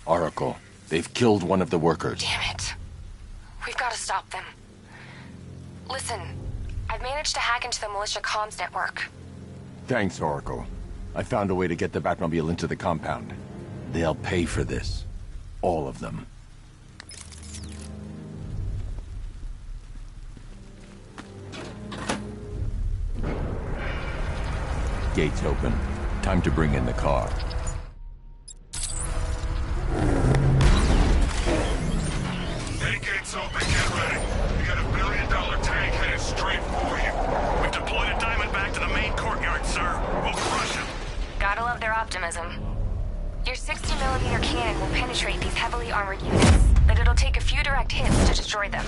Oracle, they've killed one of the workers. Damn it. We've got to stop them. Listen, I've managed to hack into the militia comms network. Thanks, Oracle. I found a way to get the Batmobile into the compound. They'll pay for this. All of them. Gates open. Time to bring in the car. Main gates open, get ready. We got $1 billion tank headed straight for you. We've deployed a Diamondback to the main courtyard, sir. We'll crush him. Gotta love their optimism. Your 60mm cannon will penetrate these heavily armored units, but it'll take a few direct hits to destroy them.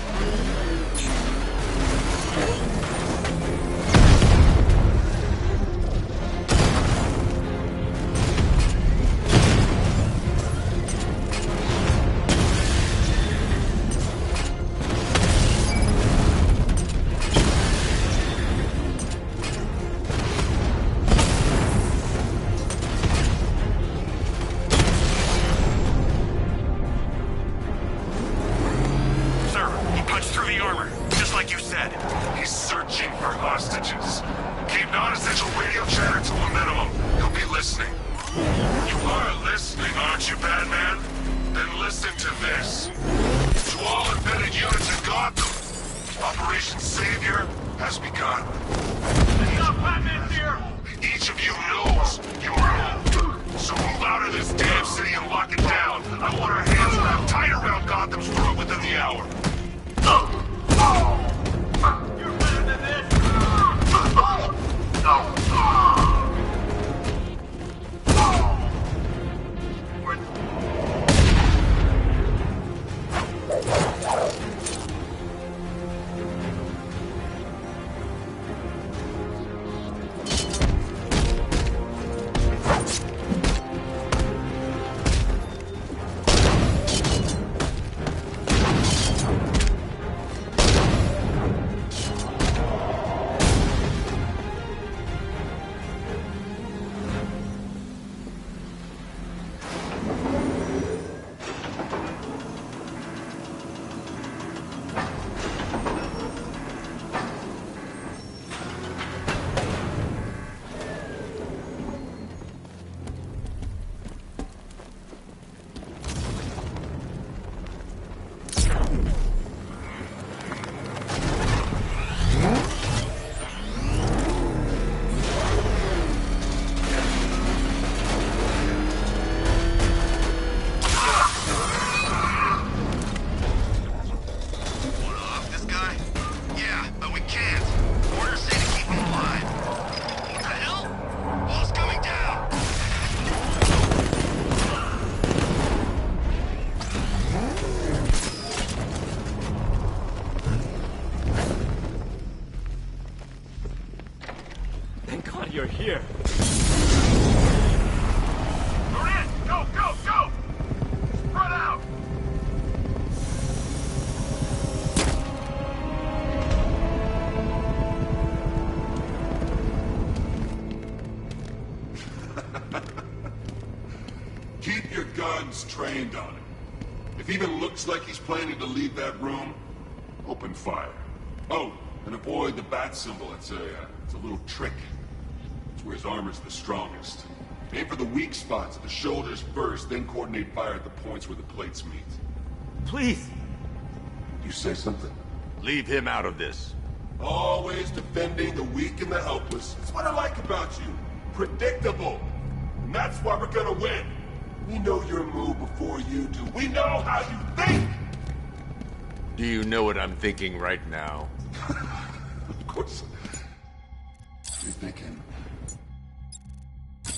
You're here. We're in! Go, go, go! Spread out! Keep your guns trained on him. If he even looks like he's planning to leave that room, open fire. Oh, and avoid the bat symbol. It's a little trick. It's where his armor's the strongest. Aim for the weak spots at the shoulders first, then coordinate fire at the points where the plates meet. Please. You say something? Leave him out of this. Always defending the weak and the helpless. It's what I like about you. Predictable. And that's why we're gonna win. We know your move before you do. We know how you think! Do you know what I'm thinking right now? Of course. You're thinking,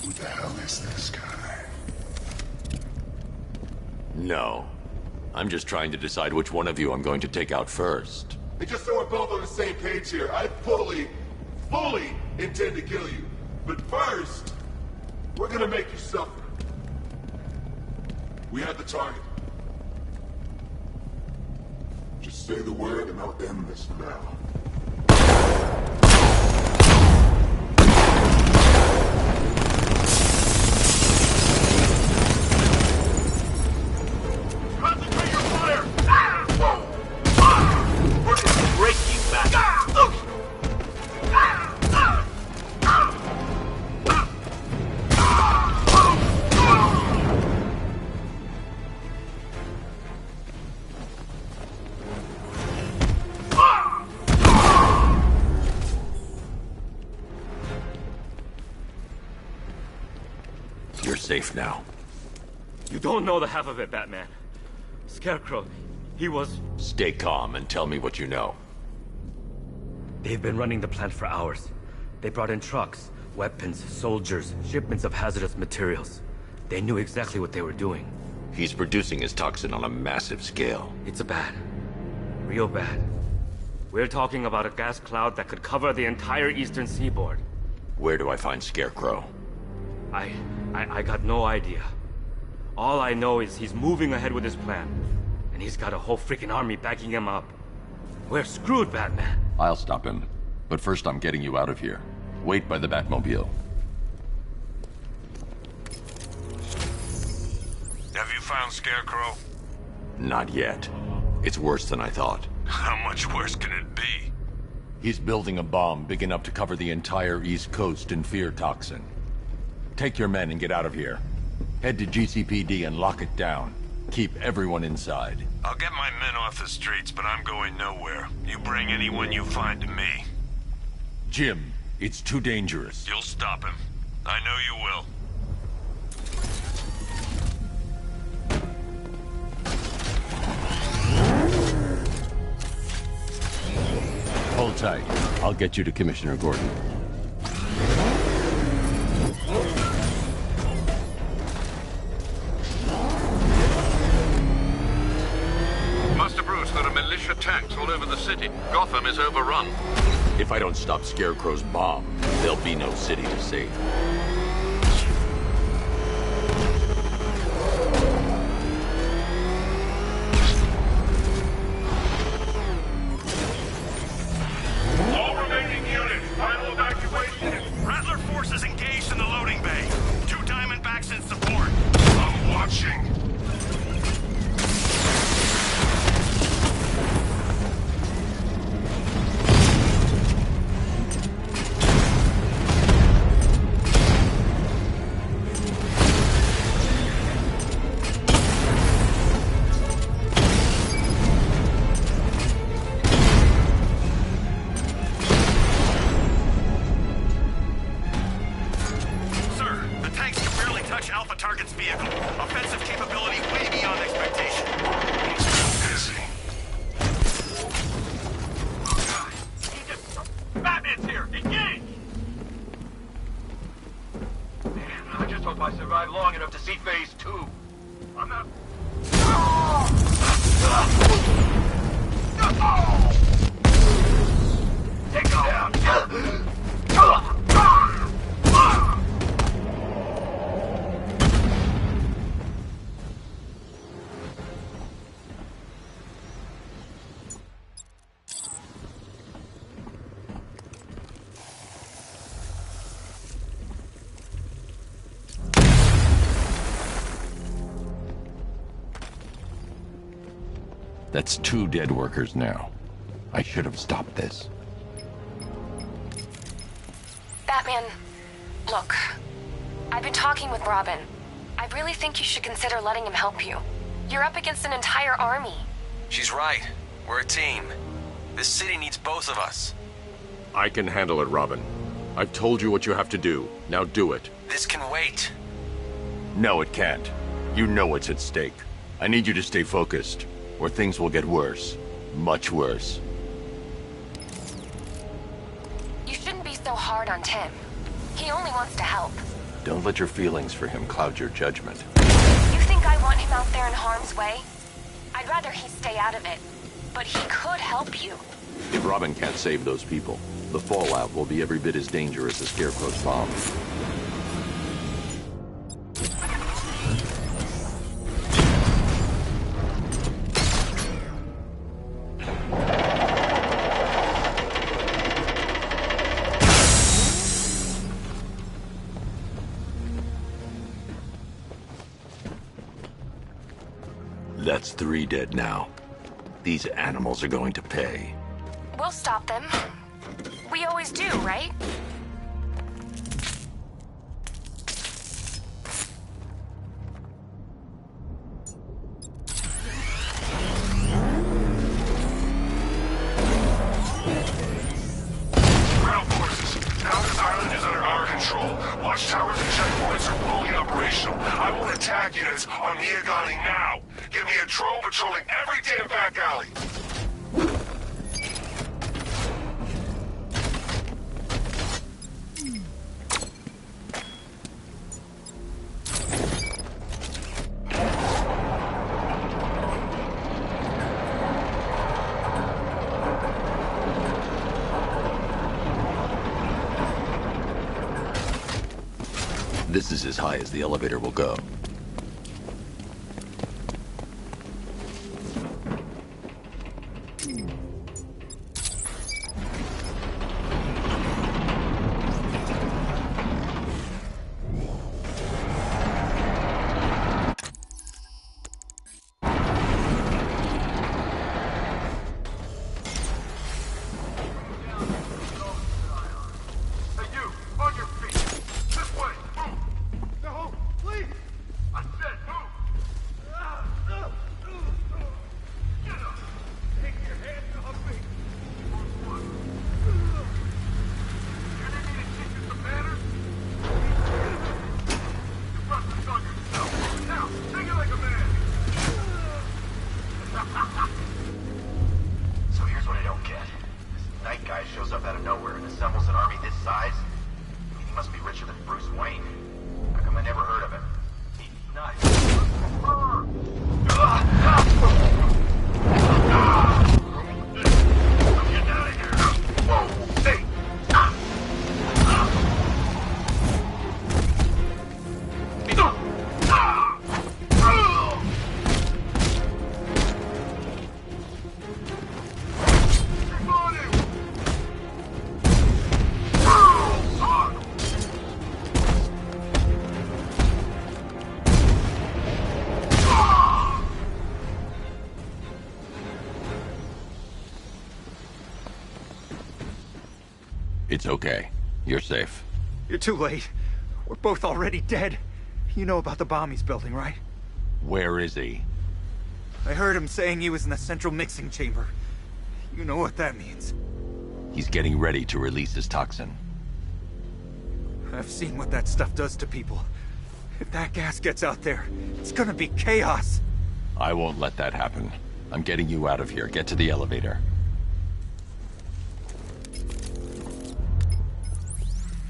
who the hell is this guy? No. I'm just trying to decide which one of you I'm going to take out first. And just so we're both on the same page here, I fully intend to kill you. But first, we're gonna make you suffer. We have the target. Just say the word and I'll end this now. You're safe now. You don't know the half of it, Batman. Scarecrow, he was... Stay calm and tell me what you know. They've been running the plant for hours. They brought in trucks, weapons, soldiers, shipments of hazardous materials. They knew exactly what they were doing. He's producing his toxin on a massive scale. It's bad. Real bad. We're talking about a gas cloud that could cover the entire eastern seaboard. Where do I find Scarecrow? I got no idea. All I know is he's moving ahead with his plan. And he's got a whole freaking army backing him up. We're screwed, Batman. I'll stop him. But first I'm getting you out of here. Wait by the Batmobile. Have you found Scarecrow? Not yet. It's worse than I thought. How much worse can it be? He's building a bomb big enough to cover the entire East Coast in fear toxin. Take your men and get out of here. Head to GCPD and lock it down. Keep everyone inside. I'll get my men off the streets, but I'm going nowhere. You bring anyone you find to me. Jim, it's too dangerous. You'll stop him. I know you will. Hold tight. I'll get you to Commissioner Gordon. Master Bruce, there are militia tanks all over the city. Gotham is overrun. If I don't stop Scarecrow's bomb, there'll be no city to save. All remaining units, final evacuation. Rattler forces engaged in the loading bay. 2 Diamondbacks in support. I'm watching. Alpha target's vehicle. Offensive capability way beyond expectation. Busy. Batman's here! Engage! Man, I just hope I survive long enough to see phase 2. I'm not... Take him down! That's 2 dead workers now. I should have stopped this. Batman, look. I've been talking with Robin. I really think you should consider letting him help you. You're up against an entire army. She's right. We're a team. This city needs both of us. I can handle it, Robin. I've told you what you have to do. Now do it. This can wait. No, it can't. You know what's at stake. I need you to stay focused, or things will get worse. Much worse. You shouldn't be so hard on Tim. He only wants to help. Don't let your feelings for him cloud your judgment. You think I want him out there in harm's way? I'd rather he stay out of it. But he could help you. If Robin can't save those people, the fallout will be every bit as dangerous as Scarecrow's bomb. That's 3 dead now. These animals are going to pay. We'll stop them. We always do, right? Ground forces, now this island is under our control. watchtowers and checkpoints are fully operational. I want attack units on Miagani now. Give me a drone patrolling every damn back alley. This is as high as the elevator will go. It's okay. You're safe. You're too late. We're both already dead. You know about the bomb he's building, right? Where is he? I heard him saying he was in the central mixing chamber. You know what that means. He's getting ready to release his toxin. I've seen what that stuff does to people. If that gas gets out there, it's gonna be chaos. I won't let that happen. I'm getting you out of here. Get to the elevator.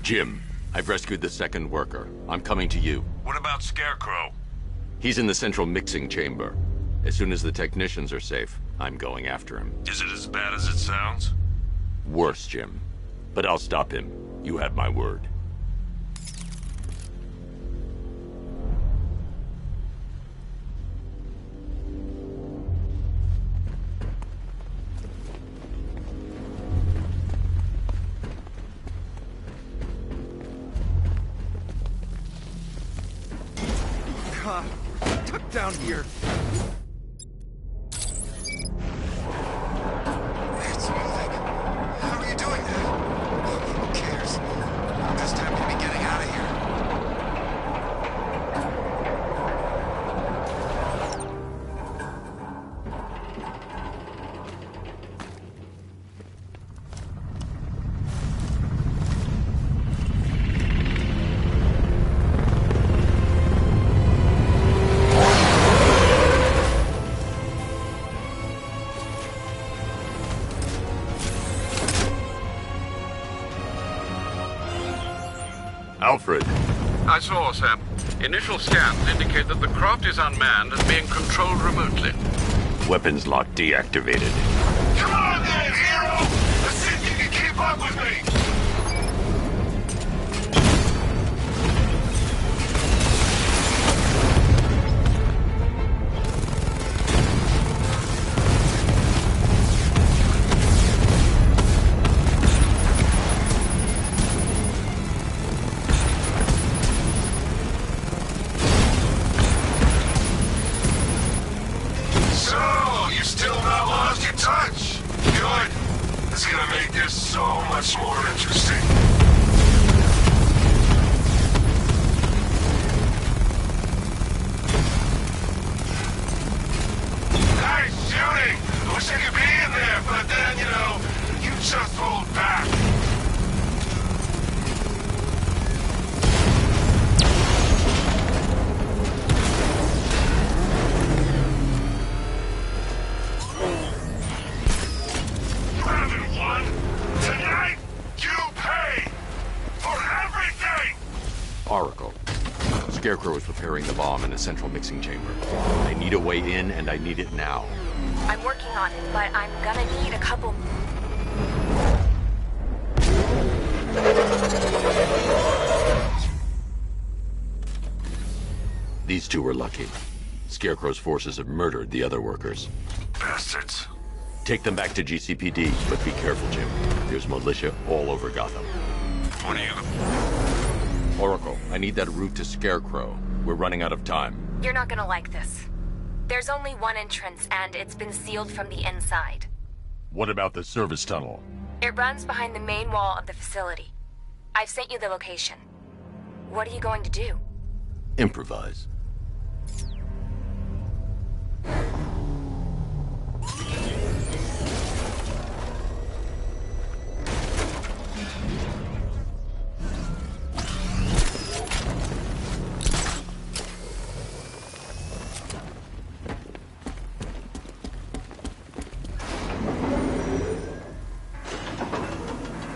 Jim, I've rescued the second worker. I'm coming to you. What about Scarecrow? He's in the central mixing chamber. As soon as the technicians are safe, I'm going after him. Is it as bad as it sounds? Worse, Jim. But I'll stop him. You have my word. God, tuck down here. It's moving. How are you doing that? Who cares? Best time to be getting out of here. Alfred. I saw, Sam. Initial scans indicate that the craft is unmanned and being controlled remotely. Weapons lock deactivated. Come on then, hero! Let's see if you can keep up with me! Much more interesting. Nice shooting! I wish I could be in there, but then, you know, you just hold back. Oracle. Scarecrow is preparing the bomb in a central mixing chamber. I need a way in, and I need it now. I'm working on it, but I'm gonna need a couple... These two were lucky. Scarecrow's forces have murdered the other workers. Bastards. Take them back to GCPD, but be careful, Jim. There's militia all over Gotham. What are you... Oracle, I need that route to Scarecrow. We're running out of time. You're not gonna like this. There's only one entrance, and it's been sealed from the inside. What about the service tunnel? It runs behind the main wall of the facility. I've sent you the location. What are you going to do? Improvise.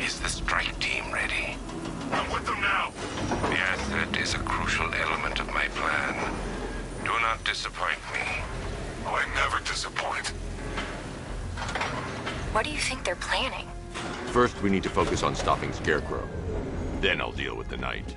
Is the strike team ready? I'm with them now. The asset is a crucial element of my plan. Do not disappoint me. Oh, I never disappoint. What do you think they're planning? First, we need to focus on stopping Scarecrow. Then I'll deal with the Knight.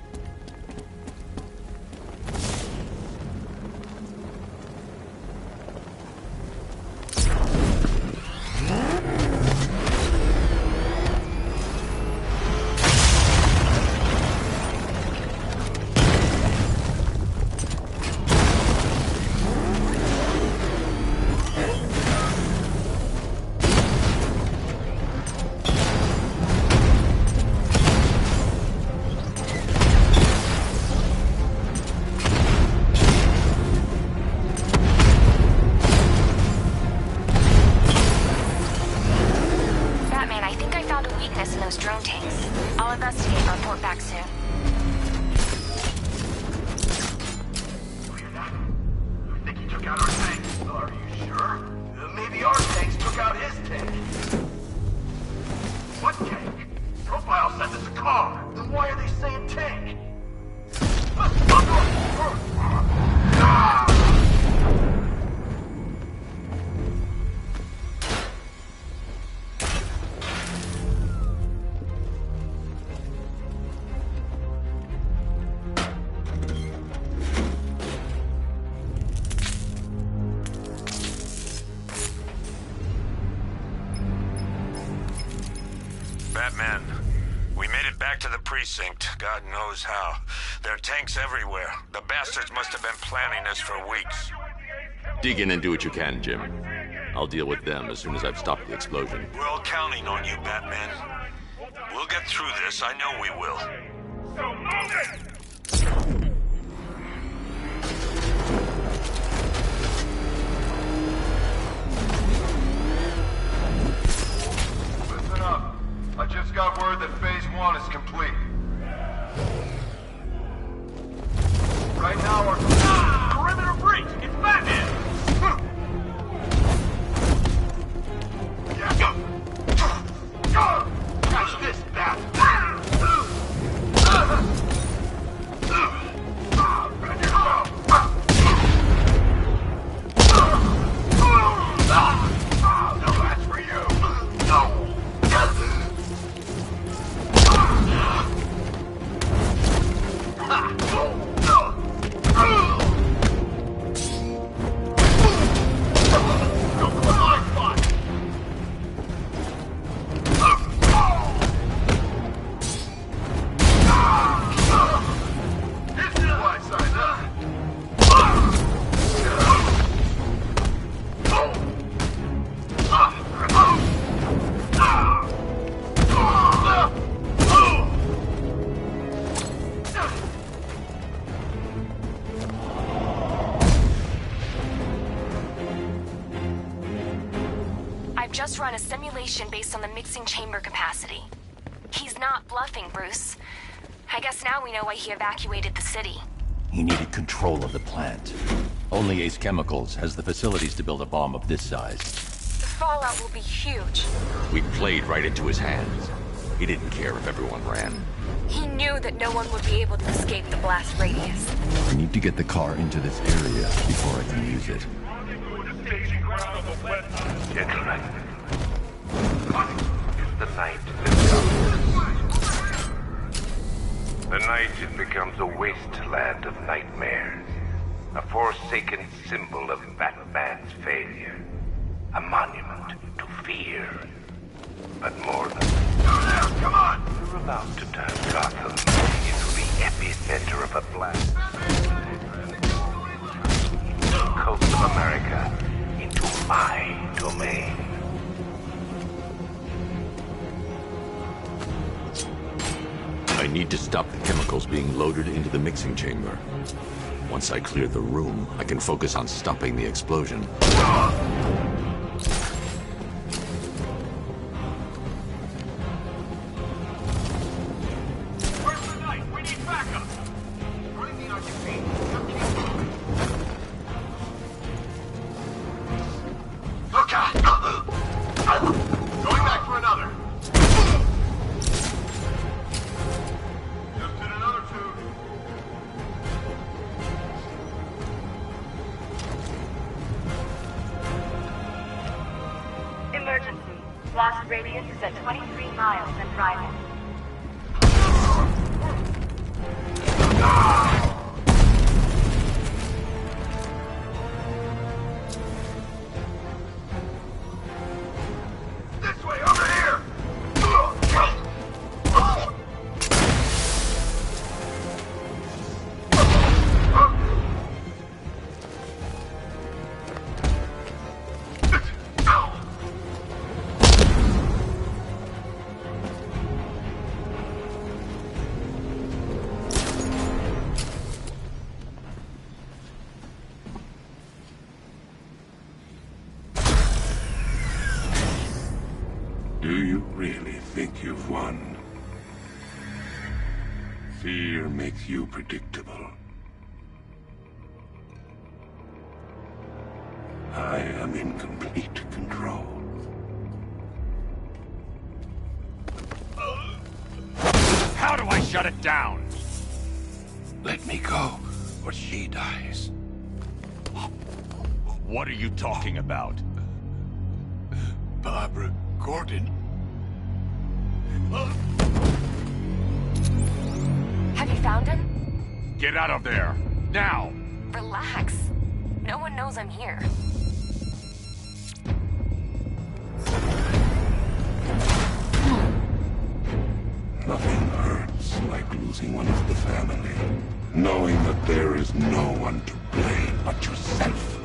Batman, we made it back to the precinct. God knows how. There are tanks everywhere. The bastards must have been planning this for weeks. Dig in and do what you can, Jim. I'll deal with them as soon as I've stopped the explosion. We're all counting on you, Batman. We'll get through this. I know we will. So move it! Listen up. I just got word that Phase 1 is complete. Right now, our perimeter breach! It's Batman! Catch this, Bat! No, that's for you! No! Just run a simulation based on the mixing chamber capacity. He's not bluffing, Bruce. I guess now we know why he evacuated the city. He needed control of the plant. Only Ace Chemicals has the facilities to build a bomb of this size. The fallout will be huge. We played right into his hands. He didn't care if everyone ran. He knew that no one would be able to escape the blast radius. I need to get the car into this area before I can use it. Gentlemen, what is the night that comes? The night it becomes a wasteland of nightmares. A forsaken symbol of Batman's failure. A monument to fear. But more than that, come on! We're about to turn Gotham into the epicenter of a blast. The coast of America into my domain. I need to stop the chemicals being loaded into the mixing chamber. Once I clear the room, I can focus on stopping the explosion. Where's the knight? We need backup. Find me on your feet. Look out! Going back for another. Just did another two. Emergency. Blast radius is at 23 miles and rising. This way, over here! Do you really think you've won? Fear makes you predictable. I am in complete control. How do I shut it down? Let me go, or she dies. What are you talking about? Barbara Gordon. Have you found him? Get out of there! Now! Relax. No one knows I'm here. Nothing hurts like losing one of the family. Knowing that there is no one to blame but yourself.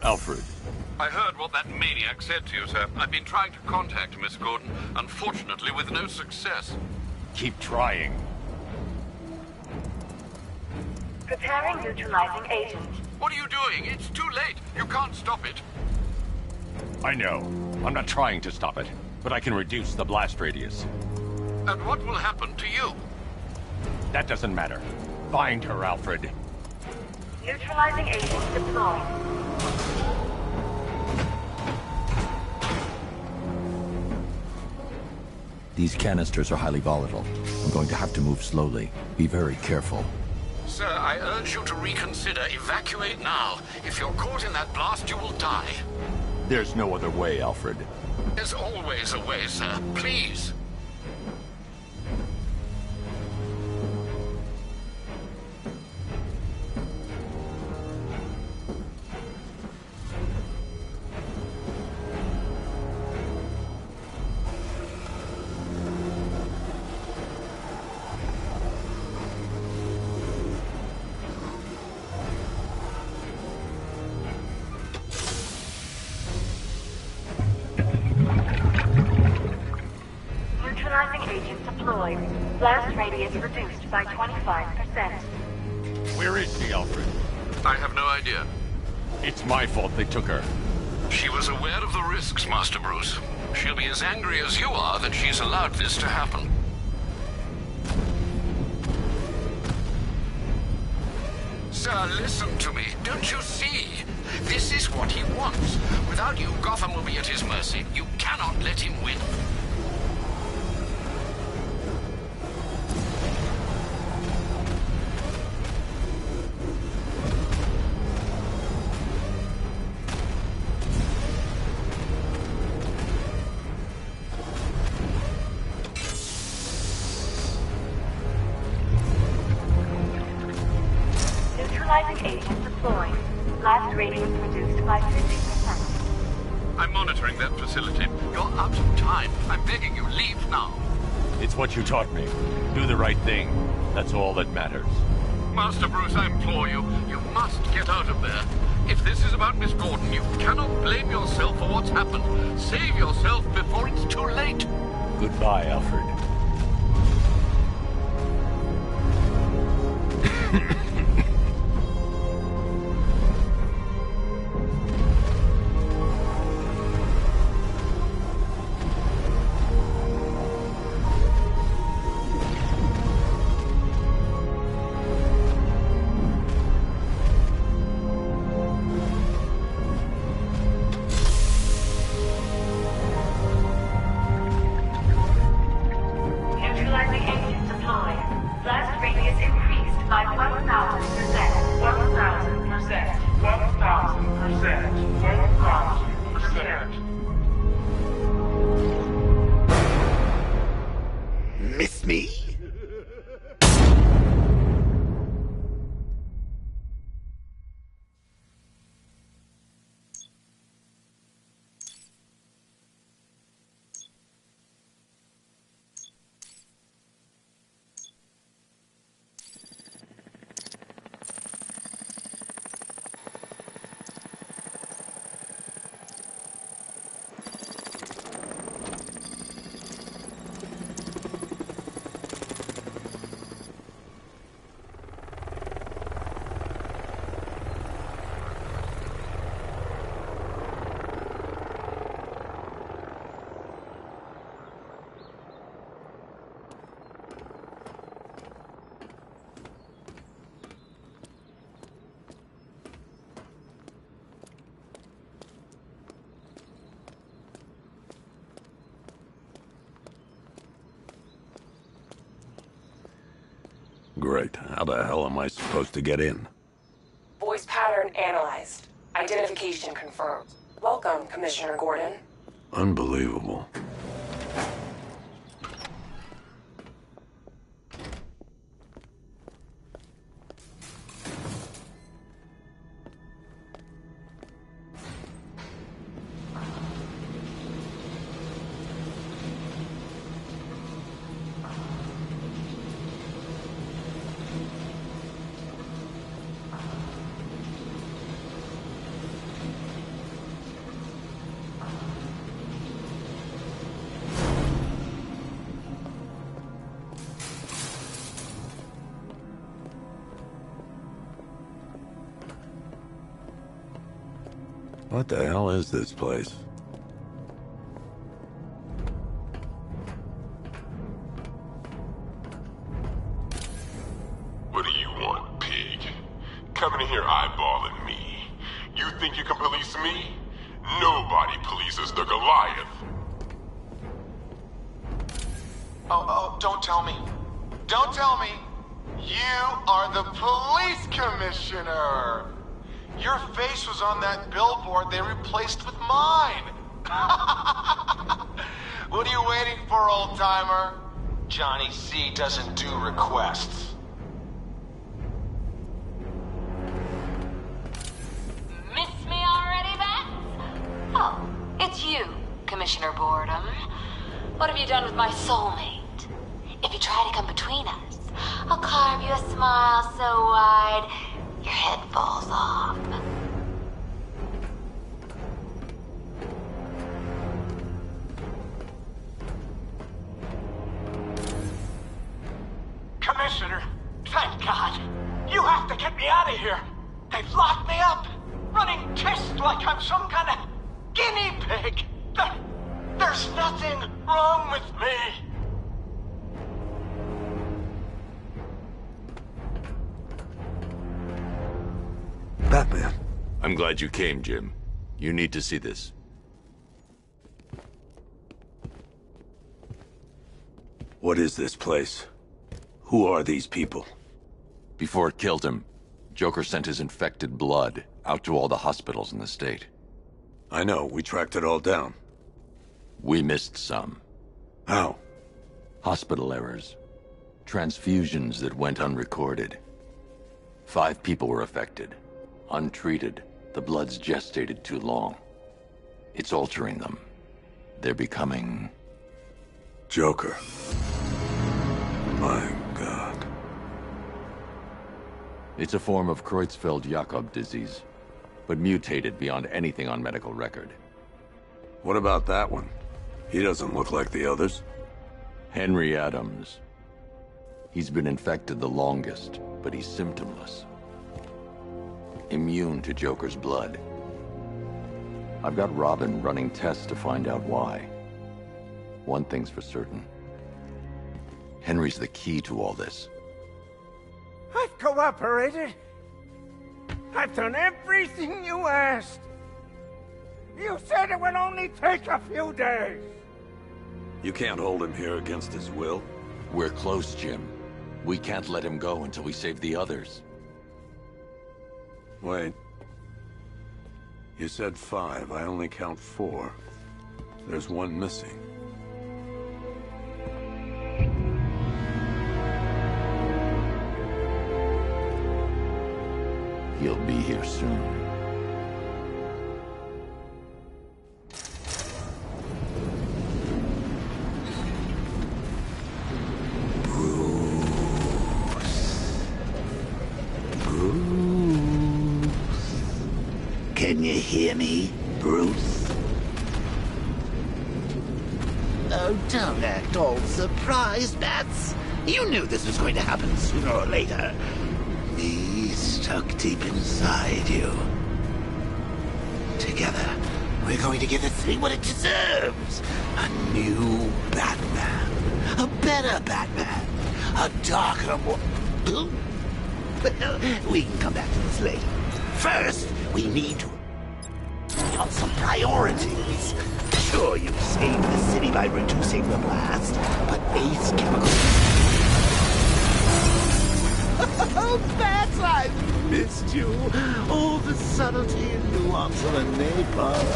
Alfred. I heard what that maniac said to you, sir. I've been trying to contact Miss Gordon, unfortunately with no success. Keep trying. Preparing neutralizing agent. What are you doing? It's too late. You can't stop it. I know. I'm not trying to stop it, but I can reduce the blast radius. And what will happen to you? That doesn't matter. Find her, Alfred. Neutralizing agent deployed. These canisters are highly volatile. I'm going to have to move slowly. Be very careful. Sir, I urge you to reconsider. Evacuate now. If you're caught in that blast, you will die. There's no other way, Alfred. There's always a way, sir. Please. Agent deployed. Blast radius reduced by 25%. Where is she, Alfred? I have no idea. It's my fault they took her. She was aware of the risks, Master Bruce. She'll be as angry as you are that she's allowed this to happen. Sir, listen to me. Don't you see? This is what he wants. Without you, Gotham will be at his mercy. You cannot let him win. Neutralizing agent deployed. Blast radius reduced by 50%. I'm monitoring that facility. You're out of time. I'm begging you, leave now. It's what you taught me. Do the right thing. That's all that matters. Master Bruce, I implore you, you must get out of there. If this is about Miss Gordon, you cannot blame yourself for what's happened. Save yourself before it's too late. Goodbye, Alfred. Miss me? Great. How the hell am I supposed to get in? Voice pattern analyzed. Identification confirmed. Welcome, Commissioner Gordon. Unbelievable. What the hell is this place? What do you want, pig? Coming in here eyeballing me. You think you can police me? Nobody polices the Goliath. Oh, don't tell me. Don't tell me. You are the police commissioner. Your face was on that billboard they replaced with mine. What are you waiting for, old-timer? Johnny C doesn't do requests. Miss me already, Bats? Oh, it's you, Commissioner Boredom. What have you done with my soulmate? If you try to come between us, I'll carve you a smile so wide, your head falls off. Commissioner, thank God. You have to get me out of here. They've locked me up, running tests like I'm some kind of guinea pig. There's nothing wrong with me. Batman. I'm glad you came, Jim. You need to see this. What is this place? Who are these people? Before it killed him, Joker sent his infected blood out to all the hospitals in the state. I know, we tracked it all down. We missed some. How? Hospital errors. Transfusions that went unrecorded. 5 people were affected. Untreated, the blood's gestated too long. It's altering them. They're becoming... Joker. My God. It's a form of Creutzfeldt-Jakob disease, but mutated beyond anything on medical record. What about that one? He doesn't look like the others. Henry Adams. He's been infected the longest, but he's symptomless. Immune to Joker's blood. I've got Robin running tests to find out why. One thing's for certain. Henry's the key to all this. I've cooperated. I've done everything you asked. You said it would only take a few days. You can't hold him here against his will. We're close, Jim. We can't let him go until we save the others. Wait. You said 5. I only count 4. There's one missing. He'll be here soon. Can you hear me, Bruce? Oh, don't act all surprised, Bats. You knew this was going to happen sooner or later. Me stuck deep inside you. Together, we're going to give the city what it deserves. A new Batman. A better Batman. A darker, more... Well, we can come back to this later. First, we need to... on some priorities. Sure, you saved the city by reducing the blast, but Ace Chemical... Oh, Bats, I've missed you. All the subtlety and nuance of a napalm.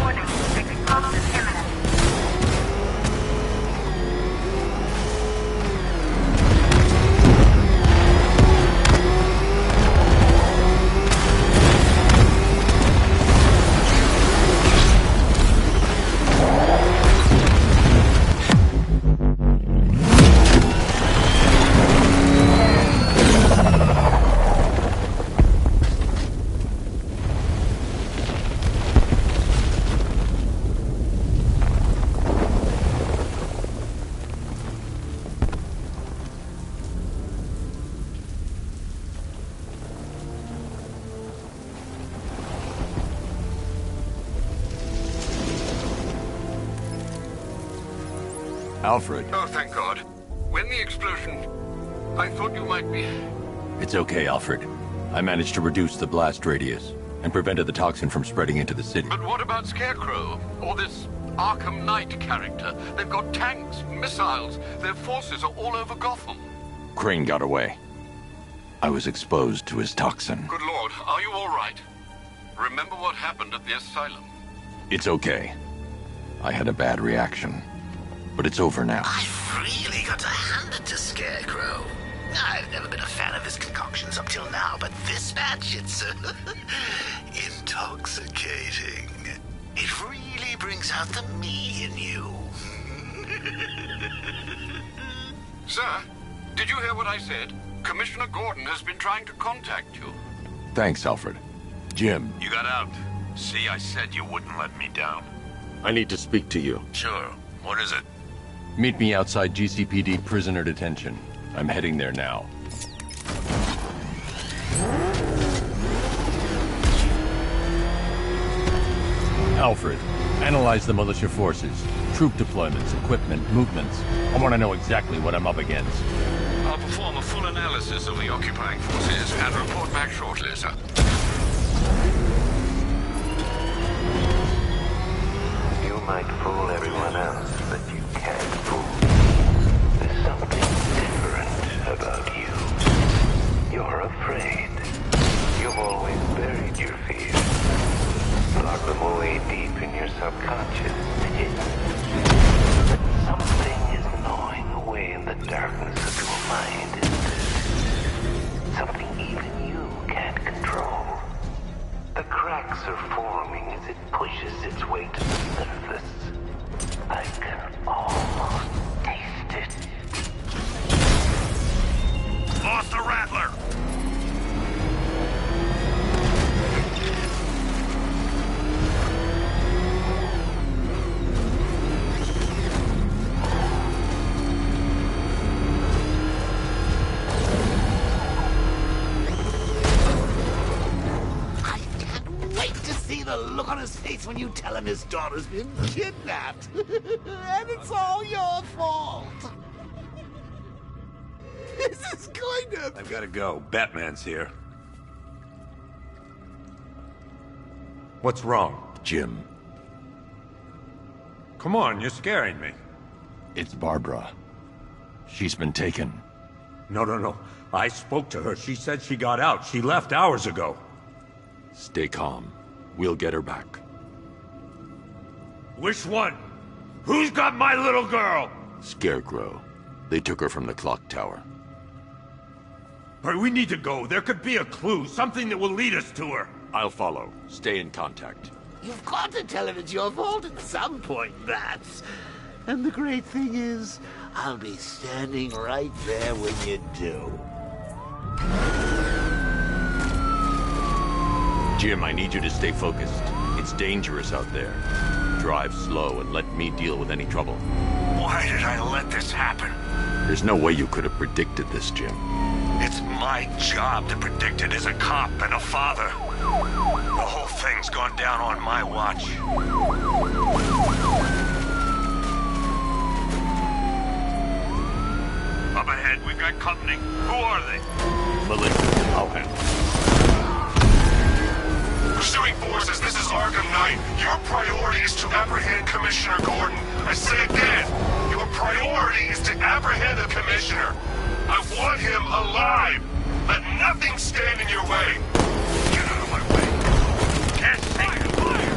Warning, explosion imminent. Alfred. Oh, thank God. When the explosion... I thought you might be... It's okay, Alfred. I managed to reduce the blast radius and prevented the toxin from spreading into the city. But what about Scarecrow? Or this Arkham Knight character? They've got tanks, missiles. Their forces are all over Gotham. Crane got away. I was exposed to his toxin. Good Lord, are you all right? Remember what happened at the asylum? It's okay. I had a bad reaction. But it's over now. I've really got to hand it to Scarecrow. I've never been a fan of his concoctions up till now, but this batch, it's intoxicating. It really brings out the me in you. Sir, did you hear what I said? Commissioner Gordon has been trying to contact you. Thanks, Alfred. Jim. You got out. See, I said you wouldn't let me down. I need to speak to you. Sure. What is it? Meet me outside GCPD prisoner detention. I'm heading there now. Alfred, analyze the militia forces, troop deployments, equipment, movements. I want to know exactly what I'm up against. I'll perform a full analysis of the occupying forces and report back shortly, sir. You might fool everyone else, but you can't fool me. There's something different about you. You're afraid. You've always buried your fears. Locked them away deep in your subconscious. But something is gnawing away in the darkness of your mind, isn't it? Something even you can't control. The cracks are forming as it pushes its way to the surface. I can almost taste it. Lost the Rattler! The look on his face when you tell him his daughter's been kidnapped. And it's all your fault. This is going to... I've got to go. Batman's here. What's wrong? Jim. Come on, you're scaring me. It's Barbara. She's been taken. No. I spoke to her. She said she got out. She left hours ago. Stay calm. We'll get her back. Which one? Who's got my little girl? Scarecrow. They took her from the clock tower. All right, we need to go. There could be a clue, something that will lead us to her. I'll follow. Stay in contact. You've got to tell him it's your fault at some point, Bats. And the great thing is, I'll be standing right there when you do. Jim, I need you to stay focused. It's dangerous out there. Drive slow and let me deal with any trouble. Why did I let this happen? There's no way you could have predicted this, Jim. It's my job to predict it as a cop and a father. The whole thing's gone down on my watch. Up ahead, we've got company. Who are they? Melissa, I'll handle it. Pursuing forces, this is Arkham Knight. Your priority is to apprehend Commissioner Gordon. I say again, your priority is to apprehend the Commissioner. I want him alive. Let nothing stand in your way. Get out of my way. Can't see you. Fire!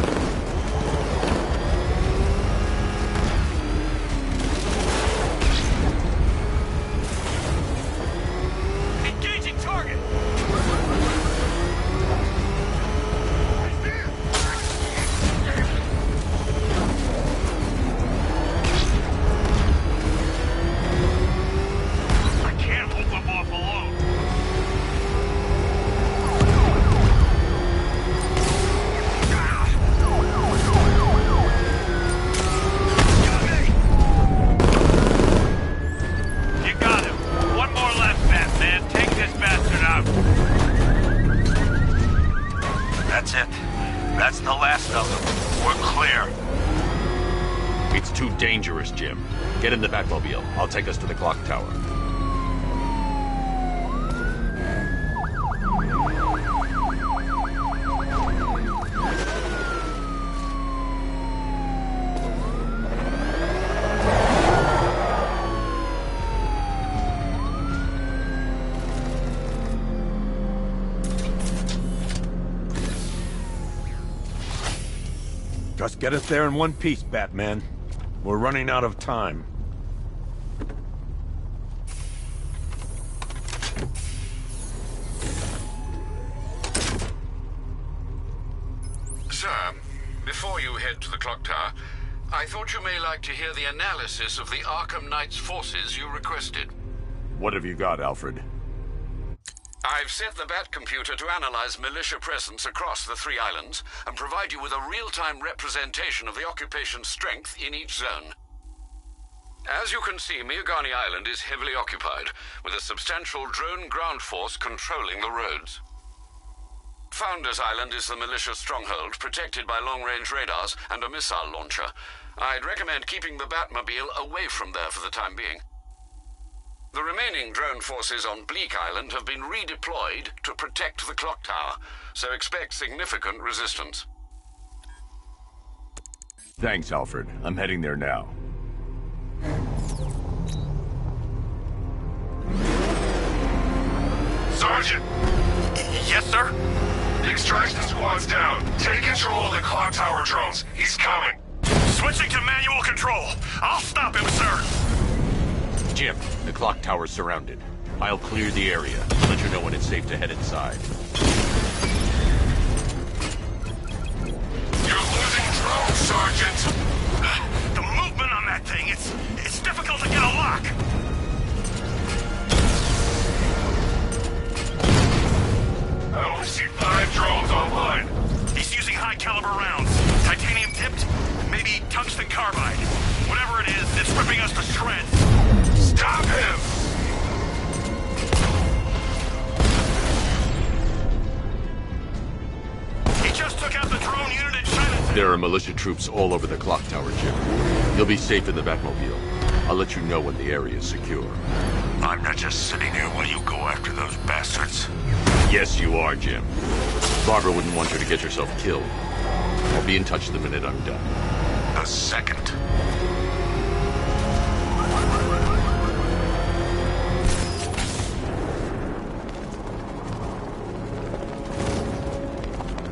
Engaging target! It's too dangerous, Jim. Get in the Batmobile. I'll take us to the clock tower. Just get us there in one piece, Batman. We're running out of time. Sir, before you head to the clock tower, I thought you may like to hear the analysis of the Arkham Knight's forces you requested. What have you got, Alfred? I've set the Bat computer to analyze militia presence across the 3 islands and provide you with a real-time representation of the occupation's strength in each zone. As you can see, Miagani Island is heavily occupied, with a substantial drone ground force controlling the roads. Founders Island is the militia stronghold, protected by long-range radars and a missile launcher. I'd recommend keeping the Batmobile away from there for the time being. The remaining drone forces on Bleak Island have been redeployed to protect the clock tower, so expect significant resistance. Thanks, Alfred. I'm heading there now. Sergeant! Yes, sir? The extraction squad's down. Take control of the clock tower drones. He's coming. Switching to manual control. I'll stop him, sir. Jim, the clock tower's surrounded. I'll clear the area. Let you know when it's safe to head inside. You're losing drones, Sergeant! The movement on that thing, it's difficult to get a lock. I only see 5 drones online. He's using high-caliber rounds. Titanium tipped, maybe tungsten carbide. Whatever it is, it's ripping us to shreds. Stop him! He just took out the drone unit in Chinatown. There are militia troops all over the clock tower, Jim. You'll be safe in the Batmobile. I'll let you know when the area is secure. I'm not just sitting here while you go after those bastards. Yes, you are, Jim. Barbara wouldn't want you to get yourself killed. I'll be in touch the minute I'm done. A second.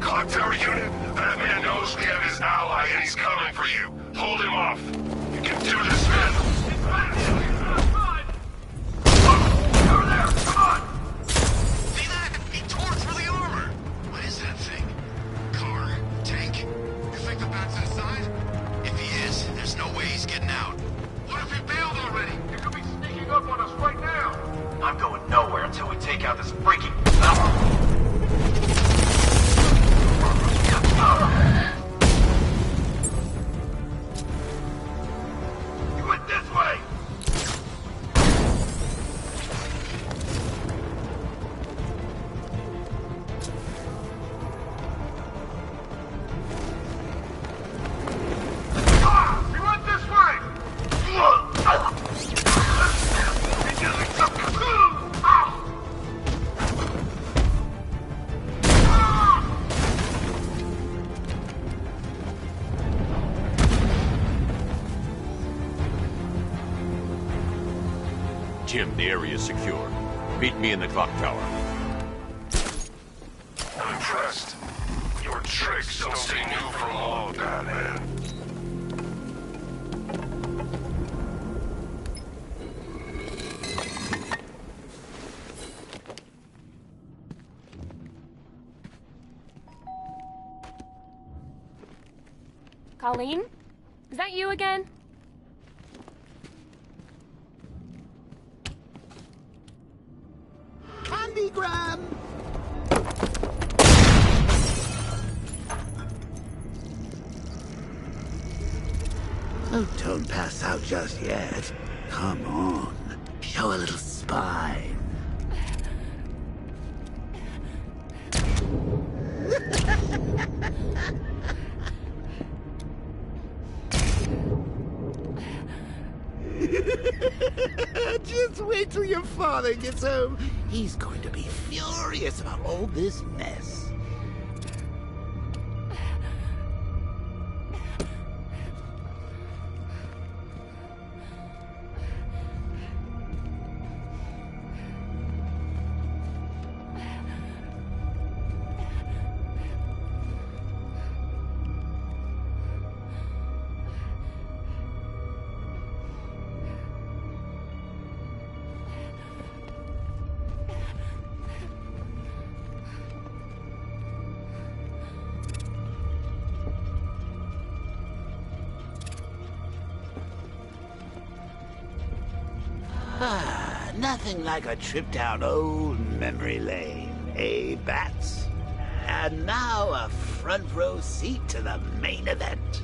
Clock tower unit, Batman knows we have his ally and he's coming for you. Hold him off. You can do this, man. Over there! Come on! See that? He tore through the armor! What is that thing? Car? Tank? You think the Bat's inside? If he is, there's no way he's getting out. What if he bailed already? He could be sneaking up on us right now! I'm going nowhere until we take out this freaking... You went this way! He went this way! Jim, the area is secure. Meet me in the clock tower. I'm impressed. Your tricks don't stay new for long, Batman. Colleen? Is that you again? Candygram! Oh, don't pass out just yet. Come on. Show a little spine. Just wait till your father gets home. He's going to be furious about all this mess. Nothing like a trip down old memory lane, eh, Bats? And now a front row seat to the main event.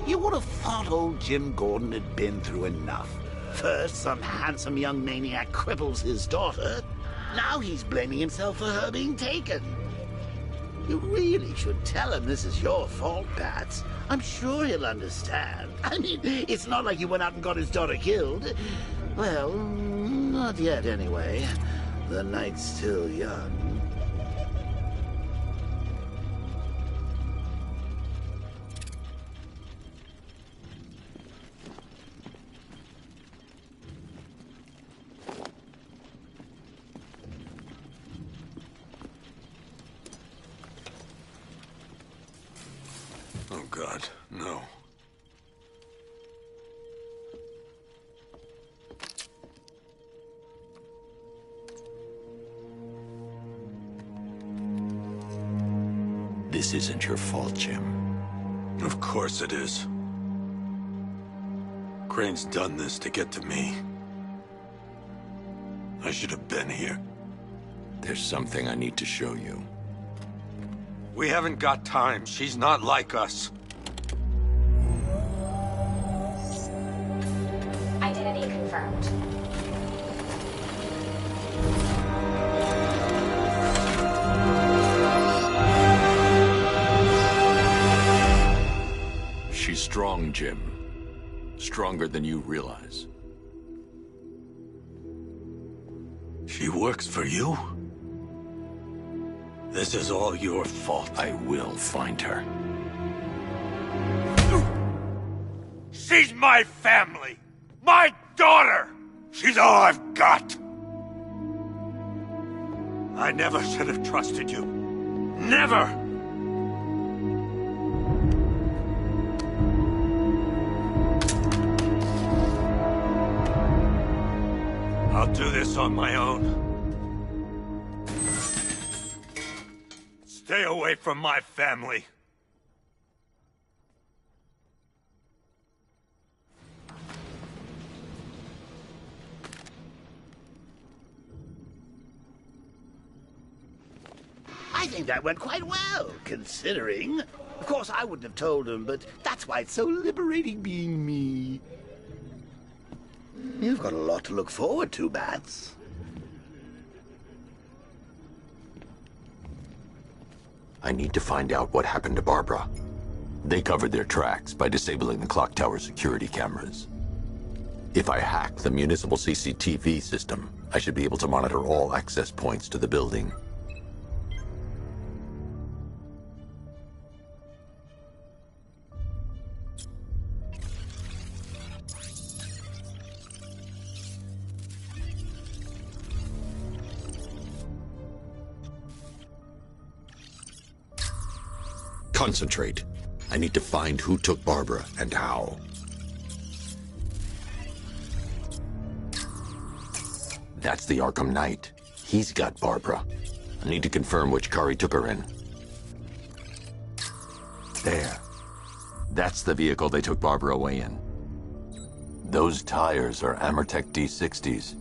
You would have thought old Jim Gordon had been through enough. First, some handsome young maniac cripples his daughter. Now he's blaming himself for her being taken. You really should tell him this is your fault, Bats. I'm sure he'll understand. I mean, it's not like you went out and got his daughter killed. Well, not yet anyway. The night's still young. Oh, God, no. This isn't your fault, Jim. Of course it is. Crane's done this to get to me. I should have been here. There's something I need to show you. We haven't got time. She's not like us. Identity confirmed. She's strong, Jim. Stronger than you realize. She works for you? This is all your fault. I will find her. She's my family! My daughter! She's all I've got! I never should have trusted you. Never! I'll do this on my own. Stay away from my family. I think that went quite well, considering. Of course, I wouldn't have told him, but that's why it's so liberating being me. You've got a lot to look forward to, Bats. I need to find out what happened to Barbara. They covered their tracks by disabling the clock tower security cameras. If I hack the municipal CCTV system, I should be able to monitor all access points to the building. Concentrate. I need to find who took Barbara and how. That's the Arkham Knight. He's got Barbara. I need to confirm which car he took her in. There. That's the vehicle they took Barbara away in. Those tires are Amertech D60s.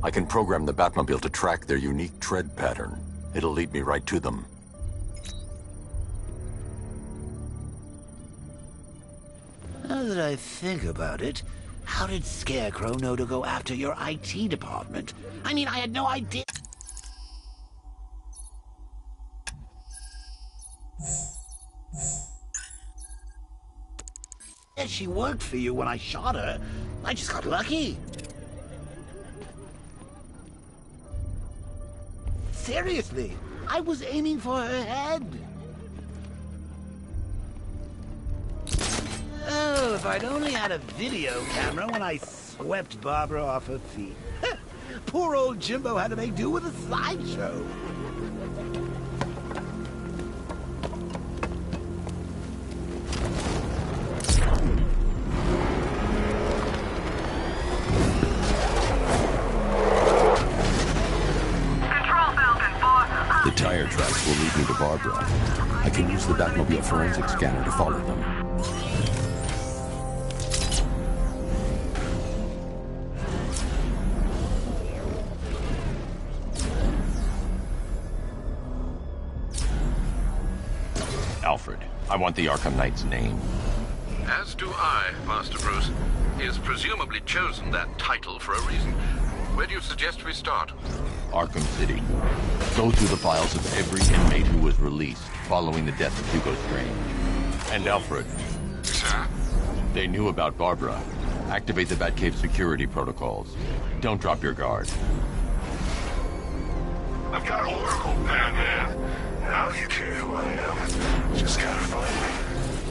I can program the Batmobile to track their unique tread pattern. It'll lead me right to them. Now that I think about it, how did Scarecrow know to go after your IT department? I mean, I had no idea. She worked for you when I shot her. I just got lucky. Seriously, I was aiming for her head. Oh, if I'd only had a video camera when I swept Barbara off her feet. Poor old Jimbo had to make do with a slideshow. The tire tracks will lead me to Barbara. I can use the Batmobile forensic scanner to follow them. Alfred, I want the Arkham Knight's name. As do I, Master Bruce. He has presumably chosen that title for a reason. Where do you suggest we start? Arkham City. Go through the files of every inmate who was released following the death of Hugo Strange. And Alfred. Sir? They knew about Barbara. Activate the Batcave security protocols. Don't drop your guard. I've got Oracle, Batman. Now you care who I am. Just gotta find me.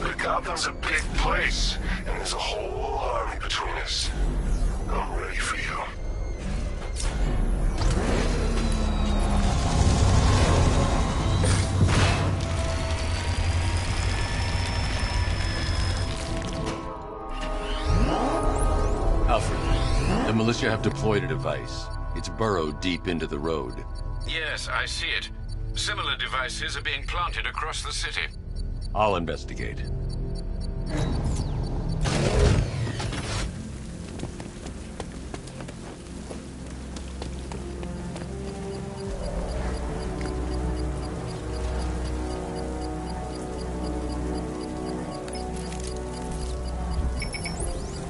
But Gotham's a big place, and there's a whole army between us. I'm ready for you. Alfred, the militia have deployed a device. It's burrowed deep into the road. Yes, I see it. Similar devices are being planted across the city. I'll investigate.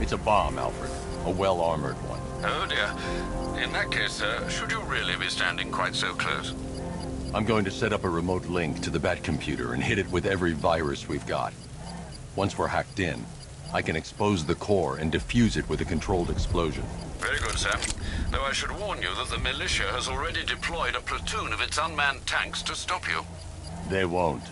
It's a bomb, Alfred. A well-armored one. Oh dear. In that case, should you really be standing quite so close? I'm going to set up a remote link to the Batcomputer and hit it with every virus we've got. Once we're hacked in, I can expose the core and defuse it with a controlled explosion. Very good, sir. Though I should warn you that the militia has already deployed a platoon of its unmanned tanks to stop you. They won't.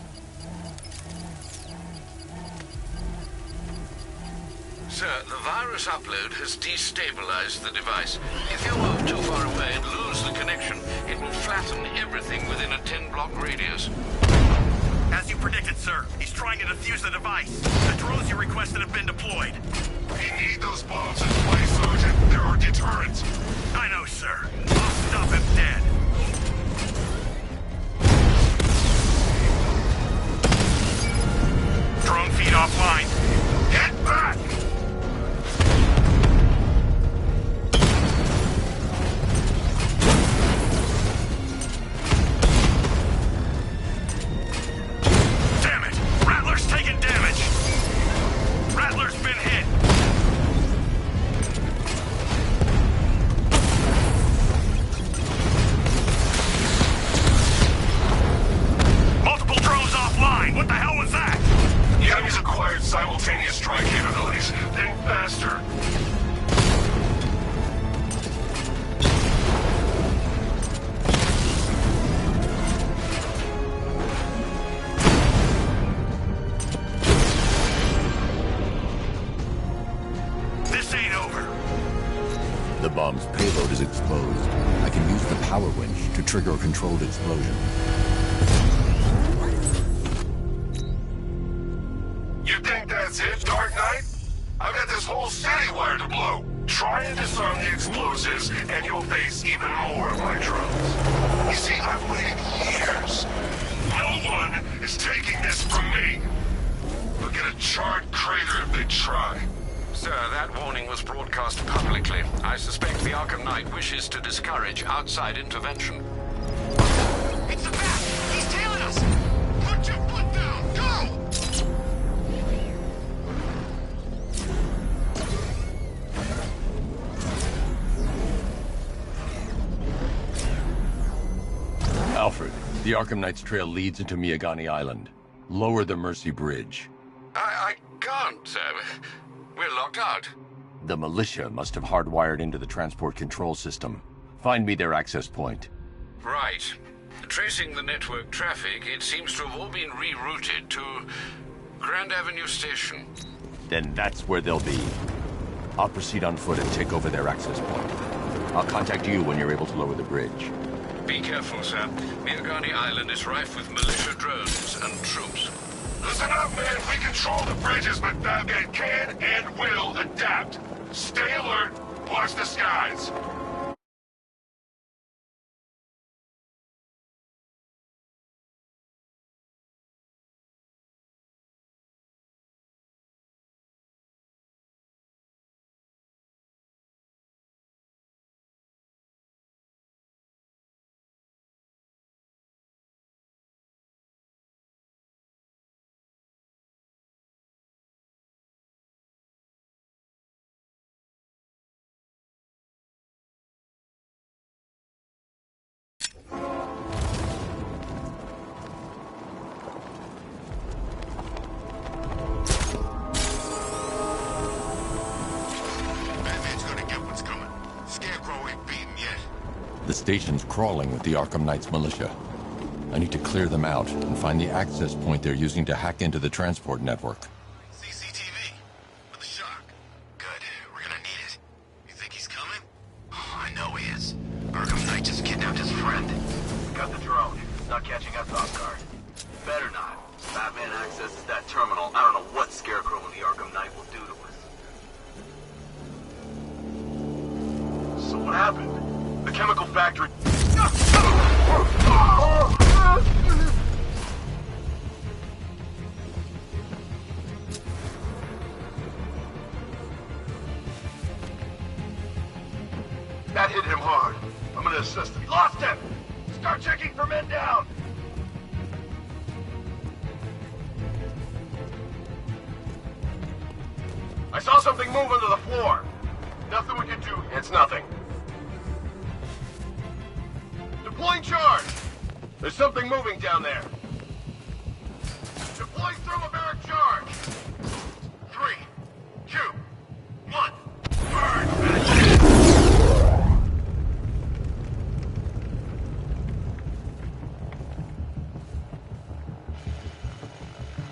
Sir, the virus upload has destabilized the device. If you move too far away and lose the connection, it will flatten everything within a 10-block radius. As you predicted, sir. He's trying to defuse the device. The drones you requested have been deployed. We need those bombs in place, Sergeant. They're our deterrent. I know, sir. I'll stop him dead. Drone feed offline. Get back! Taking damage. Rattler's been hit. Multiple drones offline. What the hell was that? The enemy's acquired simultaneous strike capabilities. Think faster. The bomb's payload is exposed. I can use the power winch to trigger a controlled explosion. You think that's it, Dark Knight? I've got this whole city wired to blow. Try and disarm the explosives, and you'll face even more of my drones. You see, I've waited years. No one is taking this from me. They'll get a charred crater if they try. Sir, that warning was broadcast publicly. I suspect the Arkham Knight wishes to discourage outside intervention. It's a bat! He's tailing us! Put your foot down! Go! Alfred, the Arkham Knight's trail leads into Miyagani Island. Lower the Mercy Bridge. Can't, sir. We're locked out. The militia must have hardwired into the transport control system. Find me their access point. Right. Tracing the network traffic, it seems to have all been rerouted to Grand Avenue Station. Then that's where they'll be. I'll proceed on foot and take over their access point. I'll contact you when you're able to lower the bridge. Be careful, sir. Miagani Island is rife with militia drones and troops. Listen up, man. We control the bridges, but Batman can and will adapt. Stay alert. Watch the skies. The station's crawling with the Arkham Knight's militia. I need to clear them out and find the access point they're using to hack into the transport network. CCTV. With the shock. Good. We're gonna need it. You think he's coming? Oh, I know he is. Arkham Knight just kidnapped his friend. Got the drone. Not catching us off guard. Better not. Batman accesses that terminal. I don't know what Scarecrow and the Arkham Knight will do to us. So what happened? The chemical factory... That hit him hard. I'm gonna assist him. Lost him! Start checking for men down! I saw something move under the floor. Nothing we can do. It's nothing. Deploying charge! There's something moving down there. Deploying thermobaric charge! 3, 2, 1. Burn!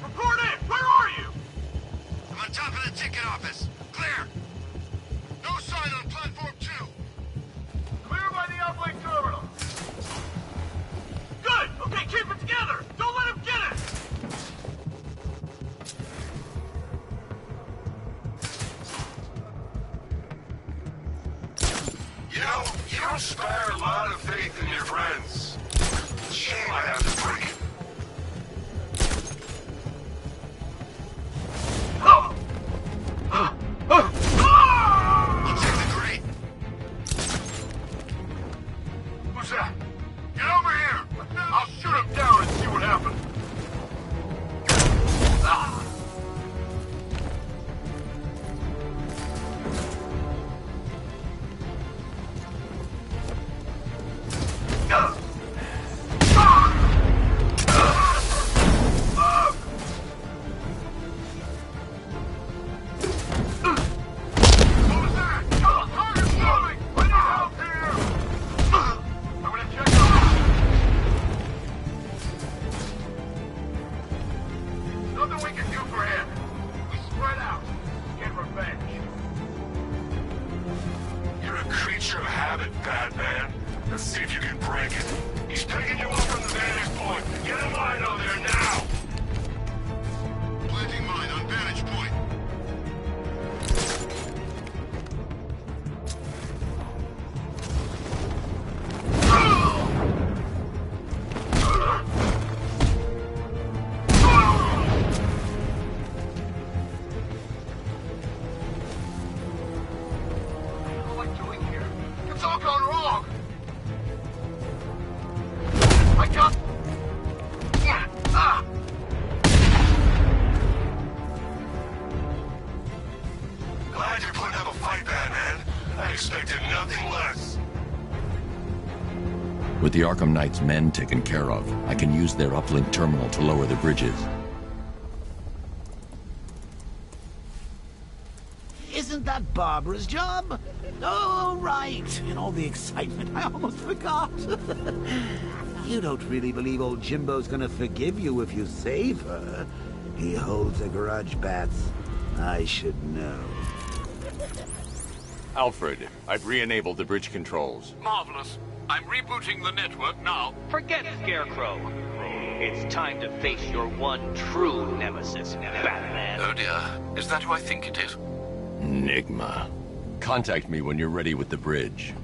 Report in! Where are you? I'm on top of the ticket office. Clear. No sign on platform 2. Clear by the uplink terminal. Good! Okay, keep it together! Don't let him get it! You know, you don't spare a lot of faith in your friends. Shame I have to break it. I'll take the grate. Who's that? Get over here! I'll shoot him down and see what happens. With the Arkham Knight's men taken care of, I can use their uplink terminal to lower the bridges. Isn't that Barbara's job? Oh, right. In all the excitement, I almost forgot. You don't really believe old Jimbo's gonna forgive you if you save her. He holds a grudge, Bats. I should know. Alfred, I've re-enabled the bridge controls. Marvelous. I'm rebooting the network now. Forget Scarecrow. It's time to face your one true nemesis, Batman. Oh dear. Is that who I think it is? Enigma. Contact me when you're ready with the bridge.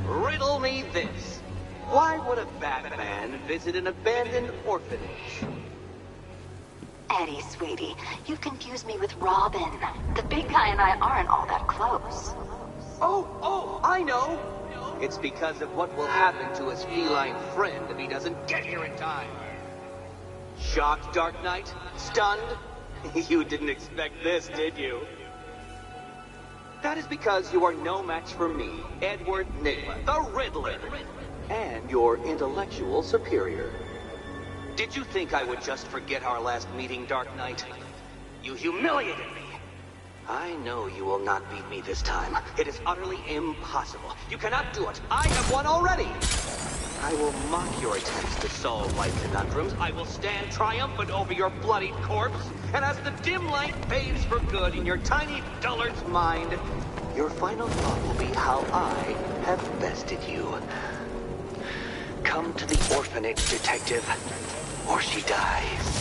Riddle me this. Why would a Batman visit an abandoned orphanage? Eddie, sweetie, you confused me with Robin. The big guy and I aren't all that close. Oh, I know. It's because of what will happen to his feline friend if he doesn't get here in time. Shocked, Dark Knight? Stunned? You didn't expect this, did you? That is because you are no match for me, Edward Nygma, the Riddler, and your intellectual superior. Did you think I would just forget our last meeting, Dark Knight? You humiliated me. I know you will not beat me this time. It is utterly impossible. You cannot do it. I have won already. I will mock your attempts to solve life conundrums. I will stand triumphant over your bloodied corpse. And as the dim light fades for good in your tiny dullard's mind, your final thought will be how I have bested you. Come to the orphanage, detective, or she dies.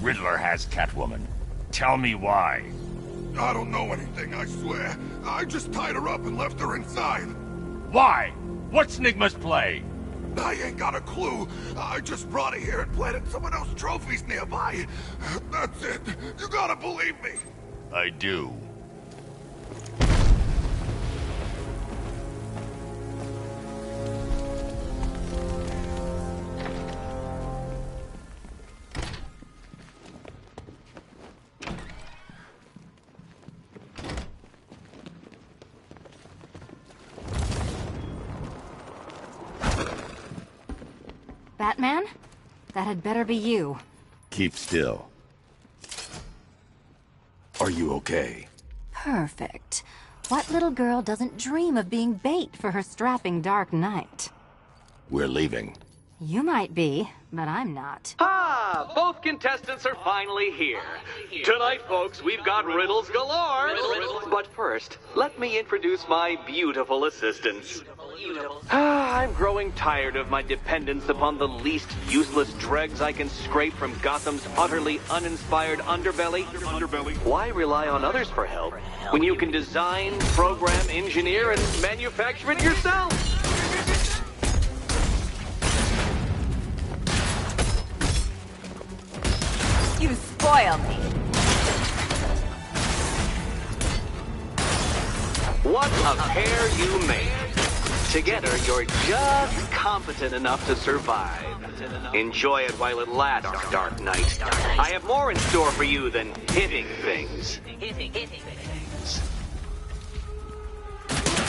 Riddler has Catwoman. Tell me why. I don't know anything, I swear. I just tied her up and left her inside. Why? What's Nygma's play? I ain't got a clue. I just brought her here and planted someone else's trophies nearby. That's it. You gotta believe me. I do. Batman? That had better be you. Keep still. Are you okay? Perfect. What little girl doesn't dream of being bait for her strapping Dark Knight? We're leaving. You might be, but I'm not. Ah, both contestants are finally here. Tonight, folks, we've got riddles galore. But first, let me introduce my beautiful assistants. I'm growing tired of my dependence upon the least useless dregs I can scrape from Gotham's utterly uninspired underbelly. Why rely on others for help when you can design, program, engineer, and manufacture it yourself? You spoil me. What a pair you made. Together, you're just competent enough to survive. Enjoy it while it lasts, Dark Knight. I have more in store for you than hitting things.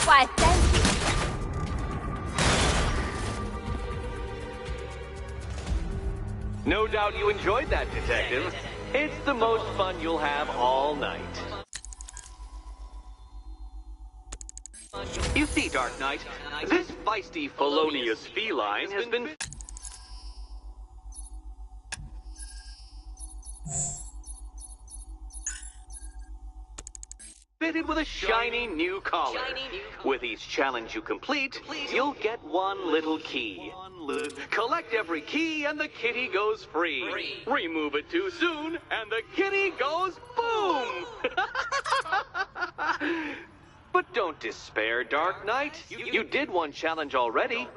Why, thank you. No doubt you enjoyed that, Detective. It's the most fun you'll have all night. You see, Dark Knight, this feisty, felonious feline has been fitted with a shiny new collar. With each challenge you complete, you'll get one little key. Collect every key and the kitty goes free. Remove it too soon and the kitty goes boom! But don't despair, Dark Knight. You did one challenge already.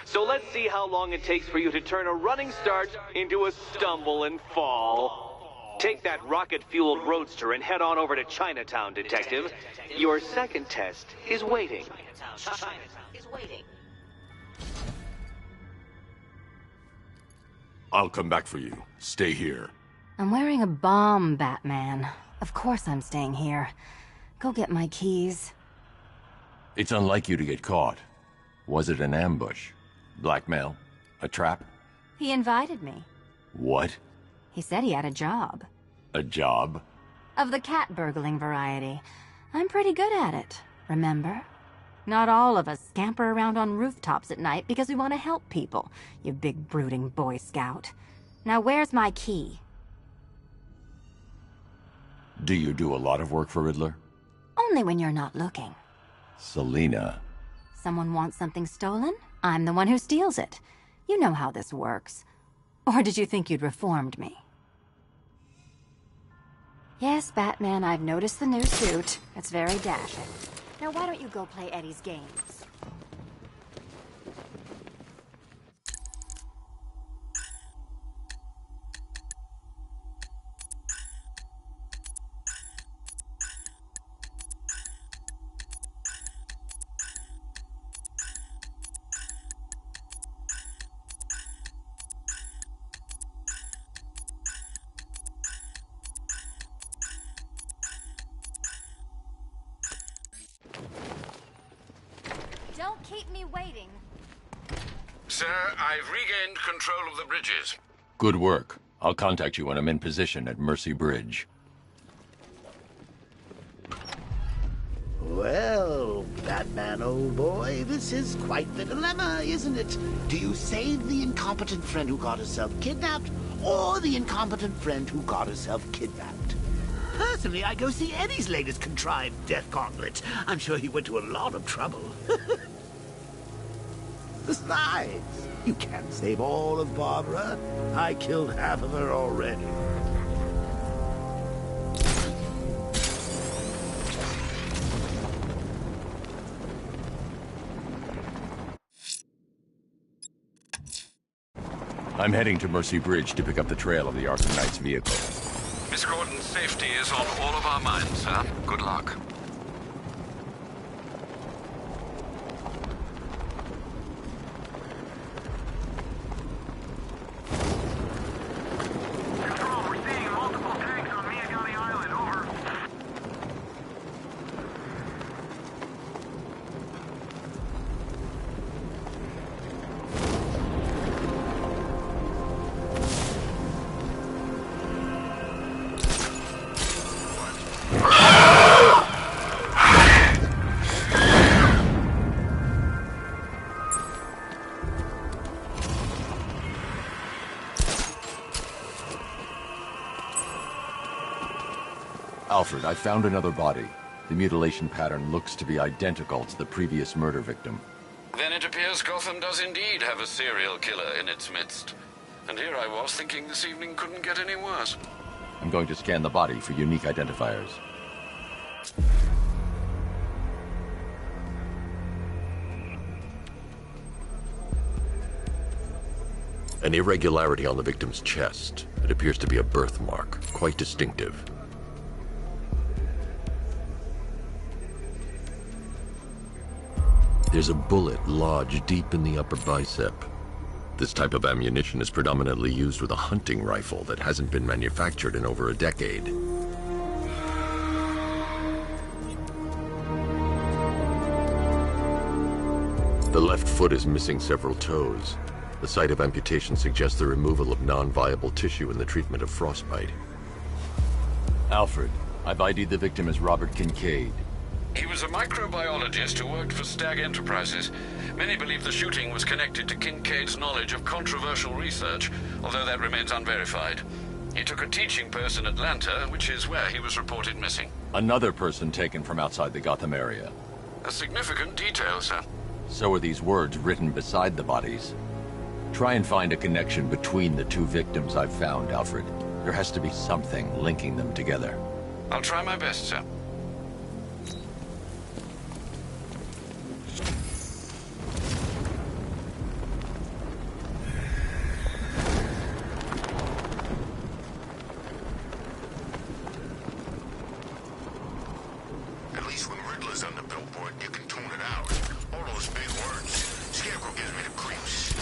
So let's see how long it takes for you to turn a running start into a stumble and fall. Take that rocket-fueled roadster and head on over to Chinatown, Detective. Your second test is waiting. I'll come back for you. Stay here. I'm wearing a bomb, Batman. Of course I'm staying here. Go get my keys. It's unlike you to get caught. Was it an ambush? Blackmail? A trap? He invited me. What? He said he had a job. A job? Of the cat burgling variety. I'm pretty good at it, remember? Not all of us scamper around on rooftops at night because we want to help people, you big brooding Boy Scout. Now where's my key? Do you do a lot of work for Riddler? Only when you're not looking. Selina. Someone wants something stolen? I'm the one who steals it. You know how this works. Or did you think you'd reformed me? Yes, Batman, I've noticed the new suit. It's very dashing. Now why don't you go play Eddie's games? Don't keep me waiting. Sir, I've regained control of the bridges. Good work. I'll contact you when I'm in position at Mercy Bridge. Well, Batman, old boy, this is quite the dilemma, isn't it? Do you save the incompetent friend who got herself kidnapped, or the incompetent friend who got herself kidnapped? Personally, I go see Eddie's latest contrived death gauntlet. I'm sure he went to a lot of trouble. Besides, you can't save all of Barbara. I killed half of her already. I'm heading to Mercy Bridge to pick up the trail of the Arkham Knight's vehicle. Miss Gordon's safety is on all of our minds, sir. Good luck. Alfred, I found another body. The mutilation pattern looks to be identical to the previous murder victim. Then it appears Gotham does indeed have a serial killer in its midst. And here I was thinking this evening couldn't get any worse. I'm going to scan the body for unique identifiers. An irregularity on the victim's chest. It appears to be a birthmark, quite distinctive. There's a bullet lodged deep in the upper bicep. This type of ammunition is predominantly used with a hunting rifle that hasn't been manufactured in over a decade. The left foot is missing several toes. The site of amputation suggests the removal of non-viable tissue in the treatment of frostbite. Alfred, I've ID'd the victim as Robert Kincaid. He was a microbiologist who worked for Stag Enterprises. Many believe the shooting was connected to Kincaid's knowledge of controversial research, although that remains unverified. He took a teaching post in Atlanta, which is where he was reported missing. Another person taken from outside the Gotham area. A significant detail, sir. So are these words written beside the bodies. Try and find a connection between the two victims I've found, Alfred. There has to be something linking them together. I'll try my best, sir. At least when Riddler's on the billboard, you can tune it out. All those big words. Scarecrow gives me the creeps.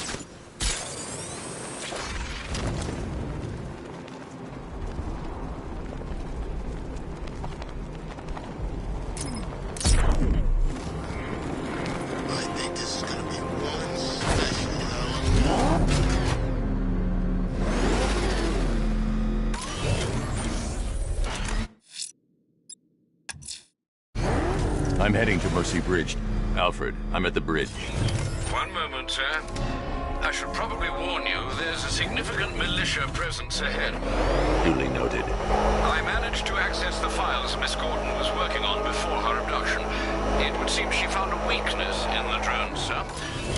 I think this is gonna be one special I'm heading to Mercy Bridge. Alfred, I'm at the bridge. One moment, sir. I should probably warn you, there's a significant militia presence ahead. Duly noted. I managed to access the files Miss Gordon was working on before her abduction. It would seem she found a weakness in the drones, sir.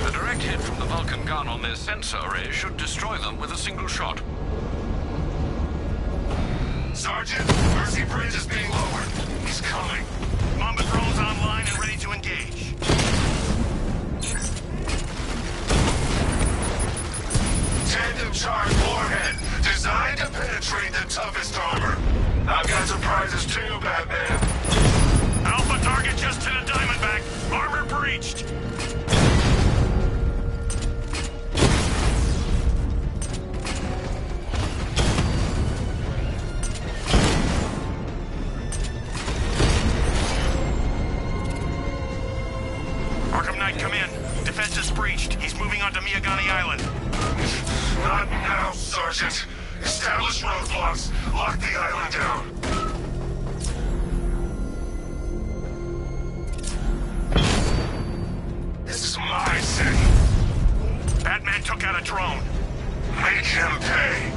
A direct hit from the Vulcan gun on their sensor array should destroy them with a single shot. Sergeant, Mercy Bridge is being lowered. He's coming. Mamba drone's online and ready to engage. Tandem charge warhead, designed to penetrate the toughest armor. I've got surprises too, Batman. Alpha target just hit a Diamondback. Armor breached. Arkham Knight, come in. Defense is breached. He's moving onto Miyagani Island. Not now, Sergeant. Establish roadblocks. Lock the island down. This is my city. Batman took out a drone. Make him pay.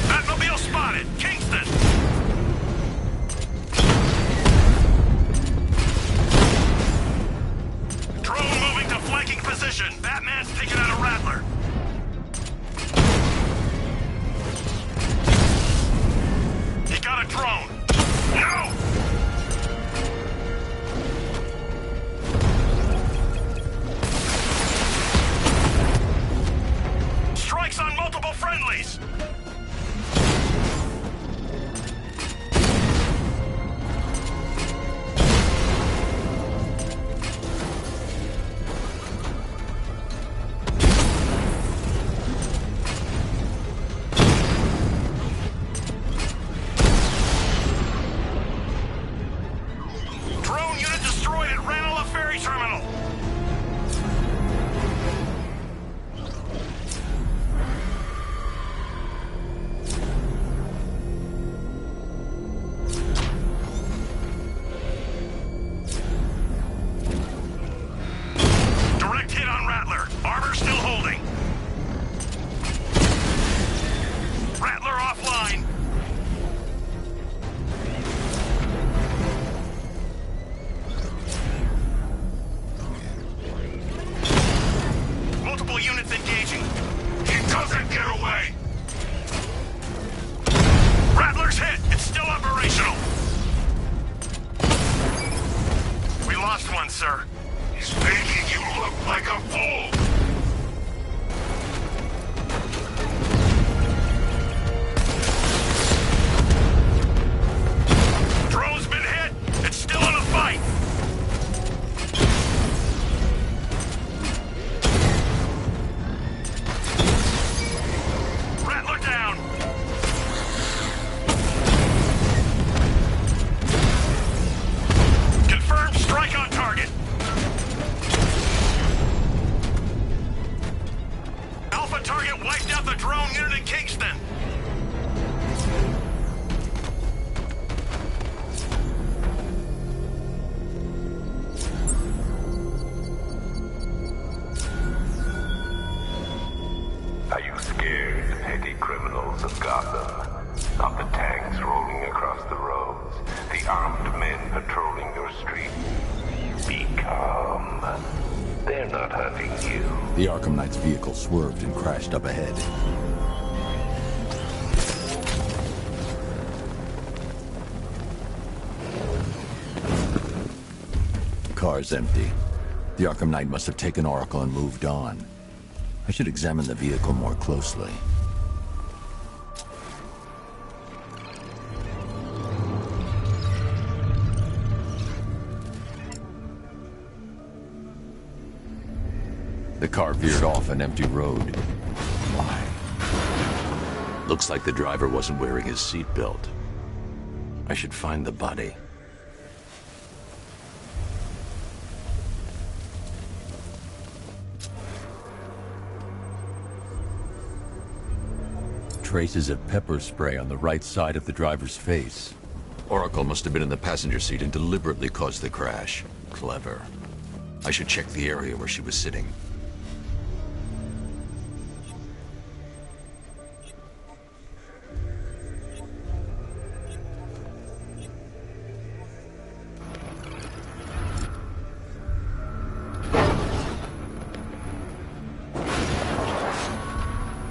Batmobile spotted. Kingston. Drone moving to flanking position. Batman's taking out a Rattler. He got a drone. No! Strikes on multiple friendlies. Drone unit destroyed at Ranelagh Ferry Terminal. Direct hit on Rattler. Armor still holding. Rattler offline. Multiple units engaging. He doesn't get away! Rattler's hit! It's still operational! We lost one, sir. He's making you look like a fool! Drone's been hit! It's still in a fight! Rattler down! Confirmed strike on target! Alpha target wiped out the drone unit in Kingston! scared petty criminals of Gotham. Not the tanks rolling across the roads, the armed men patrolling your streets. Be calm. They're not hunting you. The Arkham Knight's vehicle swerved and crashed up ahead. Car's empty. The Arkham Knight must have taken Oracle and moved on. I should examine the vehicle more closely. The car veered off an empty road. Why? Looks like the driver wasn't wearing his seatbelt. I should find the body. Traces of pepper spray on the right side of the driver's face. Oracle must have been in the passenger seat and deliberately caused the crash. Clever. I should check the area where she was sitting.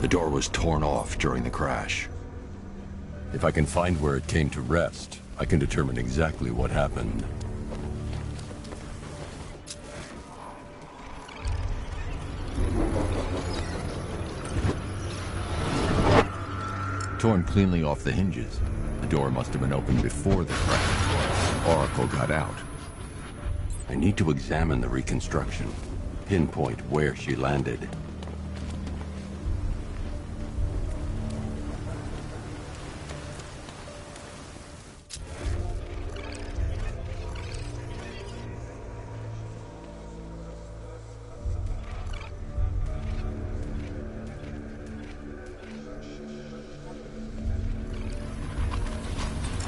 The door was torn off during the crash. If I can find where it came to rest, I can determine exactly what happened. Torn cleanly off the hinges. The door must have been opened before the crash. Oracle got out. I need to examine the reconstruction, pinpoint where she landed.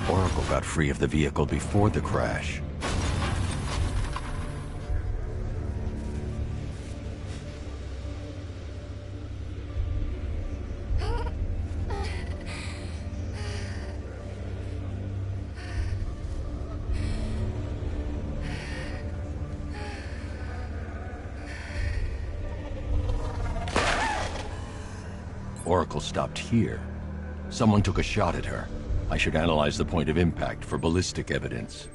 Oracle got free of the vehicle before the crash. Oracle stopped here. Someone took a shot at her. I should analyze the point of impact for ballistic evidence.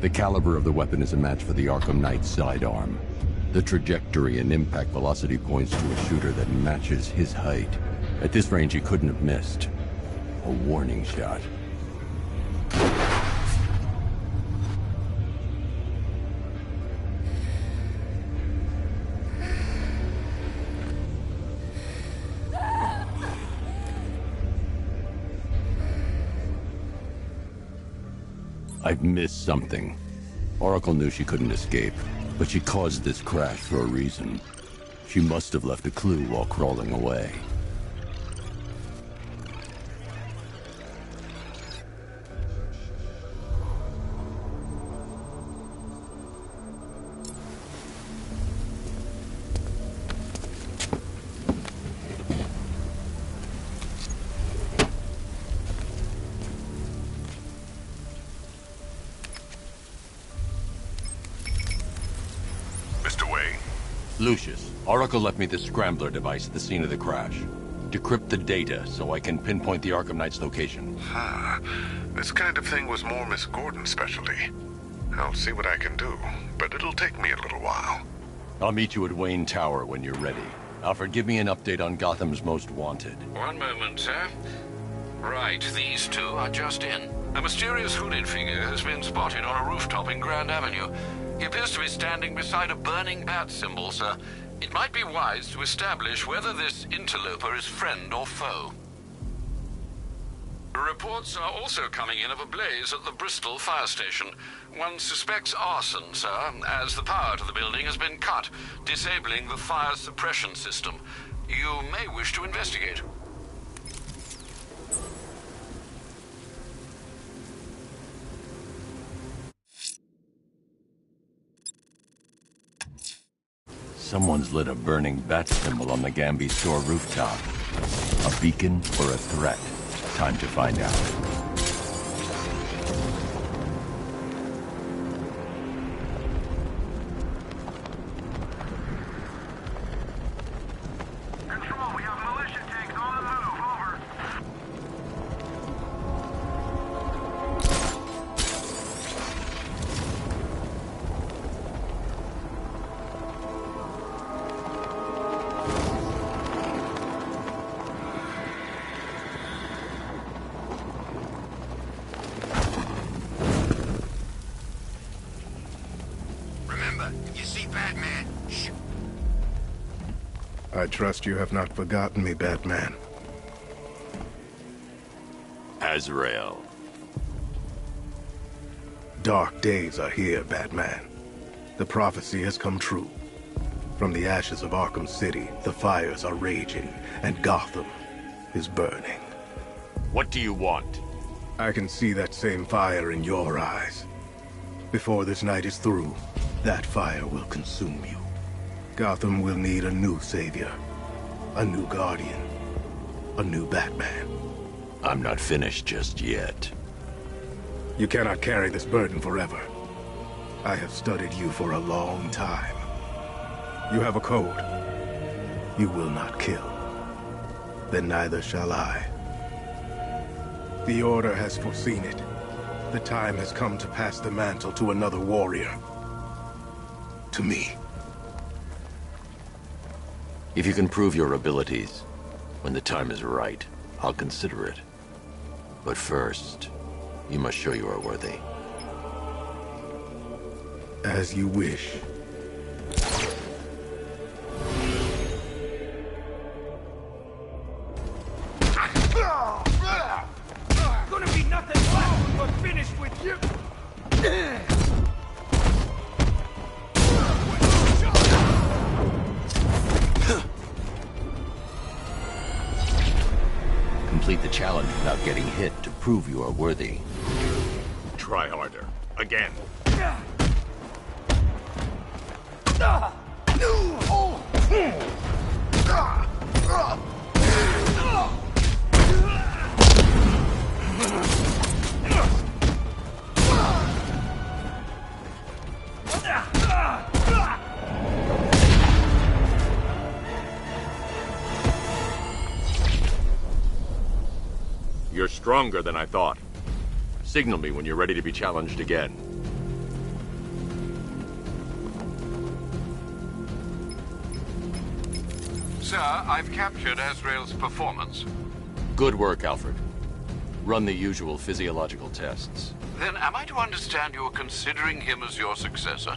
The caliber of the weapon is a match for the Arkham Knight's sidearm. The trajectory and impact velocity points to a shooter that matches his height. At this range, he couldn't have missed. A warning shot. I've missed something. Oracle knew she couldn't escape, but she caused this crash for a reason. She must have left a clue while crawling away. Lucius, Oracle left me the scrambler device at the scene of the crash. Decrypt the data so I can pinpoint the Arkham Knight's location. This kind of thing was more Miss Gordon's specialty. I'll see what I can do, but it'll take me a little while. I'll meet you at Wayne Tower when you're ready. Alfred, give me an update on Gotham's Most Wanted. One moment, sir. Right, these two are just in. A mysterious hooded figure has been spotted on a rooftop in Grand Avenue. He appears to be standing beside a burning bat symbol, sir. It might be wise to establish whether this interloper is friend or foe. Reports are also coming in of a blaze at the Bristol fire station. One suspects arson, sir, as the power to the building has been cut, disabling the fire suppression system. You may wish to investigate. Someone's lit a burning bat symbol on the Gambi store rooftop. A beacon or a threat? Time to find out. I trust you have not forgotten me, Batman. Azrael. Dark days are here, Batman. The prophecy has come true. From the ashes of Arkham City, the fires are raging, and Gotham is burning. What do you want? I can see that same fire in your eyes. Before this night is through, that fire will consume you. Gotham will need a new savior, a new guardian, a new Batman. I'm not finished just yet. You cannot carry this burden forever. I have studied you for a long time. You have a code. You will not kill. Then neither shall I. The Order has foreseen it. The time has come to pass the mantle to another warrior. To me. If you can prove your abilities, when the time is right, I'll consider it. But first, you must show you are worthy. As you wish. Gonna be nothing left when we're finished with you! Complete the challenge without getting hit to prove you are worthy. Try harder. Again. You're stronger than I thought. Signal me when you're ready to be challenged again. Sir, I've captured Azrael's performance. Good work, Alfred. Run the usual physiological tests. Then am I to understand you're considering him as your successor?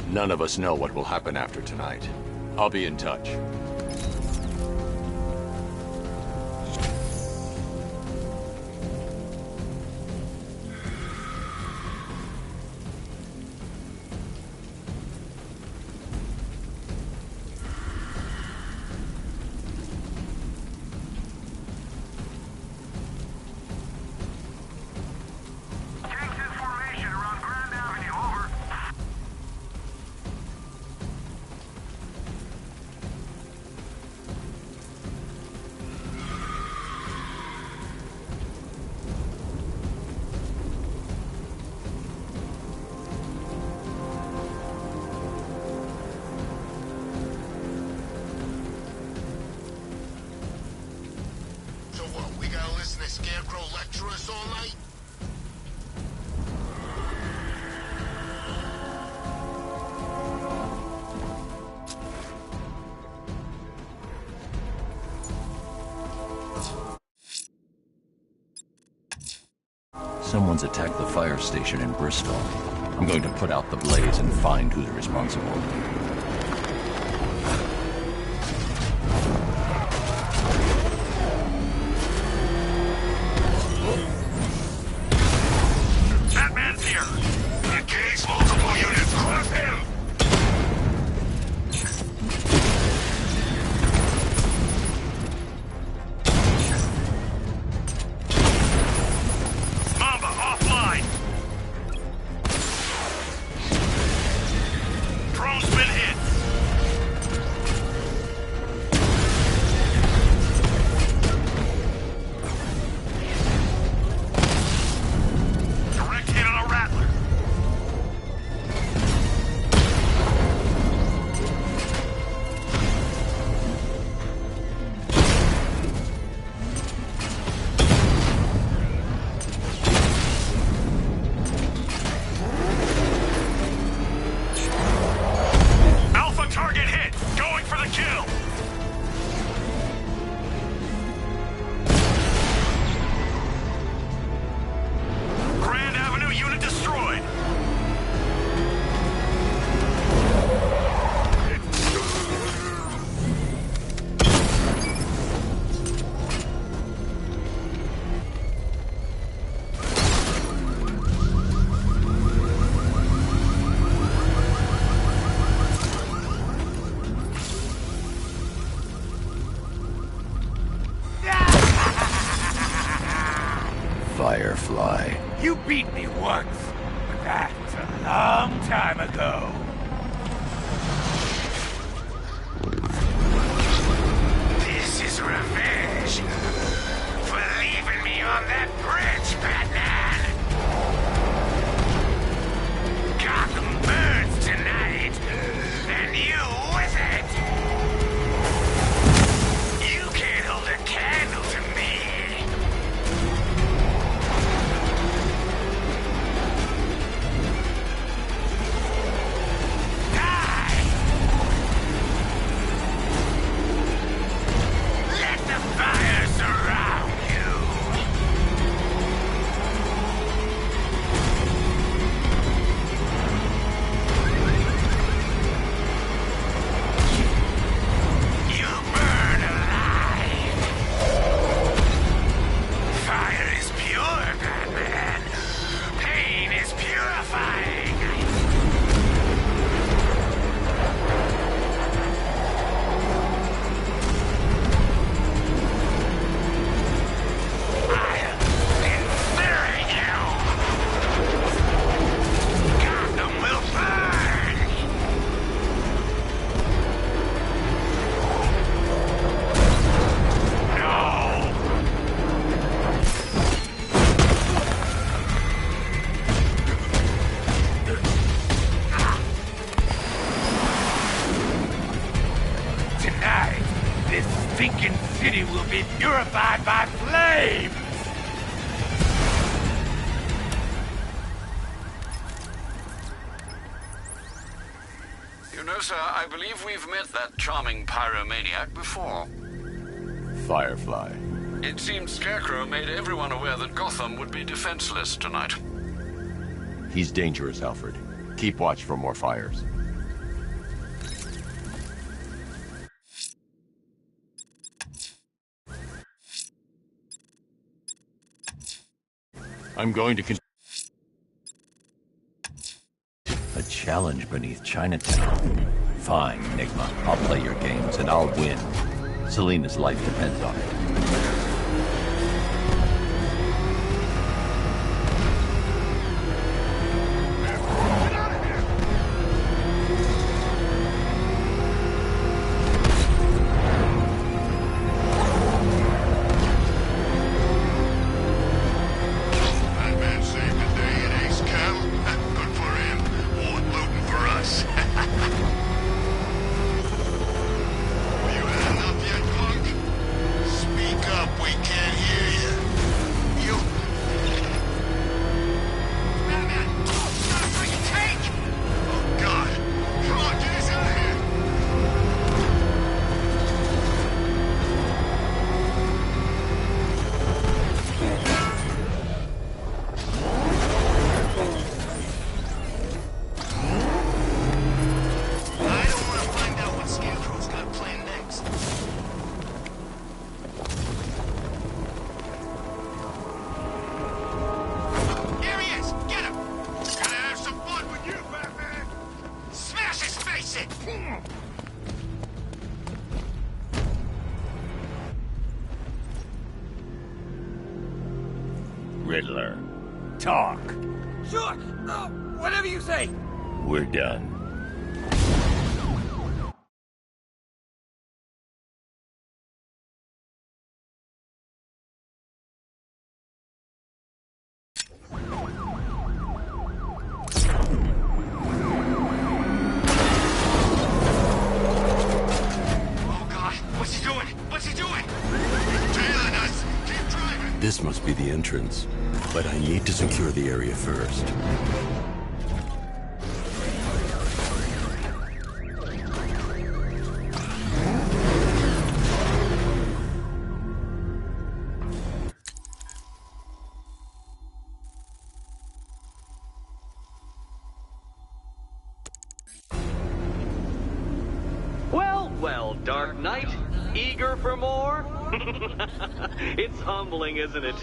None of us know what will happen after tonight. I'll be in touch. Scarecrow lecture us all night? Someone's attacked the fire station in Bristol. I'm going to put out the blaze and find who's responsible. Batman's here! Engage multiple units! Cross him! Mamba offline! Drone's been Firefly. You beat me once, but that's a long time ago. This is revenge for leaving me on that bridge, Batman! Gotham burns tonight, and you with it! You can't hold a candle to me! Die! Let the fire surround you! You burn alive! Fire is pure, Batman! Pain is purifying! I'll incinerate you! Gotham will burn! No! Tonight, this stinking city will be purified by flames! You know, sir, I believe we've met that charming pyromaniac before. Firefly. It seems Scarecrow made everyone aware that Gotham would be defenseless tonight. He's dangerous, Alfred. Keep watch for more fires. I'm going to a challenge beneath Chinatown. Fine, Enigma. I'll play your games and I'll win. Selina's life depends on it. Batman saved the day in Ace Cam. Good for him. More looting for us. You had enough yet, punk? Speak up, we can't hear you. You... Batman! Not a freaking tank! Oh, God. Come on, get us out of here! I don't want to find out what Scarecrow's got planned next. Here he is! Get him! Gotta have some fun with you, Batman! Smash his face in! Riddler, Talk. Sure. Whatever you say. we're done. Oh, God! What's he doing? What's he doing? He's tailing us! Keep driving! This must be the entrance, but I need to secure the area first. Well, well, Dark Knight, eager for more? It's humbling, isn't it?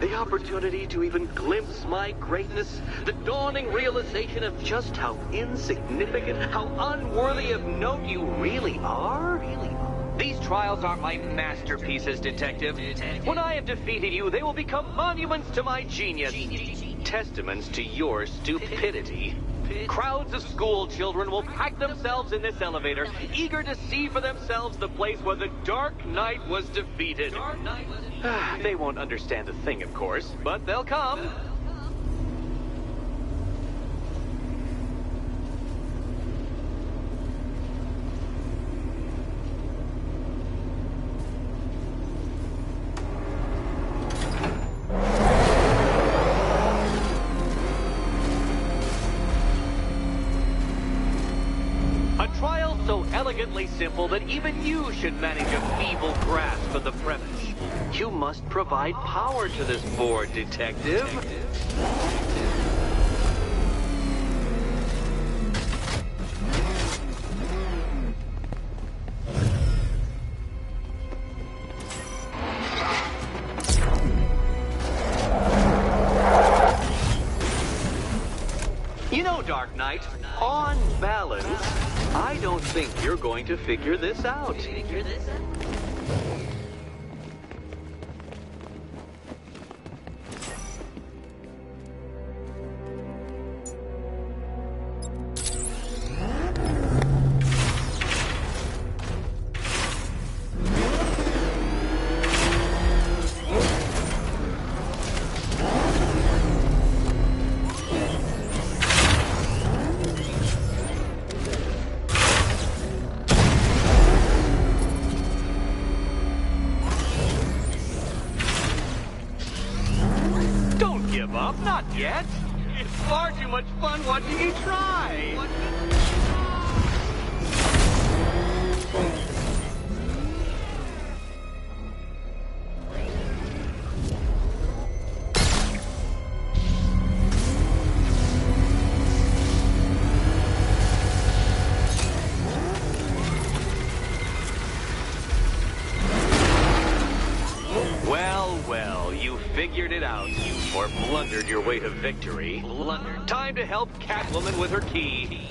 The opportunity to even glimpse my greatness, the dawning realization of just how insignificant, how unworthy of note you really are. These trials aren't my masterpieces, Detective. When I have defeated you, they will become monuments to my genius. Testaments to your stupidity. Crowds of school children will pack themselves in this elevator, eager to see for themselves the place where the Dark Knight was defeated. They won't understand a thing, of course, but they'll come. Elegantly simple that even you should manage a feeble grasp of the premise. You must provide power to this board, Detective. You know, Dark Knight, on balance, I don't think you're going to figure this out. Not yet. It's far too much fun watching you try. Well, you figured it out. Or blundered your way to victory. Time to help Catwoman with her key.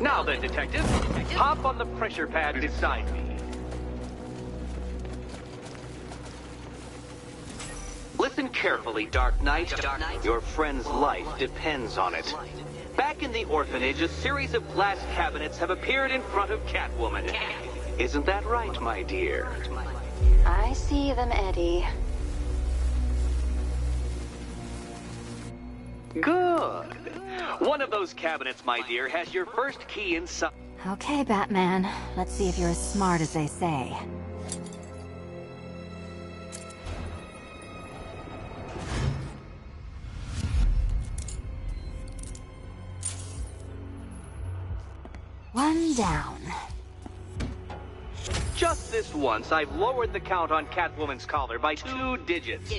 Now then, Detective, hop on the pressure pad beside me. Listen carefully, Dark Knight. Your friend's life depends on it. Back in the orphanage, a series of glass cabinets have appeared in front of Catwoman. Isn't that right, my dear? I see them, Eddie. Good. One of those cabinets, my dear, has your first key inside. Okay, Batman. Let's see if you're as smart as they say. One down. Just this once, I've lowered the count on Catwoman's collar by 2 digits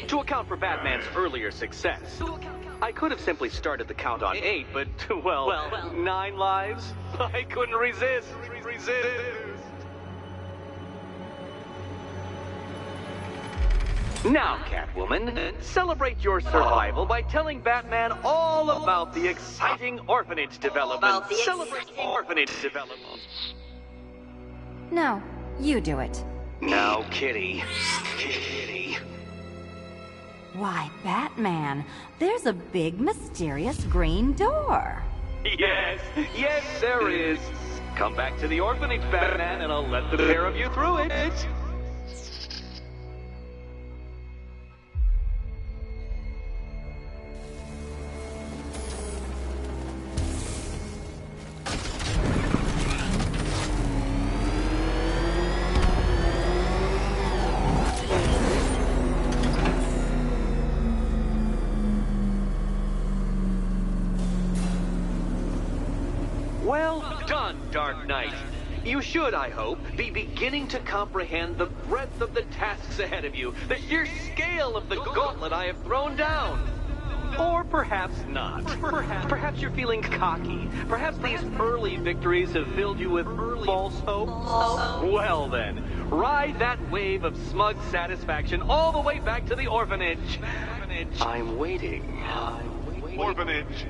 to account for Batman's earlier success. I could have simply started the count on 8, but, well, 9 lives? I couldn't resist. Now, Catwoman, celebrate your survival by telling Batman all about the exciting orphanage development. Celebrate orphanage development. No, you do it. Now, Kitty. Kitty. Why, Batman, there's a big, mysterious green door. Yes, there is. Come back to the orphanage, Batman, and I'll let the pair of you through it. Well done, Dark Knight. You should, I hope, be beginning to comprehend the breadth of the tasks ahead of you, the sheer scale of the gauntlet I have thrown down. Or perhaps not. Perhaps you're feeling cocky. Perhaps these early victories have filled you with false hope. Well then, ride that wave of smug satisfaction all the way back to the orphanage. I'm waiting. Orphanage.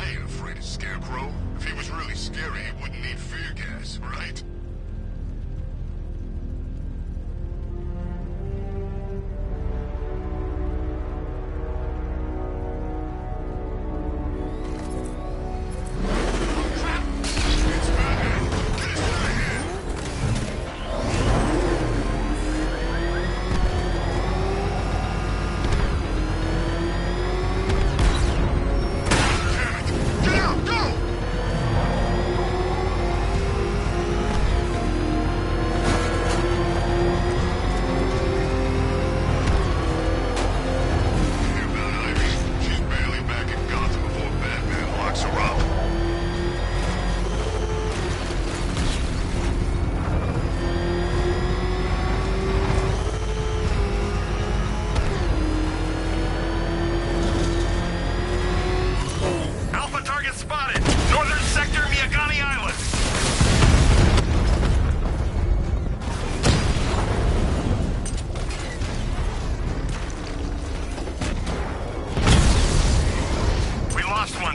I ain't afraid of Scarecrow. If he was really scary, he wouldn't need fear gas, right?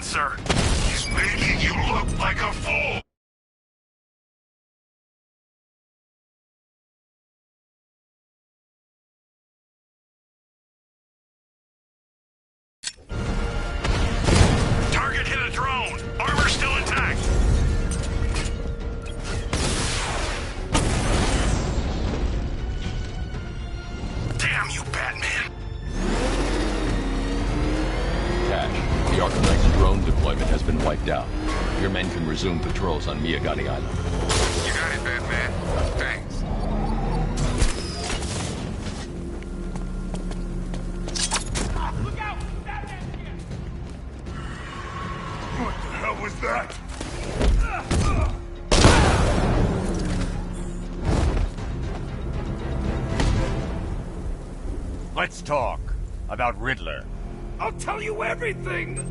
Sir. He's making you look like a fool! Target hit a drone! Armor still intact! Damn you, Batman! Cash, the Arkham Knight's drone deployment has been wiped out. Your men can resume patrols on Miyagani Island. You got it, Batman. Thanks. Look out! Batman's here! What the hell was that? Let's talk about Riddler. I'll tell you everything!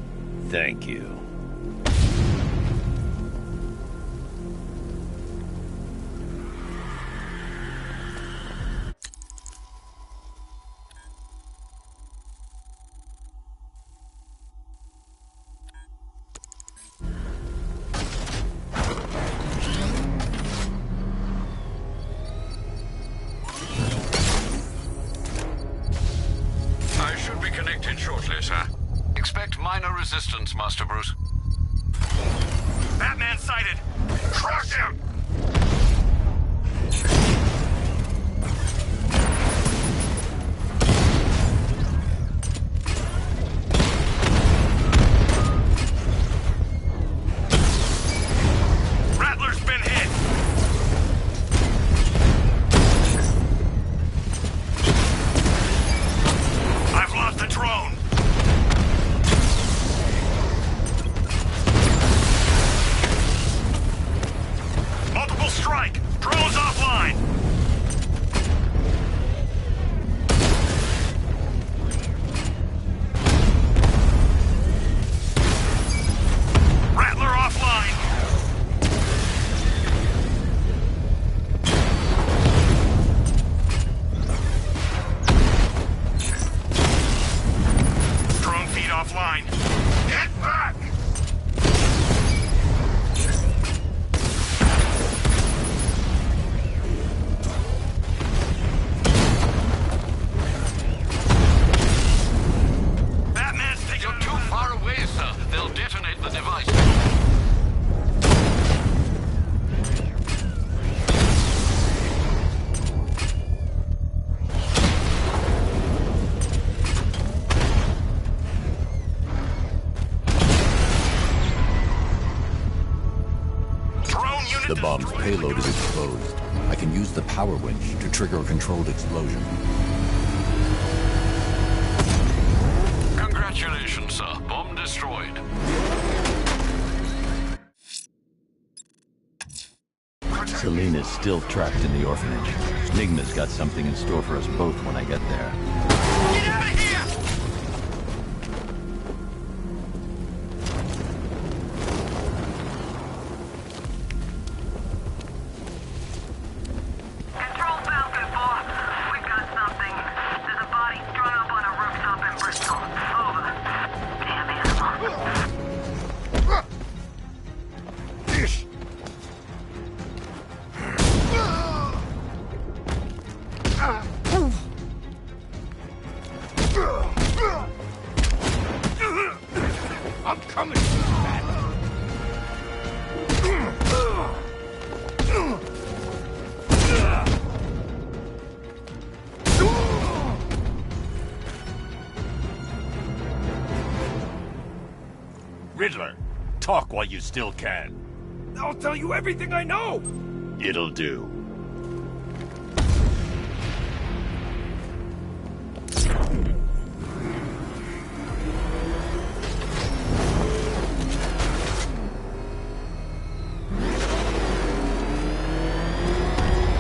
Thank you. I should be connected shortly, sir. Expect minor resistance, Master Bruce. Batman sighted! Crush him! Rattler's been hit! I've lost the drone! Multiple strike! Drone's offline! Rattler offline! Drone feed offline. Get back! Batman's taking... You're too far away, sir. They'll detonate the device. Drone unit The bomb's destroyed. payload is exposed. I can use the power winch to trigger a controlled explosion. Congratulations, sir. Bomb destroyed. Selene is still trapped in the orphanage. Nigma's got something in store for us both when I get there. Get out of here! Control Falcon 4. We've got something. There's a body strung up on a rooftop in Bristol. Over. Damn animal. coming, Batman! Riddler, talk while you still can. I'll tell you everything I know! It'll do.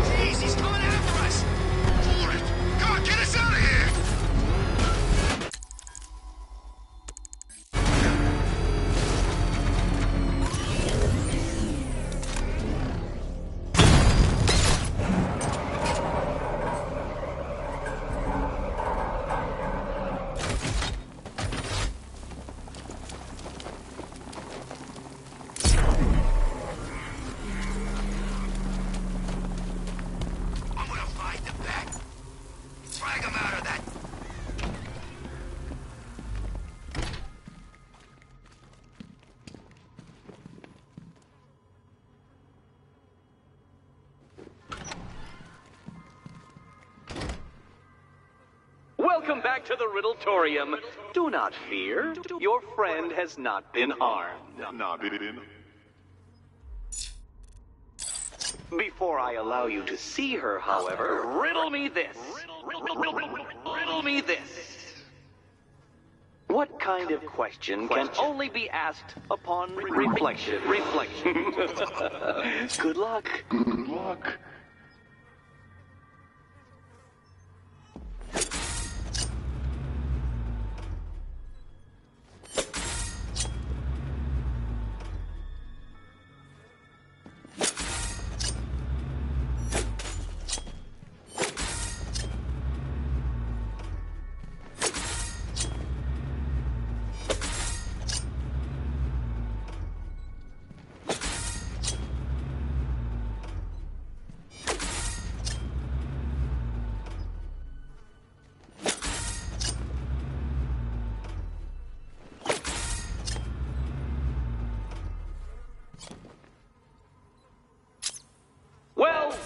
Jeez, he's coming after us! Hold it! Come on, get us out of here! I'm gonna find the bat. Drag him out of that. Welcome back to the Riddletorium. Do not fear. Your friend has not been harmed. Before I allow you to see her, however, riddle me this. Riddle me this. What kind of question can only be asked upon reflection? Good luck. Good luck.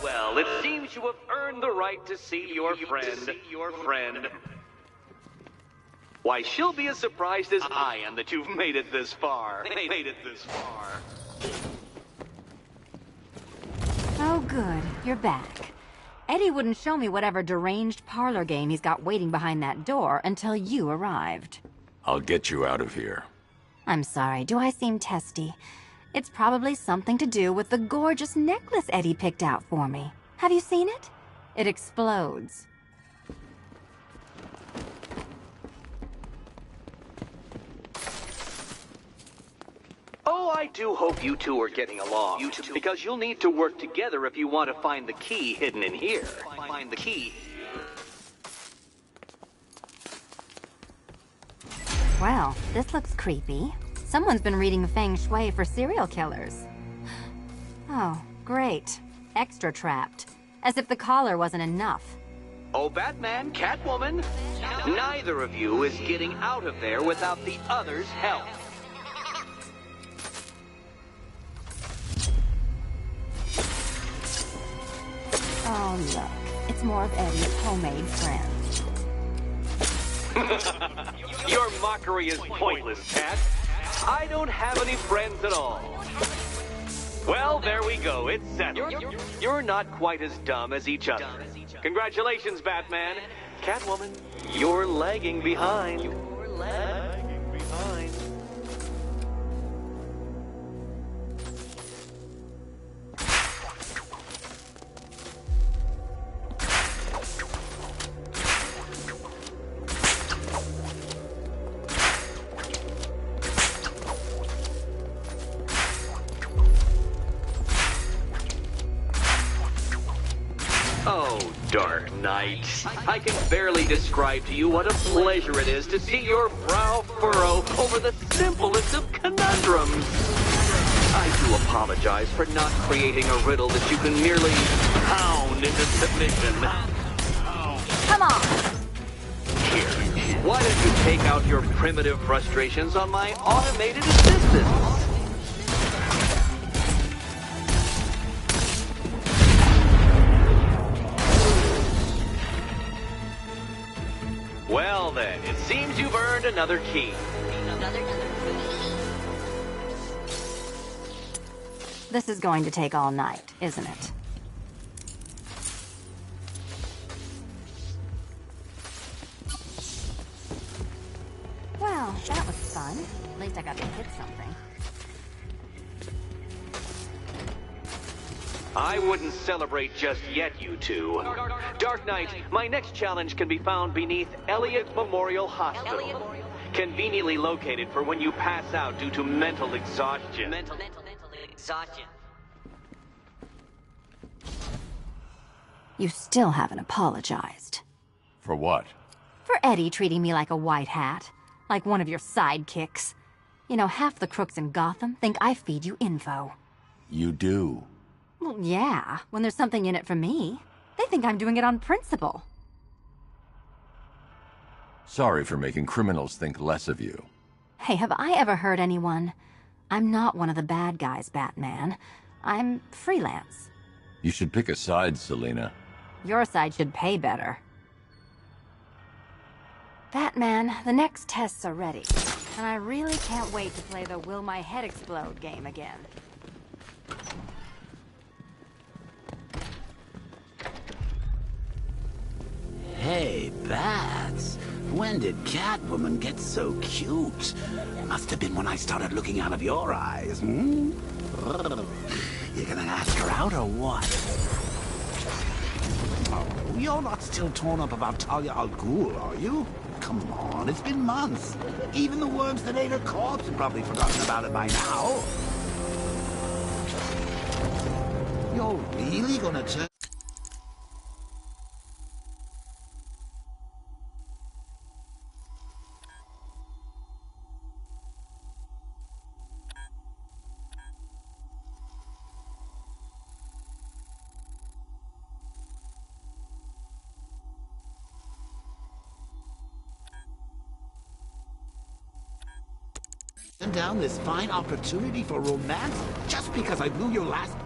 Well, it seems you have earned the right to see your friend. Why, she'll be as surprised as I am that you've made it this far. Oh, good. You're back. Eddie wouldn't show me whatever deranged parlor game he's got waiting behind that door until you arrived. I'll get you out of here. I'm sorry, do I seem testy? It's probably something to do with the gorgeous necklace Eddie picked out for me. Have you seen it? It explodes. Oh, I do hope you two are getting along. Because you'll need to work together if you want to find the key hidden in here. Find the key. Well, this looks creepy. Someone's been reading Feng Shui for serial killers. Oh, great. Extra trapped. As if the collar wasn't enough. Oh, Batman, Catwoman, neither of you is getting out of there without the other's help. Oh, look. It's more of Eddie's homemade friends. Your mockery is pointless, Cat. I don't have any friends at all. Well, there we go. It's settled. You're not quite as dumb as each other. Congratulations, Batman. Catwoman, you're lagging behind. Oh, Dark Knight. I can barely describe to you what a pleasure it is to see your brow furrow over the simplest of conundrums. I do apologize for not creating a riddle that you can merely pound into submission. Come on! Here. Why don't you take out your primitive frustrations on my automated assistants? Well then, it seems you've earned another key. This is going to take all night, isn't it? Well, that was fun. At least I got to hit something. I wouldn't celebrate just yet, you two. Dark Knight, my next challenge can be found beneath Elliott Memorial Hospital. Conveniently located for when you pass out due to mental exhaustion. Mental exhaustion. You still haven't apologized. For what? For Eddie treating me like a white hat. Like one of your sidekicks. You know, half the crooks in Gotham think I feed you info. You do. Well, yeah, when there's something in it for me. They think I'm doing it on principle. Sorry for making criminals think less of you. Hey, have I ever hurt anyone? I'm not one of the bad guys, Batman. I'm freelance. You should pick a side, Selina. Your side should pay better. Batman, the next tests are ready. And I really can't wait to play the Will My Head Explode game again. Hey, Bats. When did Catwoman get so cute? Must have been when I started looking out of your eyes, hmm? You gonna ask her out or what? Oh, you're not still torn up about Talia al Ghul, are you? Come on, it's been months. Even the worms that ate her corpse have probably forgotten about it by now. You're really gonna turn... down this fine opportunity for romance just because I blew your last...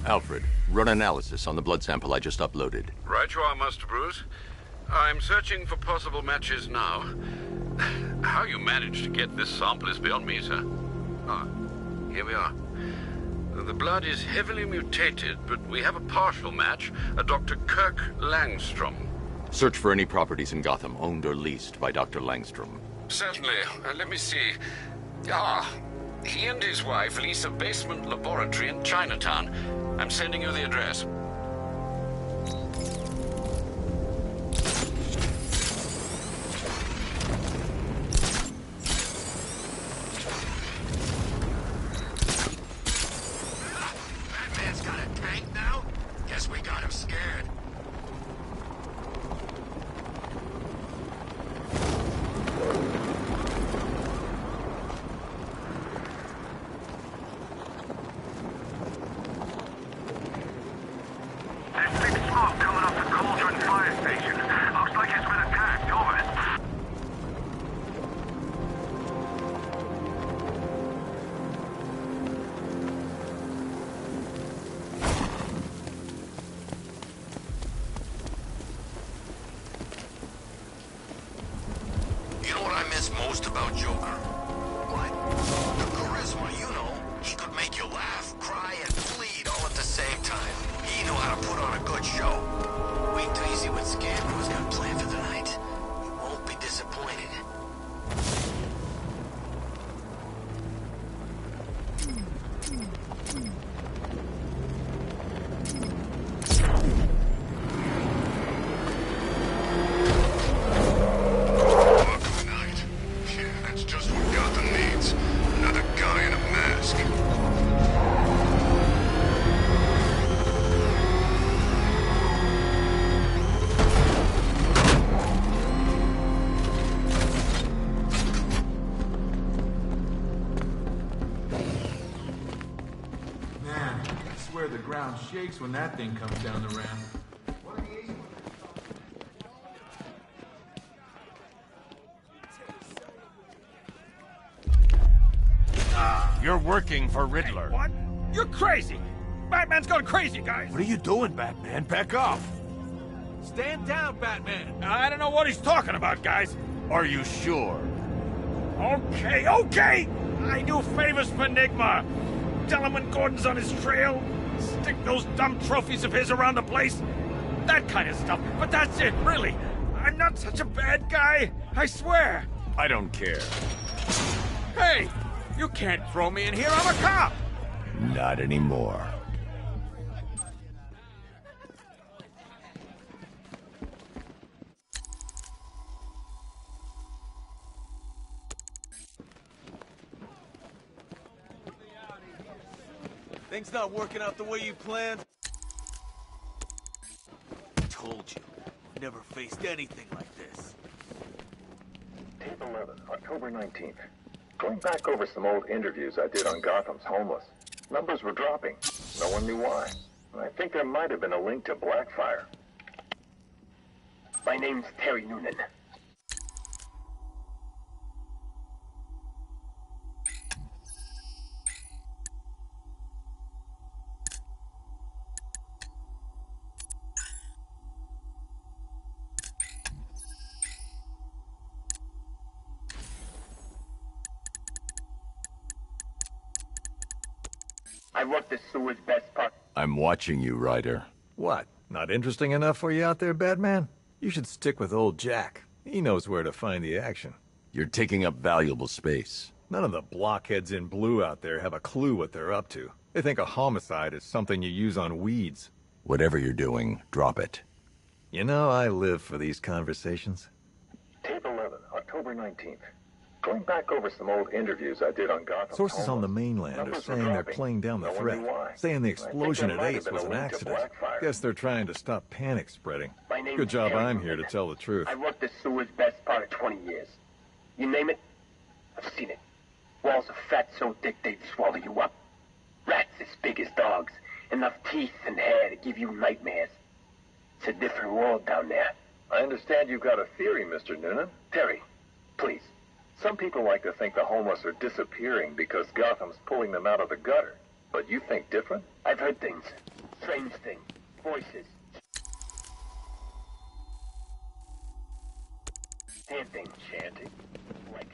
Alfred, run analysis on the blood sample I just uploaded. Right you are, Master Bruce. I'm searching for possible matches now. How you managed to get this sample is beyond me, sir. Ah, here we are. The blood is heavily mutated, but we have a partial match, a Dr. Kirk Langstrom. Search for any properties in Gotham owned or leased by Dr. Langstrom. Certainly. Let me see. He and his wife lease a basement laboratory in Chinatown. I'm sending you the address. Batman's got a tank now? Guess we got him scared. Most about Joker. What? The charisma, you know. He could make you laugh, cry, and bleed all at the same time. He knew how to put on a good show. Wait till you see what Scarecrow's got planned for the night. You won't be disappointed. Shakes when that thing comes down the ramp. You're working for Riddler. What? You're crazy! Batman's gone crazy, guys! What are you doing, Batman? Back off! Stand down, Batman! I don't know what he's talking about, guys. Are you sure? Okay, okay! I do favors for Enigma. Tell him when Gordon's on his trail. Stick those dumb trophies of his around the place. That kind of stuff. But that's it, really. I'm not such a bad guy. I swear. I don't care. Hey! You can't throw me in here. I'm a cop! Not anymore. Things not working out the way you planned? Told you. Never faced anything like this. Tape 11, October 19th. Going back over some old interviews I did on Gotham's homeless. Numbers were dropping. No one knew why. I think there might have been a link to Blackfire. My name's Terry Noonan. I work the sewer's best part. I'm watching you, Ryder. What? Not interesting enough for you out there, Batman? You should stick with old Jack. He knows where to find the action. You're taking up valuable space. None of the blockheads in blue out there have a clue what they're up to. They think a homicide is something you use on weeds. Whatever you're doing, drop it. You know, I live for these conversations. Tape 11, October 19th. Going back over some old interviews I did on Gotham. Sources on the mainland are saying they're playing down the threat, saying the explosion at Ace was an accident. Guess they're trying to stop panic spreading. Good job I'm here to tell the truth. I worked the sewer's best part of 20 years. You name it, I've seen it. Walls of fat so thick they'd swallow you up. Rats as big as dogs. Enough teeth and hair to give you nightmares. It's a different world down there. I understand you've got a theory, Mr. Noonan. Terry, please. Some people like to think the homeless are disappearing because Gotham's pulling them out of the gutter. But you think different? I've heard things. Strange things. Voices. Chanting. Chanting? Like...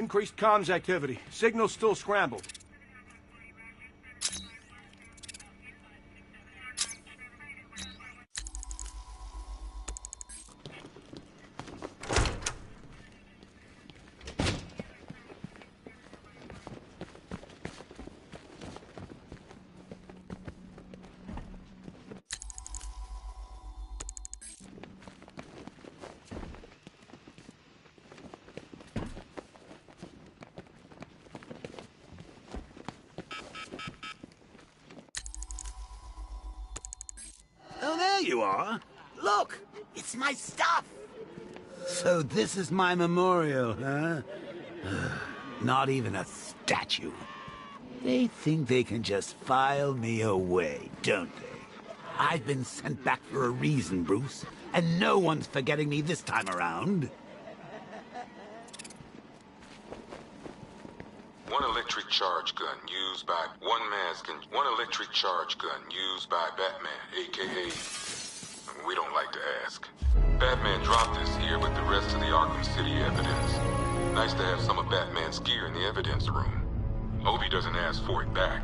Increased comms activity. Signal's still scrambled. Oh, there you are. Look, it's my stuff. So this is my memorial, huh? Not even a statue. They think they can just file me away, don't they? I've been sent back for a reason, Bruce, and no one's forgetting me this time around. One electric charge gun used by one electric charge gun used by Batman, aka... We don't like to ask. Batman dropped this here with the rest of the Arkham City evidence. Nice to have some of Batman's gear in the evidence room. Hope he doesn't ask for it back.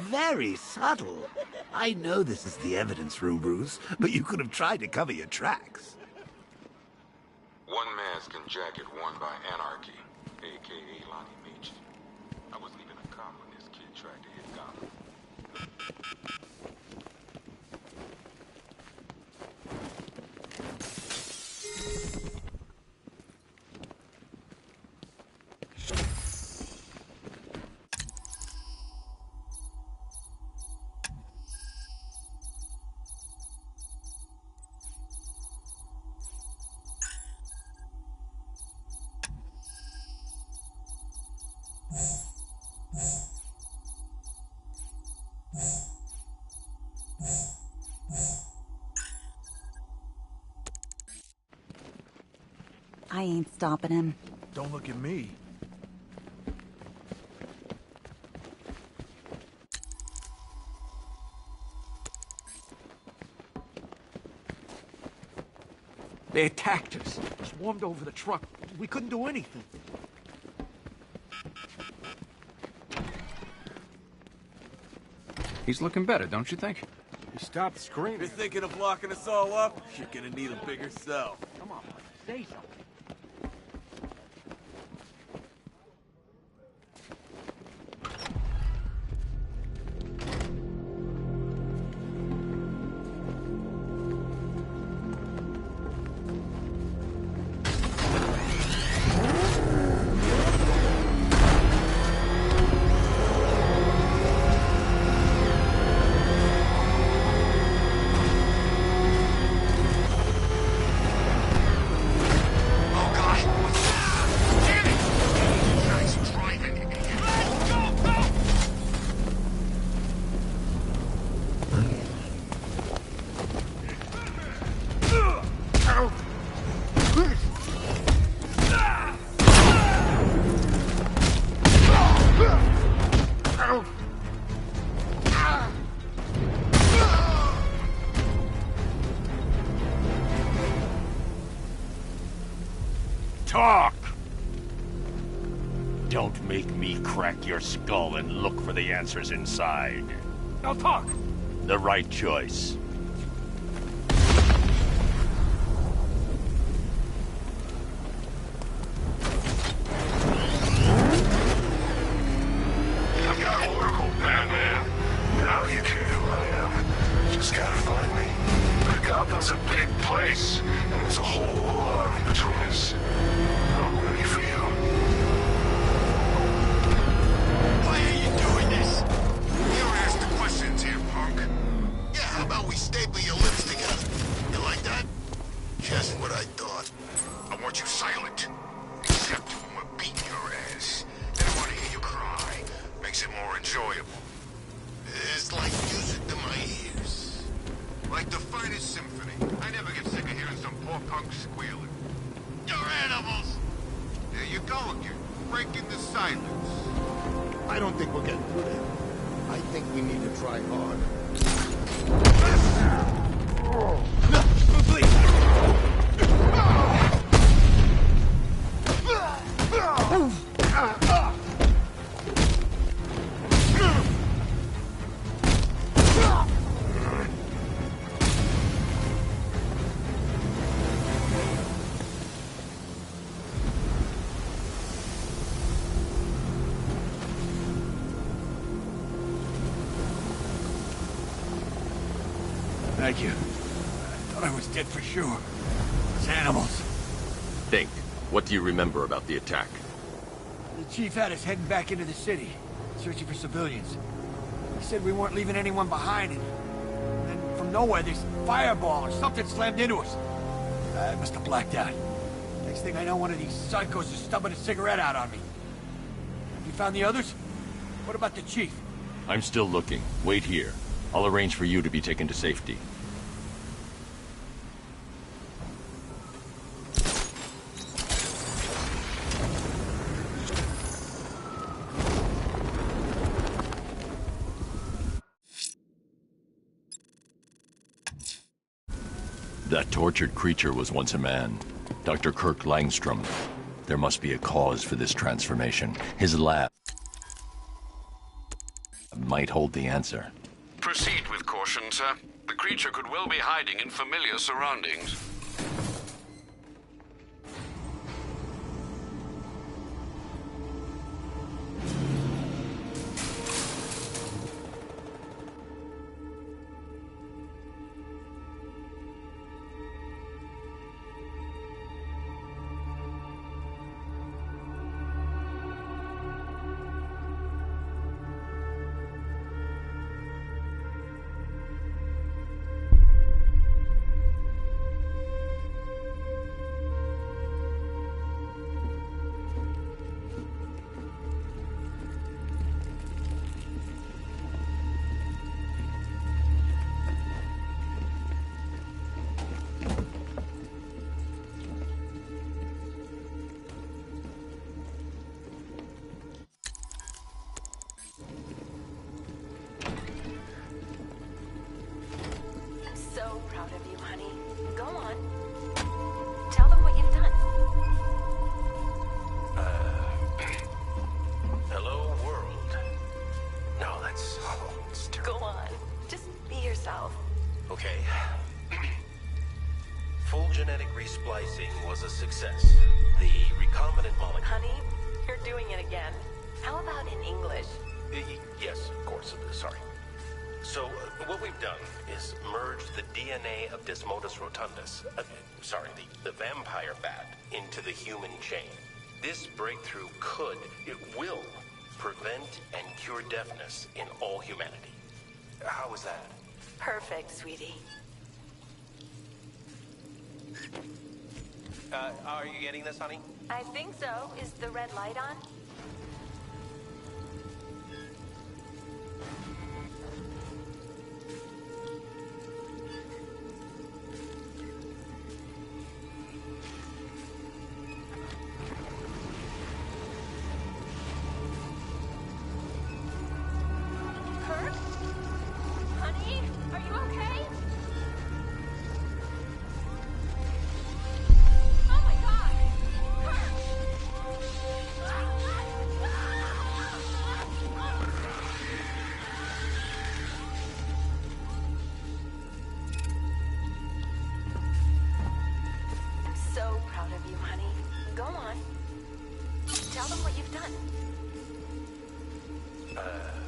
Very subtle. I know this is the evidence room, Bruce, but you could have tried to cover your tracks. One mask and jacket worn by Anarchy, aka Lonnie Meach. I was leaving a cop when this kid tried to hit Gotham. I ain't stopping him. Don't look at me. They attacked us. Swarmed over the truck. We couldn't do anything. He's looking better, don't you think? He stopped screaming. You're thinking of locking us all up? You're gonna need a bigger cell. Come on, say something. Talk! Don't make me crack your skull and look for the answers inside. Now talk! The right choice. I've got Oracle, Batman. Now you care who I am. Just gotta find me. But Gotham's a big place, and there's a whole army between us. I'm ready for you. Why are you doing this? You don't ask the questions here, punk. Yeah, how about we staple your lips together? You like that? Just what I thought. I want you silent. Except when we're beating your ass. Then I want to hear you cry. Makes it more enjoyable. It's like music to my ears. Like the finest symphony. I never get sick of hearing some poor punk squealing. You're animals! There you go again. Breaking the silence. I don't think we're getting through to him. I think we need to try harder. Thank you. I thought I was dead for sure. Those animals. Think. What do you remember about the attack? The chief had us heading back into the city, searching for civilians. He said we weren't leaving anyone behind, and then from nowhere, this fireball or something slammed into us. I must have blacked out. Next thing I know, one of these psychos is stubbing a cigarette out on me. You found the others? What about the chief? I'm still looking. Wait here. I'll arrange for you to be taken to safety. That tortured creature was once a man. Dr. Kirk Langstrom. There must be a cause for this transformation. His lab might hold the answer. Proceed with caution, sir. The creature could well be hiding in familiar surroundings. So proud of you, honey. Go on. Tell them what you've done. Hello, world. No, that's... it's terrible. Go on. Just be yourself. Okay. Full genetic resplicing was a success. The recombinant molecule... Honey, you're doing it again. How about in English? Yes, of course. Sorry. So, what we've done is merged the DNA of Desmodus rotundus, the vampire bat, into the human chain. This breakthrough it will, prevent and cure deafness in all humanity. How is that? Perfect, sweetie. Are you getting this, honey? I think so. Is the red light on?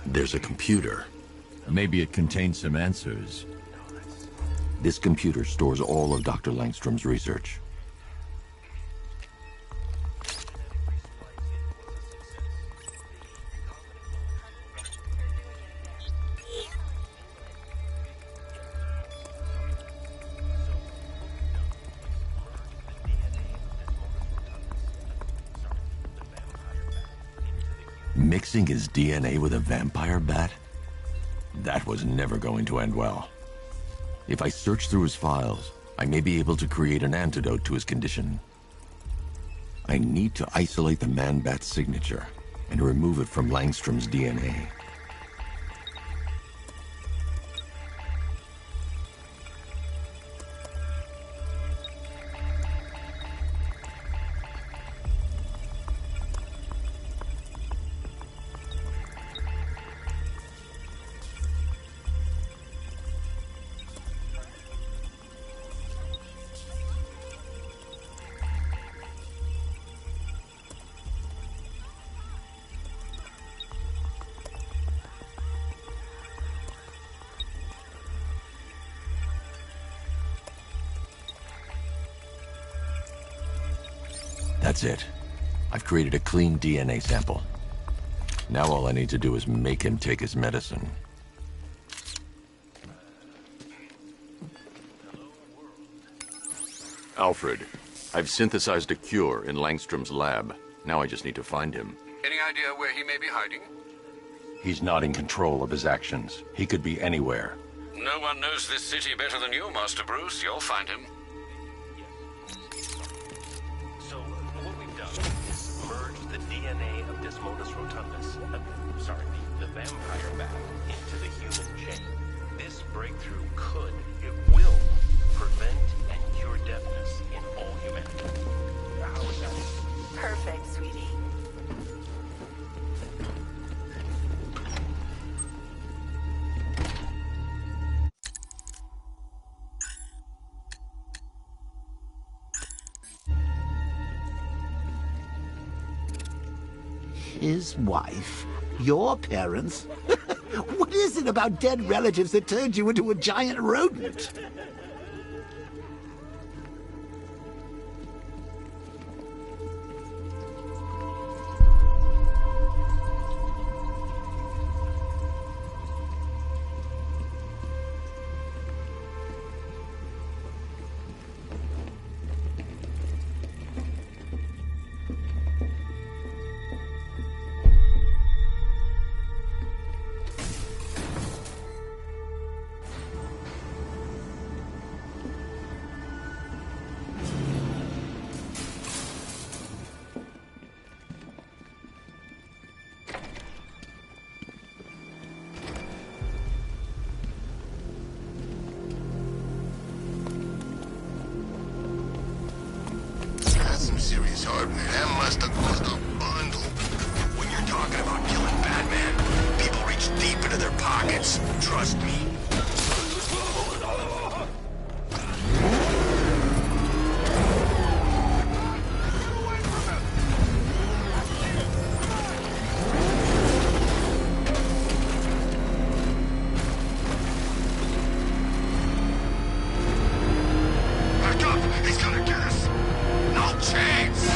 There's a computer. Maybe it contains some answers. This computer stores all of Dr. Langstrom's research. Mixing his DNA with a vampire bat? That was never going to end well. If I search through his files, I may be able to create an antidote to his condition. I need to isolate the man-bat signature and remove it from Langstrom's DNA. That's it. I've created a clean DNA sample. Now all I need to do is make him take his medicine. Alfred, I've synthesized a cure in Langstrom's lab. Now I just need to find him. Any idea where he may be hiding? He's not in control of his actions. He could be anywhere. No one knows this city better than you, Master Bruce. You'll find him. So, what we've done is merged the DNA of Desmodus rotundus, the vampire bat, into the human chain. This breakthrough it will, prevent and cure deafness in all humanity. How is that? Perfect, sweetie. His wife? Your parents? What is it about dead relatives that turned you into a giant rodent? Serious hardware. That must have cost a bundle. When you're talking about killing Batman, people reach deep into their pockets. Trust me. Back up! He's gonna get us! No chance!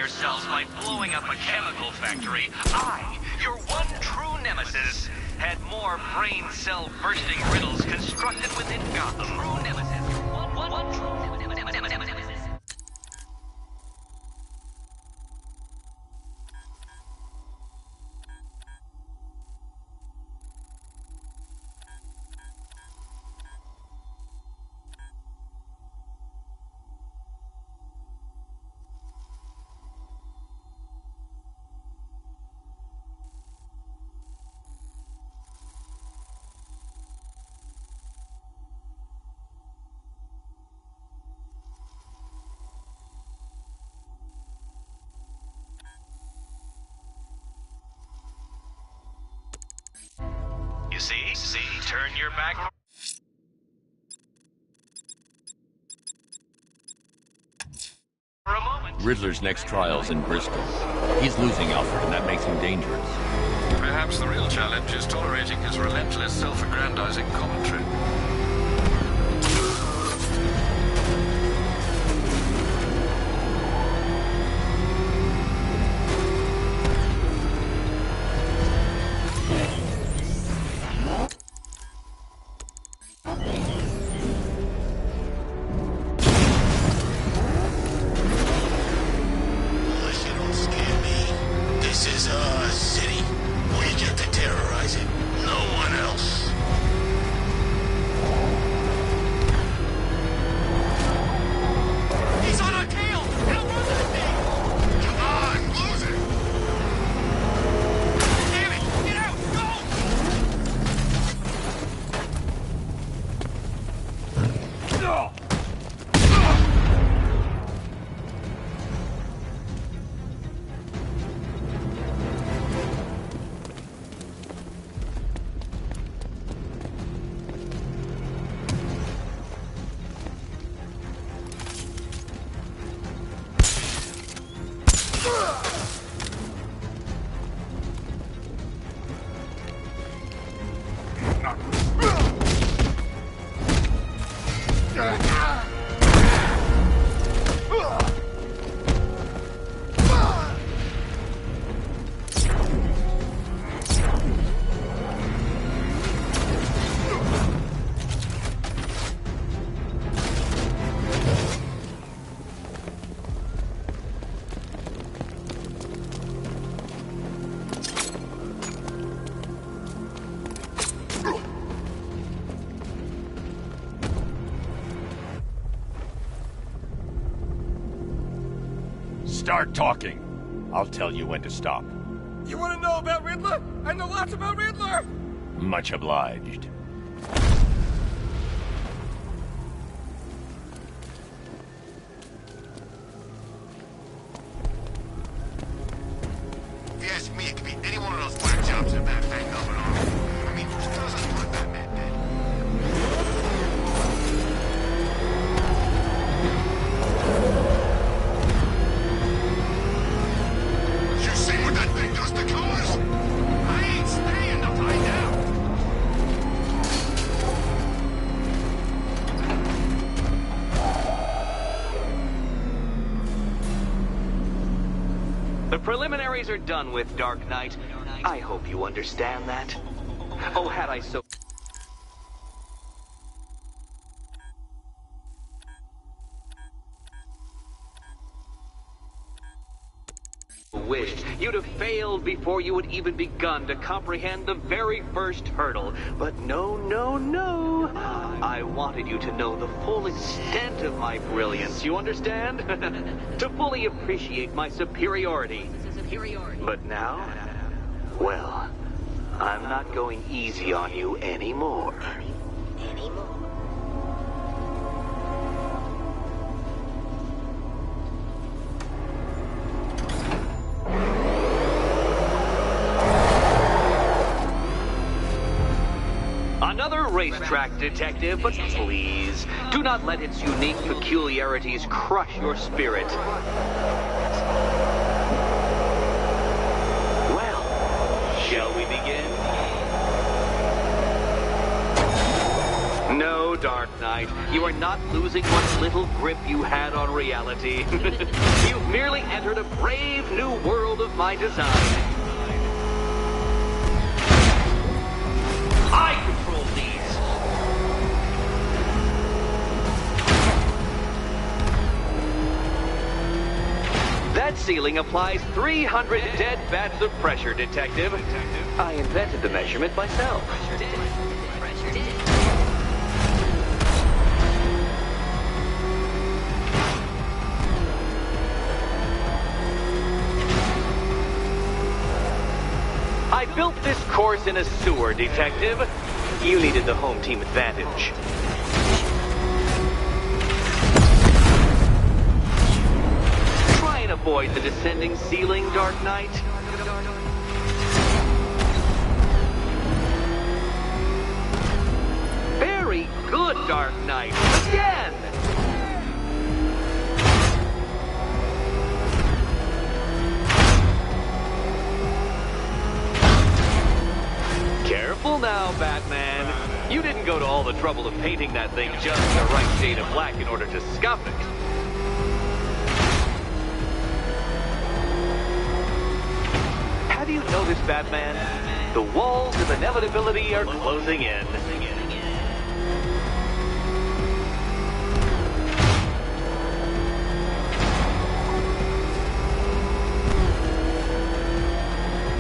yourselves by blowing up a chemical factory, I, your one true nemesis, had more brain cell bursting riddles constructed within Gotham. True nemesis. One true nemesis. You see, turn your back. For a moment. Riddler's next trial's in Bristol. He's losing Alfred, and that makes him dangerous. Perhaps the real challenge is tolerating his relentless, self-aggrandizing commentary. start talking, I'll tell you when to stop. You want to know about Riddler? I know lots about Riddler! Much obliged. If you ask me, it could be any one of those black jobs in that thing going on. I mean, who doesn't want Batman dead? You see what that thing does to cars? I ain't staying to find out. The preliminaries are done with, Dark Knight. I hope you understand that. Oh, had I so wished, you'd have failed before you had even begun to comprehend the very first hurdle. But no, no, no. I wanted you to know the full extent of my brilliance, you understand? To fully appreciate my superiority. But now, well, I'm not going easy on you anymore. Another racetrack detective, but please, do not let its unique peculiarities crush your spirit. Well, shall we begin? No, Dark Knight, you are not losing what little grip you had on reality. You've merely entered a brave new world of my design. I control these. That ceiling applies 300 dead bats of pressure, Detective. I invented the measurement myself. I built this course in a sewer, Detective. You needed the home team advantage. Try and avoid the descending ceiling, Dark Knight. Very good, Dark Knight. Again! Careful now, Batman. You didn't go to all the trouble of painting that thing just the right shade of black in order to scuff it. Have you noticed, Batman? The walls of inevitability are closing in.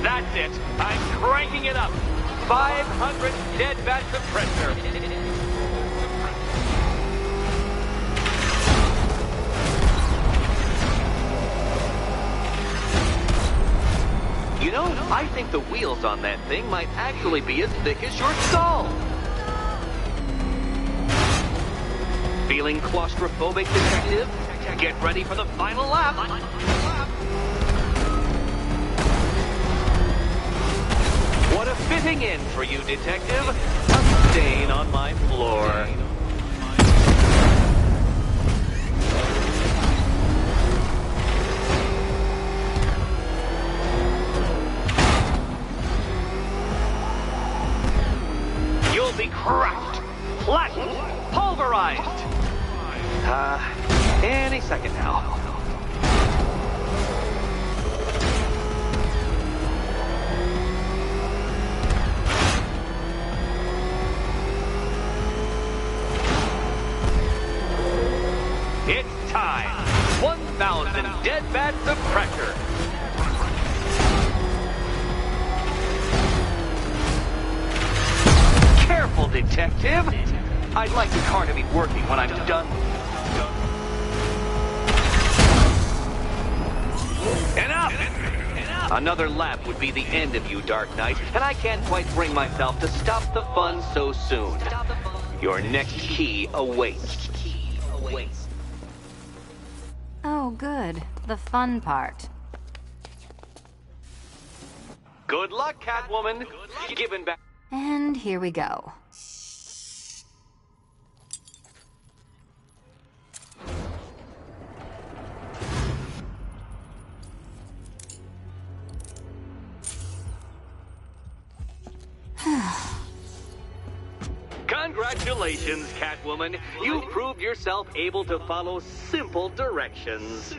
That's it. I'm cranking it up. 500 dead bats of pressure. You know, I think the wheels on that thing might actually be as thick as your skull. Feeling claustrophobic, Detective? Get ready for the final lap. What a fitting end for you, Detective. A stain on my floor. You'll be crushed, flattened, pulverized. Any second now. It's time. 1,000 dead bats of pressure. Careful, Detective. I'd like the car to be working when I'm done. Another lap would be the end of you, Dark Knight, and I can't quite bring myself to stop the fun so soon. Your next key awaits. Oh, good. The fun part. Good luck, Catwoman. Giving back. And here we go. Congratulations, Catwoman. You proved yourself able to follow simple directions.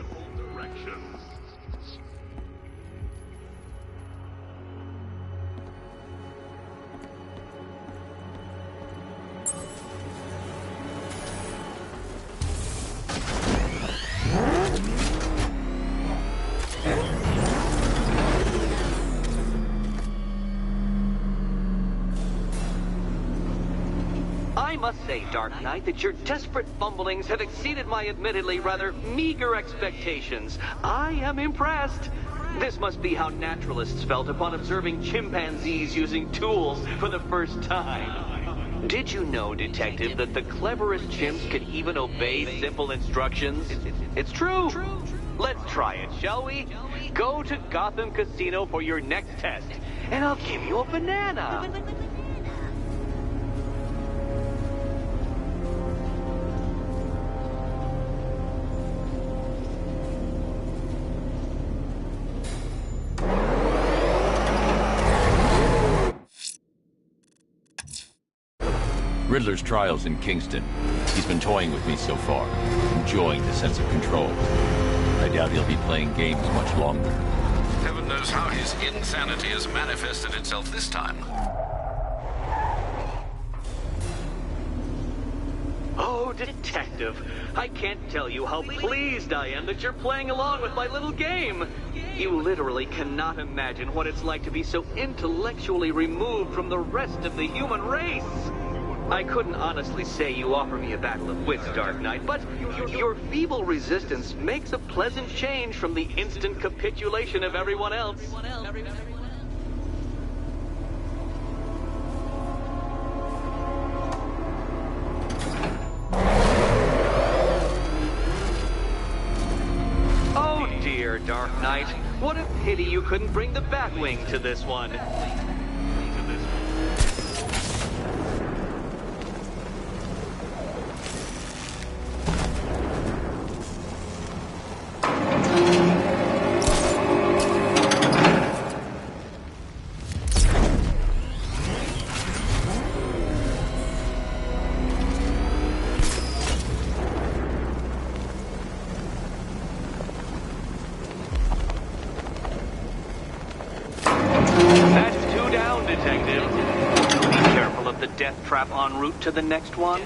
I must say, Dark Knight, that your desperate fumblings have exceeded my admittedly rather meager expectations. I am impressed. This must be how naturalists felt upon observing chimpanzees using tools for the first time. Did you know, Detective, that the cleverest chimps can even obey simple instructions? It's true. Let's try it, shall we? Go to Gotham Casino for your next test, and I'll give you a banana. Riddler's trial's in Kingston. He's been toying with me so far, enjoying the sense of control. I doubt he'll be playing games much longer. Heaven knows how his insanity has manifested itself this time. Oh, Detective, I can't tell you how pleased I am that you're playing along with my little game. You literally cannot imagine what it's like to be so intellectually removed from the rest of the human race. I couldn't honestly say you offer me a battle of wits, Dark Knight, but your feeble resistance makes a pleasant change from the instant capitulation of everyone else. Oh dear, Dark Knight. What a pity you couldn't bring the Batwing to this one. Trap en route to the next one?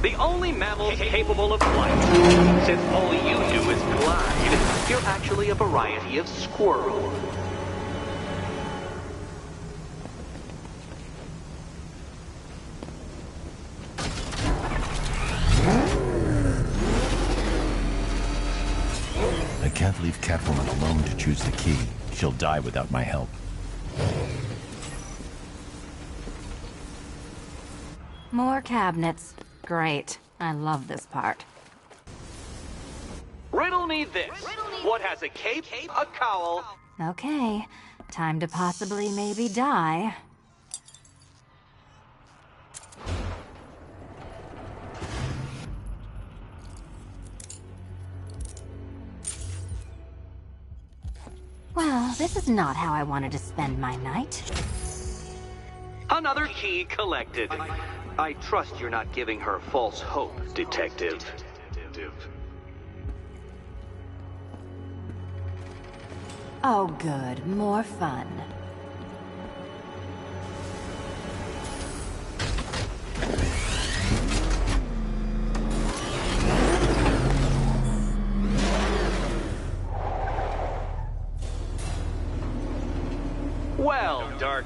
The only mammal capable of flight. Since all you do is glide, you're actually a variety of squirrel. I can't leave Catwoman alone to choose the key. She'll die without my help. More cabinets. Great. I love this part. Riddle me this. What has a cape, a cowl? Okay. Time to possibly maybe die. Well, this is not how I wanted to spend my night. Another key collected. I trust you're not giving her false hope, Detective. Oh, good. More fun.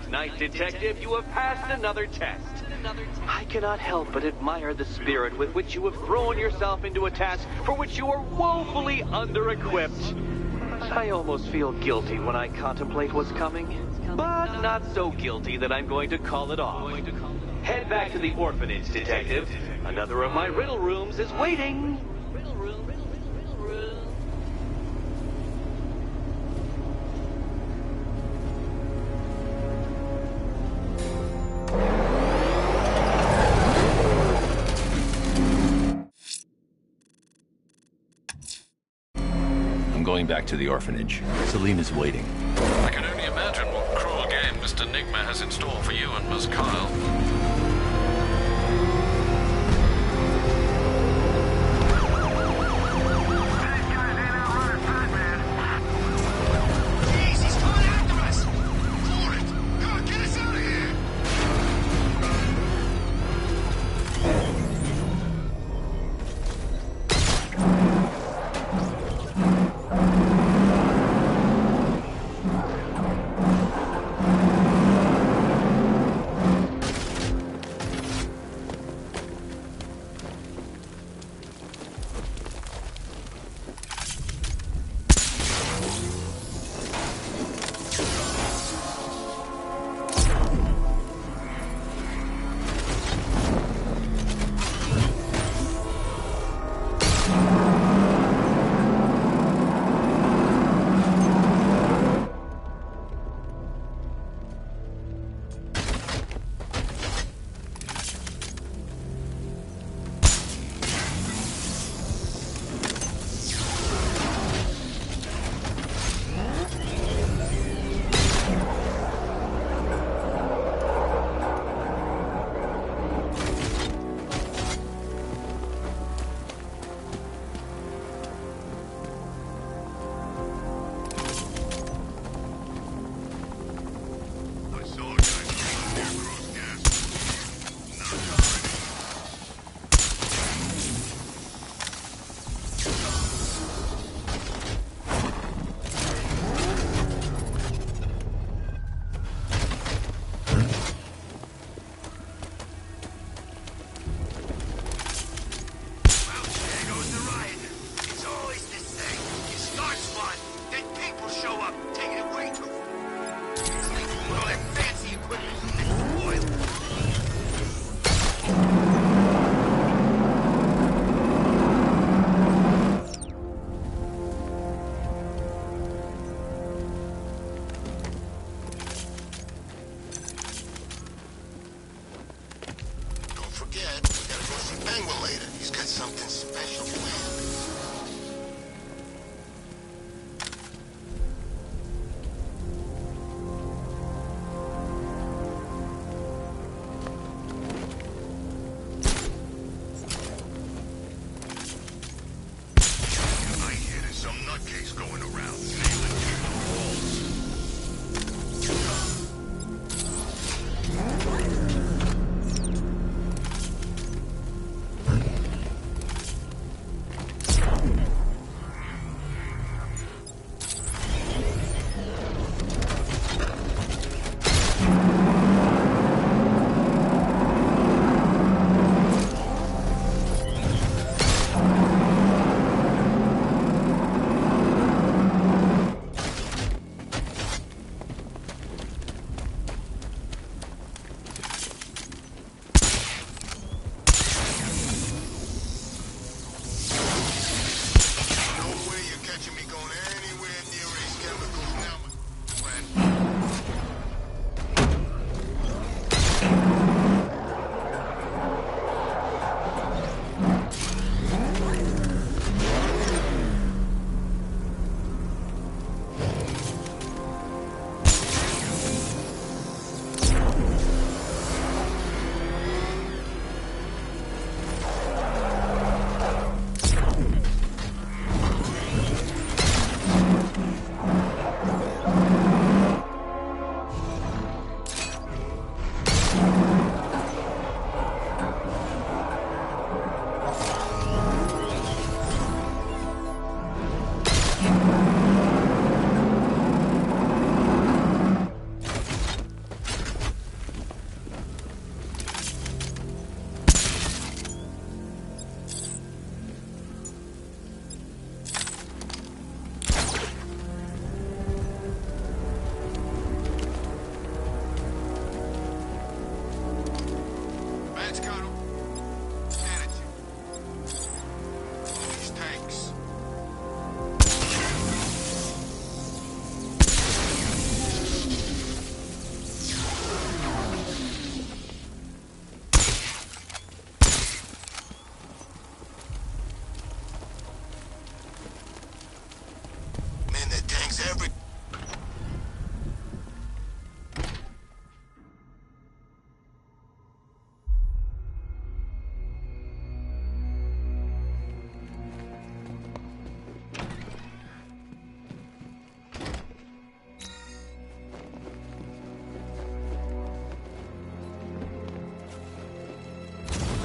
Knight, Detective. You have passed another test. I cannot help but admire the spirit with which you have thrown yourself into a task for which you are woefully under-equipped. I almost feel guilty when I contemplate what's coming, but not so guilty that I'm going to call it off. Head back to the orphanage, Detective. Another of my riddle rooms is waiting. I'm going back to the orphanage. Celine is waiting. I can only imagine what cruel game Mr. Nigma has in store for you and Miss Kyle.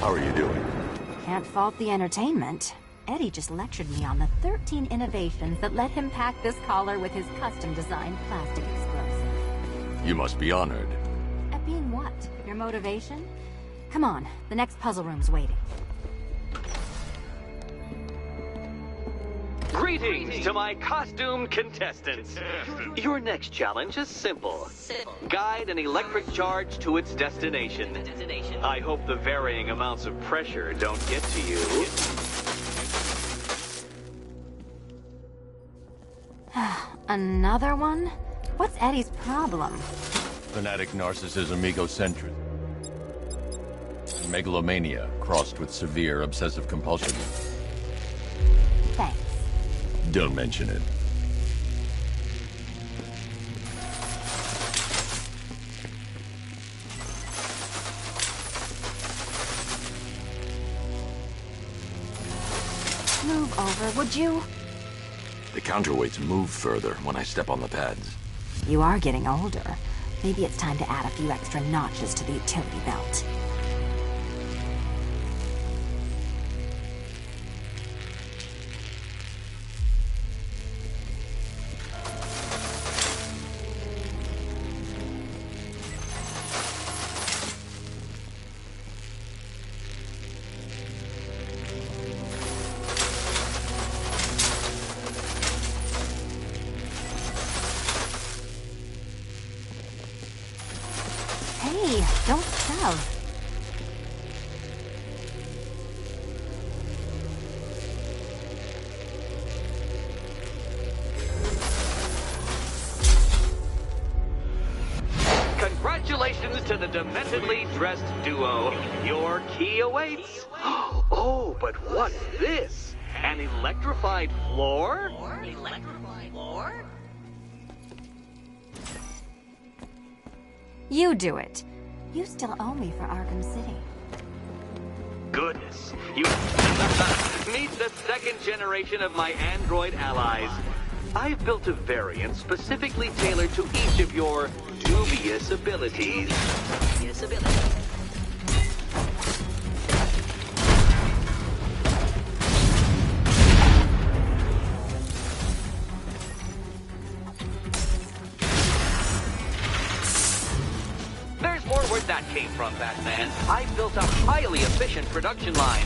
How are you doing? Can't fault the entertainment. Eddie just lectured me on the 13 innovations that let him pack this collar with his custom-designed plastic explosive. You must be honored. At being what? Your motivation? Come on, the next puzzle room's waiting. Greetings to my costumed contestants. Your next challenge is simple. Guide an electric charge to its destination. I hope the varying amounts of pressure don't get to you. Another one? What's Eddie's problem? Fanatic narcissism, egocentrism. Megalomania crossed with severe obsessive compulsion. Thanks. Don't mention it. Move over, would you? The counterweights move further when I step on the pads. You are getting older. Maybe it's time to add a few extra notches to the utility belt. Hey, don't shove. Congratulations to the dementedly dressed duo. Your key awaits. Oh, but what's this? An electrified floor? Electrified floor? You do it. You still owe me for Arkham City. Goodness, you meet the second generation of my android allies. I've built a variant specifically tailored to each of your dubious abilities. There's more where that came from, Batman. I built a highly efficient production line.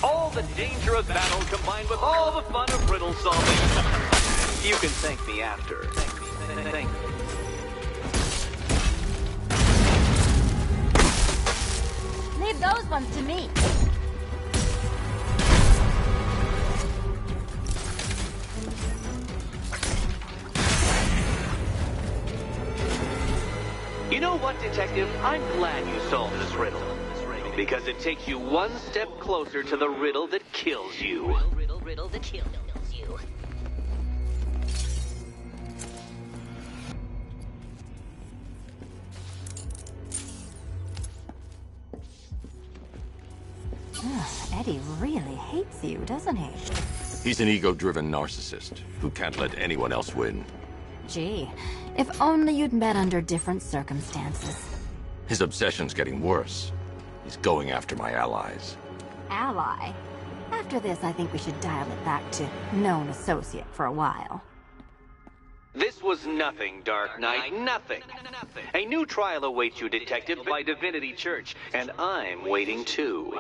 All the danger of battle combined with all the fun of riddle solving. You can thank me after. Thank me. Leave those ones to me. You know what, Detective? I'm glad you solved this riddle. Because it takes you one step closer to the riddle that kills you. Riddle that kills you. Eddie really hates you, doesn't he? He's an ego-driven narcissist who can't let anyone else win. Gee, if only you'd met under different circumstances. His obsession's getting worse. He's going after my allies. Ally? After this, I think we should dial it back to known associate for a while. This was nothing, Dark Knight, nothing. A new trial awaits you, Detective, by Divinity Church, and I'm waiting too.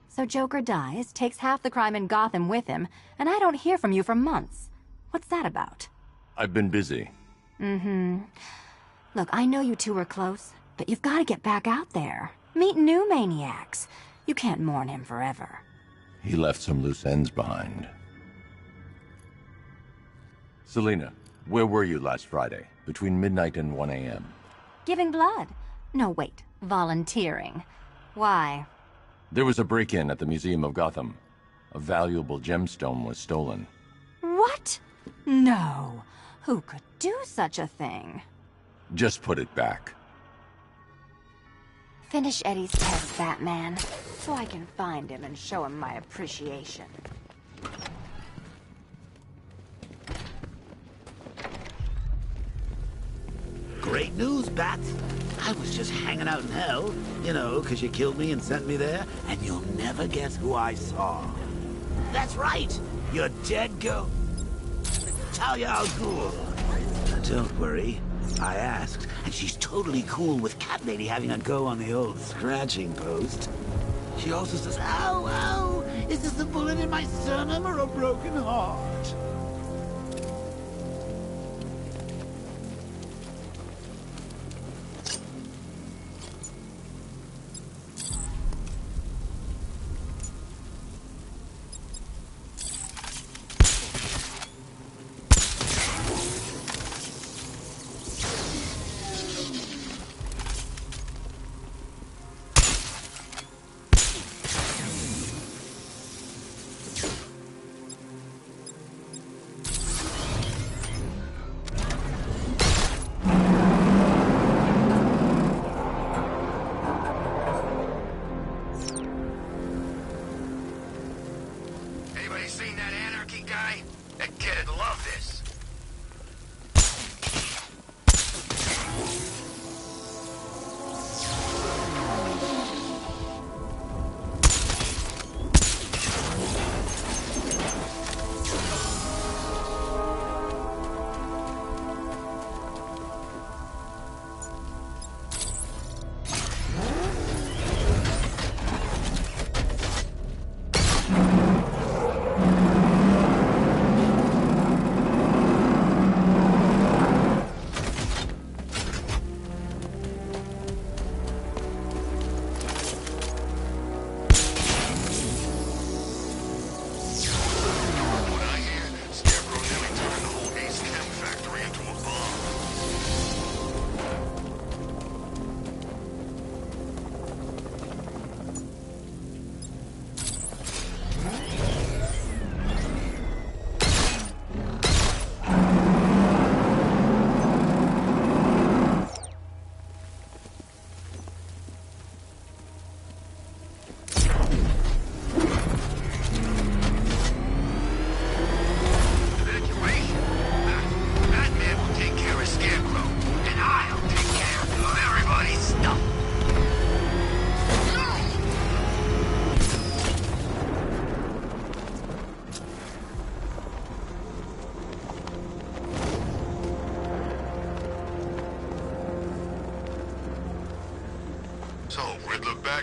So Joker dies, takes half the crime in Gotham with him, and I don't hear from you for months. What's that about? I've been busy. Look, I know you two were close, but you've got to get back out there. Meet new maniacs. You can't mourn him forever. He left some loose ends behind. Selina, where were you last Friday, between midnight and 1 a.m.? Giving blood. No, wait. Volunteering. Why? There was a break-in at the Museum of Gotham. A valuable gemstone was stolen. What? No. Who could do such a thing? Just put it back. Finish Eddie's test, Batman, so I can find him and show him my appreciation. Great news, Bat. I was just hanging out in hell, you know, because you killed me and sent me there, and you'll never guess who I saw. That's right, your dead girl, Talia al Ghul. Don't worry, I asked, and she's totally cool with Cat Lady having a go on the old scratching post. She also says, ow, ow, is this a bullet in my sternum or a broken heart?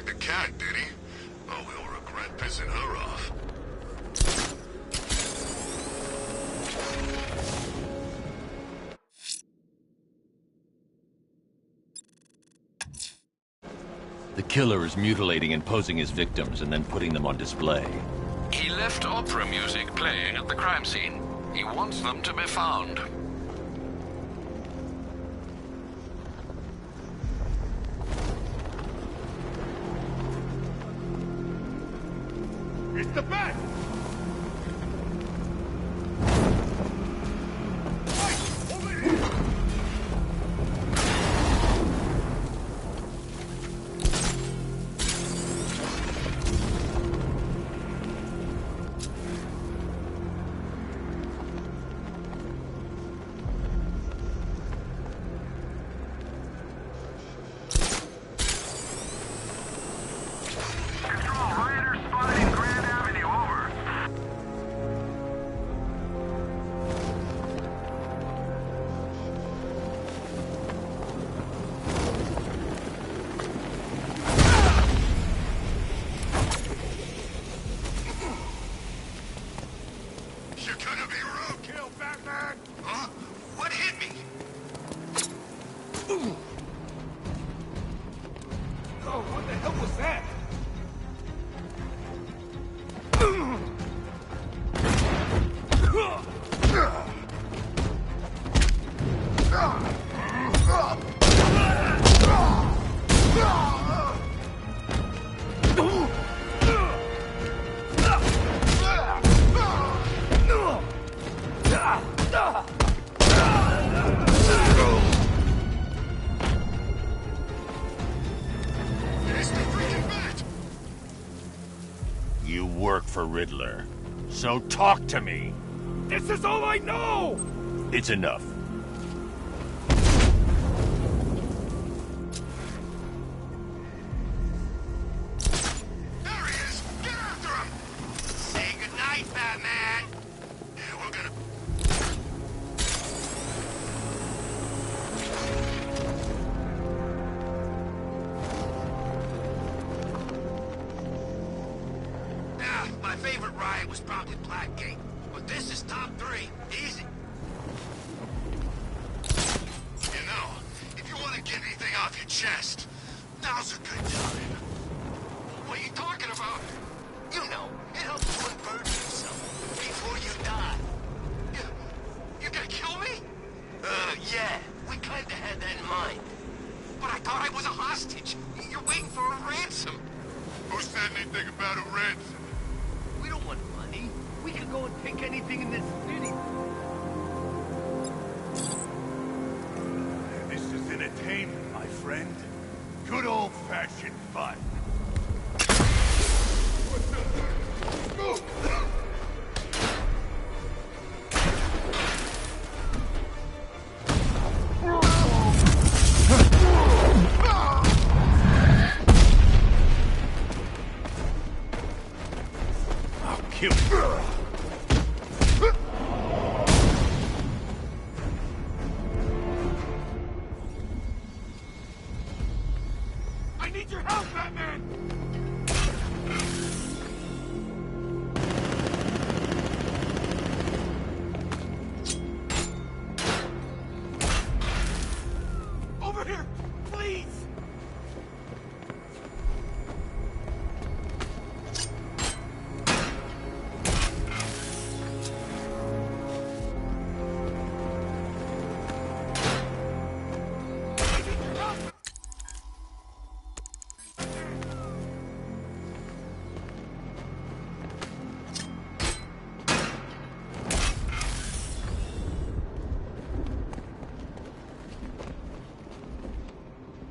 The cat, did he? Oh, he'll regret pissing her off. The killer is mutilating and posing his victims and then putting them on display. He left opera music playing at the crime scene. He wants them to be found. It's the bat! work for Riddler. So talk to me. This is all I know! It's enough. Say goodnight, Batman! Yeah, we're gonna... Yeah, my favorite ride was probably Blackgate. But this is top 3. Easy. You know, if you want to get anything off your chest, now's a good time. What are you talking about? You know, it helps to unburden yourself before you die. You gonna kill me? Yeah. We kinda had that in mind. But I thought I was a hostage. You're waiting for a ransom. Who said anything about a ransom? We don't want money. We could go and pick anything in this city. This is entertainment, my friend. Good old-fashioned fun. I'll kill you. I need your help, Batman! Over here, please!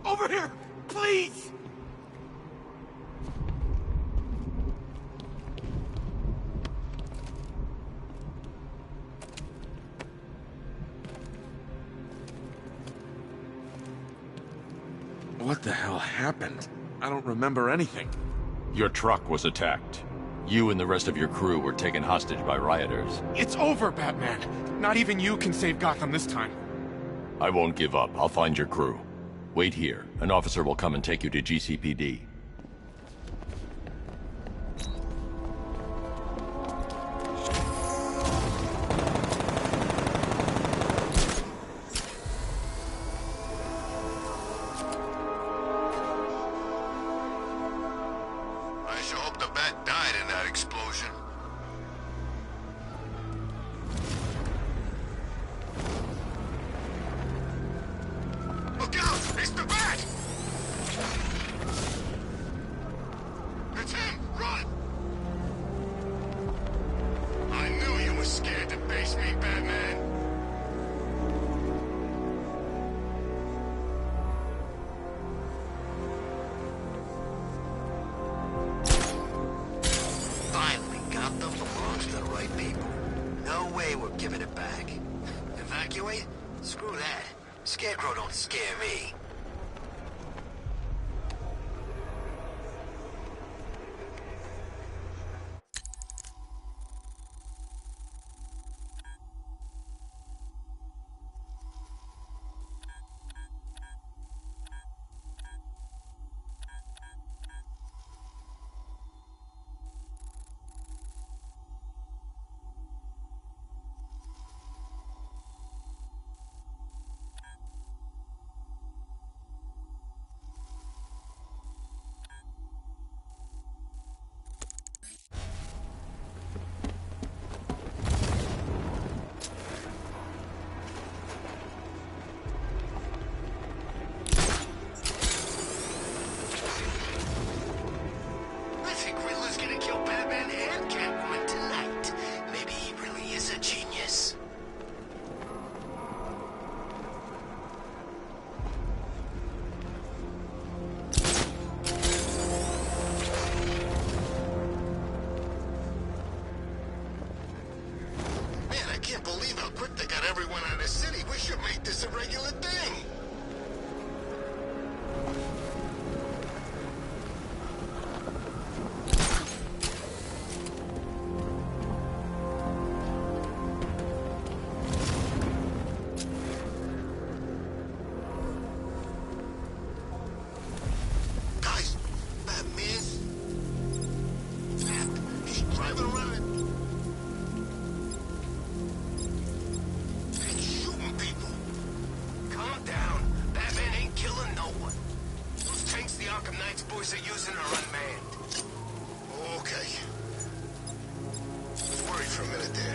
Over here, please! What the hell happened? I don't remember anything. Your truck was attacked. You and the rest of your crew were taken hostage by rioters. It's over, Batman. Not even you can save Gotham this time. I won't give up. I'll find your crew. Wait here. An officer will come and take you to GCPD. I sure hope the bat died in that explosion. Look out! It's the bat! It's him! Run! I knew you were scared to face me, Batman. Finally, Gotham belongs to the right people. No way we're giving it back. Evacuate? Screw that. Scarecrow don't scare me. Arkham Knight's boys are using are unmanned. Okay. Was worried for a minute there.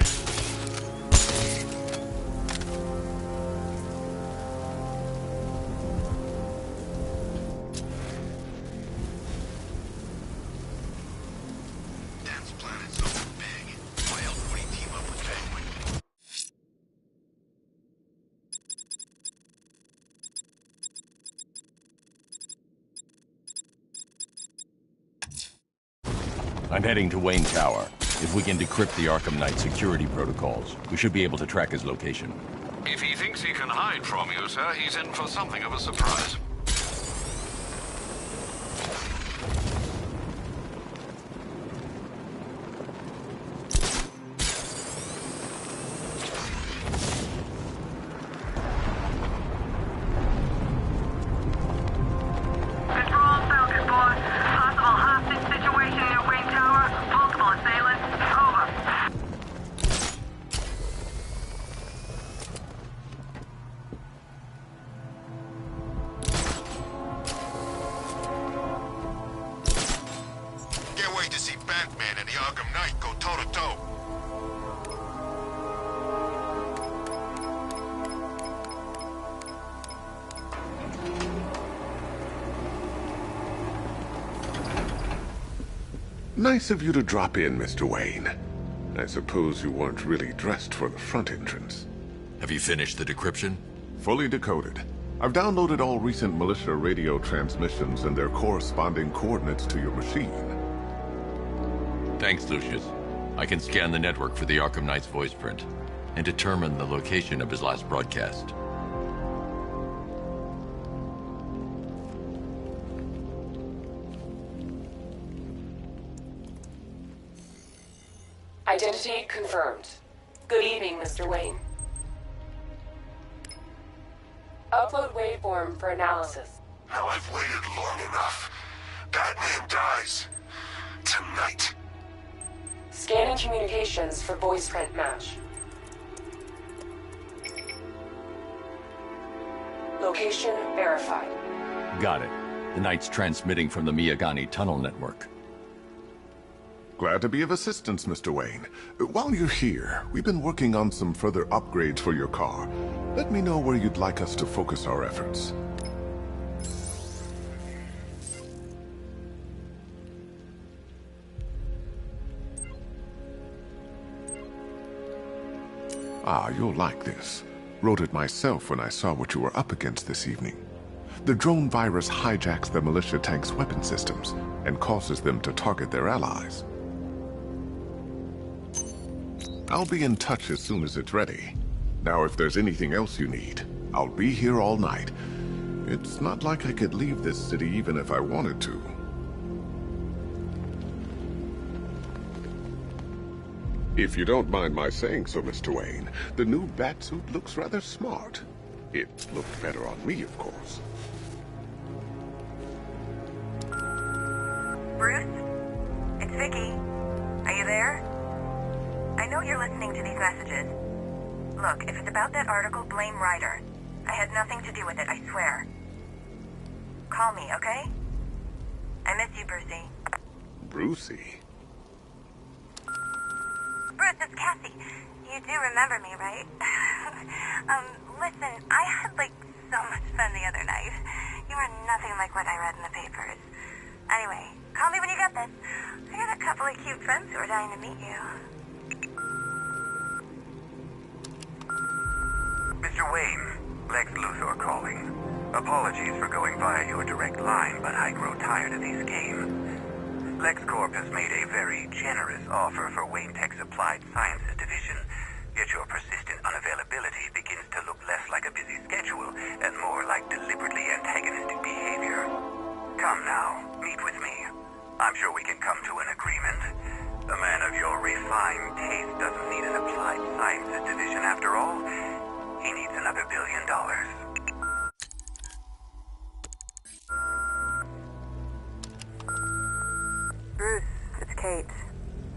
Dance planet's so big. Why else would he team up with Penguin? I'm heading to Wayne Tower. If we can decrypt the Arkham Knight security protocols, we should be able to track his location. If he thinks he can hide from you, sir, he's in for something of a surprise. Nice of you to drop in, Mr. Wayne. I suppose you weren't really dressed for the front entrance. Have you finished the decryption? Fully decoded. I've downloaded all recent militia radio transmissions and their corresponding coordinates to your machine. Thanks, Lucius. I can scan the network for the Arkham Knight's voice print and determine the location of his last broadcast. Identity confirmed. Good evening, Mr. Wayne. Upload waveform for analysis. Now I've waited long enough. Batman dies. Tonight. Scanning communications for voice print match. Location verified. Got it. The Knight's transmitting from the Miyagani tunnel network. Glad to be of assistance, Mr. Wayne. While you're here, we've been working on some further upgrades for your car. Let me know where you'd like us to focus our efforts. Ah, you'll like this. Wrote it myself when I saw what you were up against this evening. The drone virus hijacks the militia tank's weapon systems and causes them to target their allies. I'll be in touch as soon as it's ready. Now, if there's anything else you need, I'll be here all night. It's not like I could leave this city even if I wanted to. If you don't mind my saying so, Mr. Wayne, the new Batsuit looks rather smart. It looked better on me, of course. Bruce? It's Vicky. Are you there? I know you're listening to these messages. Look, if it's about that article, blame Ryder. I had nothing to do with it, I swear. Call me, okay? I miss you, Brucey. Brucey? Bruce, it's Cassie. You do remember me, right? Listen, I had, so much fun the other night. You are nothing like what I read in the papers. Anyway, call me when you get this. I got a couple of cute friends who are dying to meet you. Mr. Wayne, Lex Luthor calling. Apologies for going via your direct line, but I grow tired of these games. LexCorp has made a very generous offer for Wayne Tech's Applied Sciences division, yet your persistent unavailability begins to look less like a busy schedule and more like deliberately antagonistic behavior. Come now, meet with me. I'm sure we can come to an agreement. A man of your refined taste doesn't need an Applied Sciences division after all. He needs another $1 billion. Bruce, it's Kate.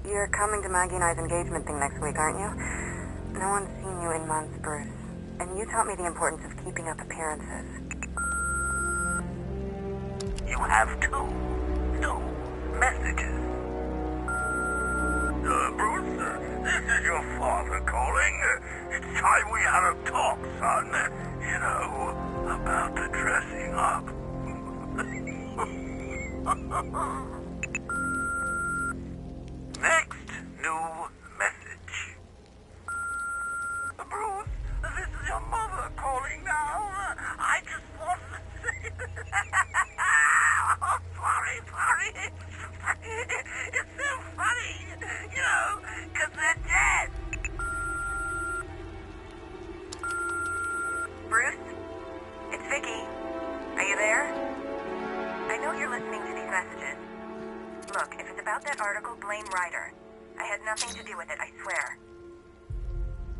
You're coming to Maggie and I's engagement thing next week, aren't you? No one's seen you in months, Bruce. And you taught me the importance of keeping up appearances. You have two messages. Bruce, this is your father calling. It's time we had a talk, son. You know, about the dressing up. Next new message. Bruce, this is your mother calling now. I just wanted to say... Oh, sorry. It's so funny, you know, 'cause they're dead. Bruce? It's Vicky. Are you there? I know you're listening to these messages. Look, if it's about that article, blame Ryder. I had nothing to do with it, I swear.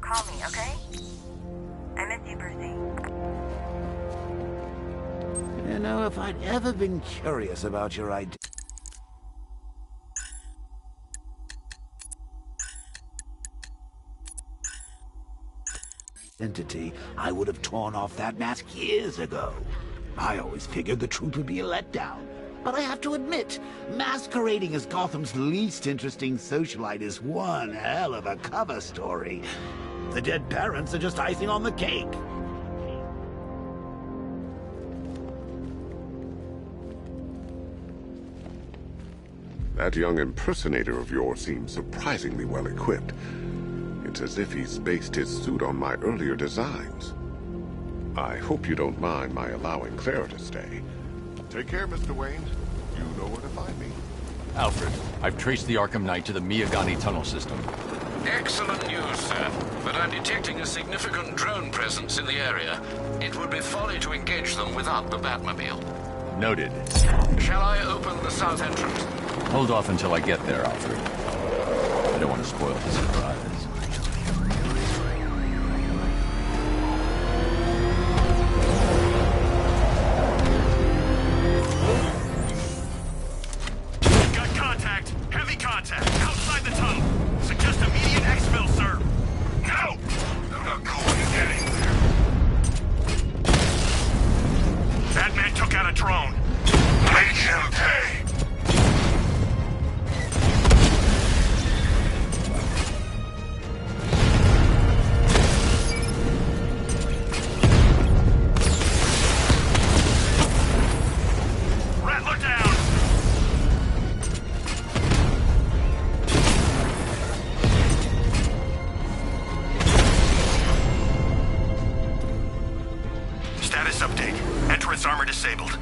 Call me, okay? I miss you, Brucey. You know, if I'd ever been curious about your identity, I would have torn off that mask years ago. I always figured the truth would be a letdown. But I have to admit, masquerading as Gotham's least interesting socialite is one hell of a cover story. The dead parents are just icing on the cake. That young impersonator of yours seems surprisingly well equipped. It's as if he's based his suit on my earlier designs. I hope you don't mind my allowing Clara to stay. Take care, Mr. Wayne. You know where to find me. Alfred, I've traced the Arkham Knight to the Miyagani tunnel system. Excellent news, sir. But I'm detecting a significant drone presence in the area. It would be folly to engage them without the Batmobile. Noted. Shall I open the south entrance? Hold off until I get there, Alfred. I don't want to spoil the surprise. Heavy contact, outside the tunnel. Suggest immediate exfil, sir. No! I'm not going to get anywhere. That man took out a drone. Make him pay! Rattler down! Status update. Entrance armor disabled.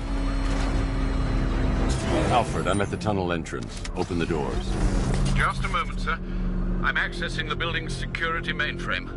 Alfred, I'm at the tunnel entrance. Open the doors. Just a moment, sir. I'm accessing the building's security mainframe.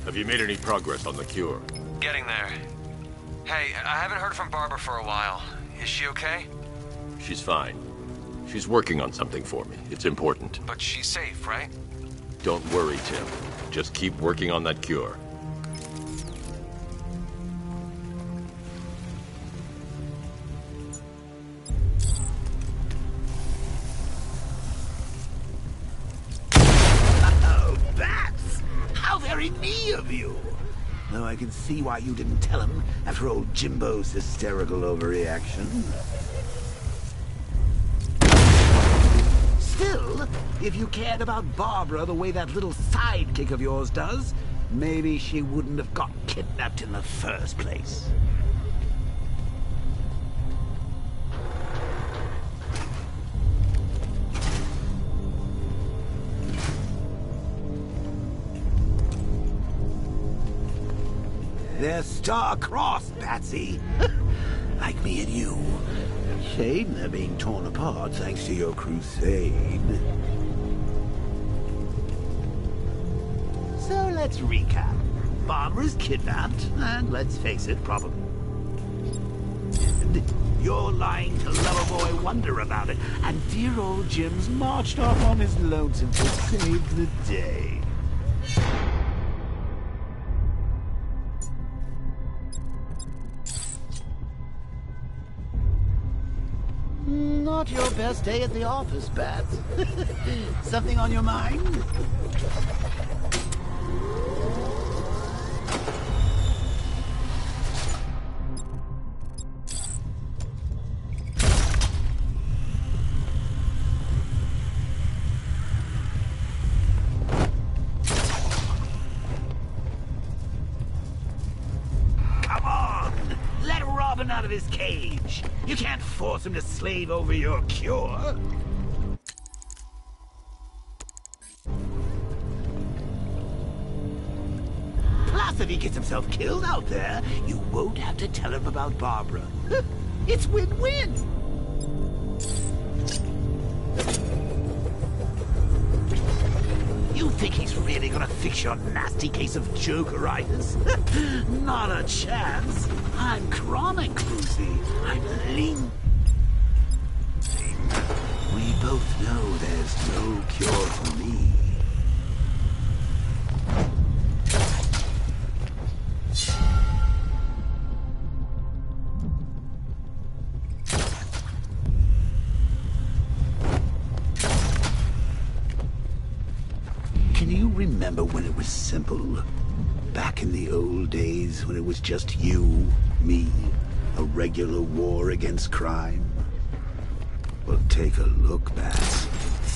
Have you made any progress on the cure? Getting there. Hey, I haven't heard from Barbara for a while. Is she okay? She's fine. She's working on something for me. It's important. But she's safe, right? Don't worry, Tim. Just keep working on that cure. Very me of you. Though I can see why you didn't tell him after old Jimbo's hysterical overreaction. Still, if you cared about Barbara the way that little sidekick of yours does, maybe she wouldn't have got kidnapped in the first place. They're star-crossed, Patsy. Like me and you. Shame they're being torn apart thanks to your crusade. let's recap. Barbara's kidnapped, and let's face it, probably... You're lying to Loverboy Wonder about it, and dear old Jim's marched off on his lonesome to save the day. Not your best day at the office, Bats. Something on your mind? Out of his cage. You can't force him to slave over your cure. Plus, if he gets himself killed out there, you won't have to tell him about Barbara. It's win-win. You think he's really gonna fix your nasty case of jokeritis? Not a chance. I'm chronic, Brucey. I'm lean. We both know there's no cure for me. Can you remember when it was simple? Back in the old days when it was just you, me, a regular war against crime? Well, take a look, Bats.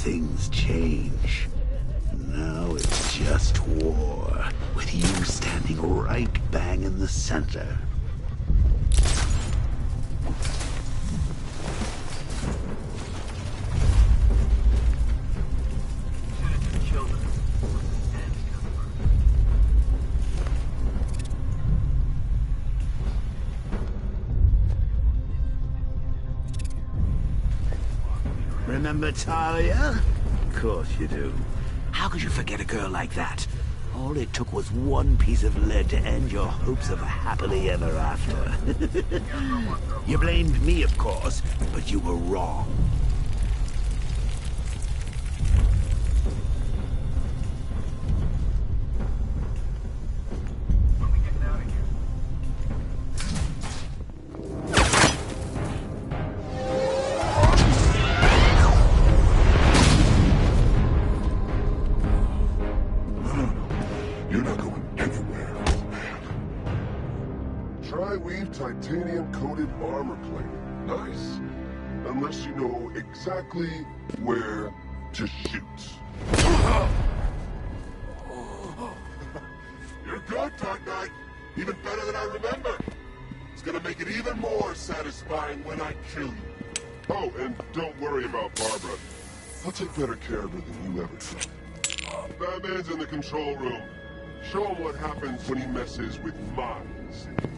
Things change. Now it's just war, with you standing right bang in the center. Remember Talia? Of course you do. How could you forget a girl like that? All it took was one piece of lead to end your hopes of a happily ever after. You blamed me, of course, but you were wrong. Titanium-coated armor plate. Nice. Unless you know exactly where to shoot. You're good, Dark Knight. Even better than I remember. It's gonna make it even more satisfying when I kill you. Oh, and don't worry about Barbara. I'll take better care of her than you ever did. Batman's in the control room. Show him what happens when he messes with my city.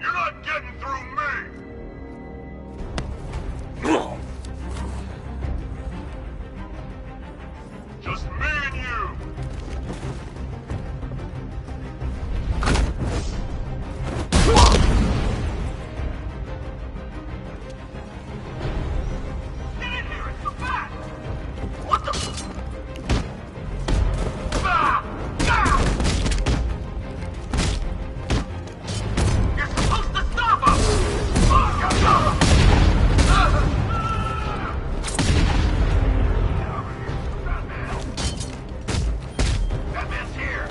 You're not getting through me! Just me and you! Get in here! It's the bat! What the... You're supposed to stop him! Batman's here!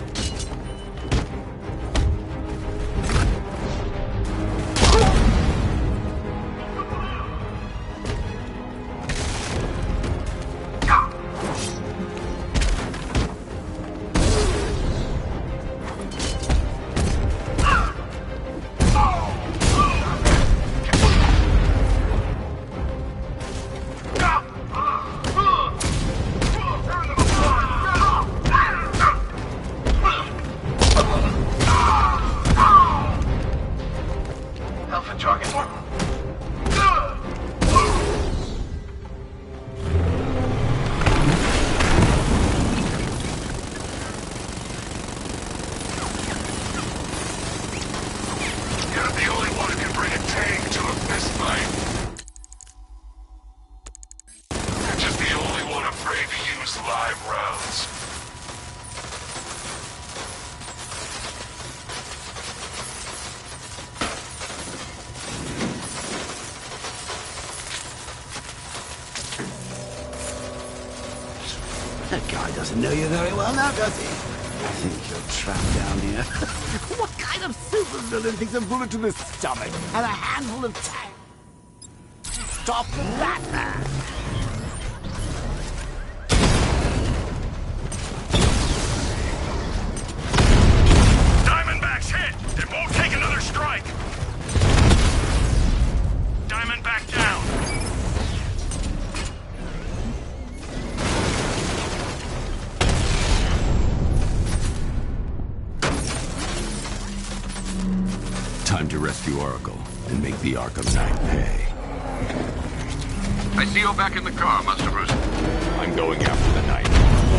Alpha target. That guy doesn't know you very well now, does he? I think you're trapped down here. What kind of supervillain thinks a bullet to the stomach and a handful of tank? Stop the Batman! Diamondback's hit! It won't take another strike! Diamondback down! Time to rescue Oracle and make the Arkham Knight pay. I see you're back in the car, Master Bruce. I'm going after the Knight.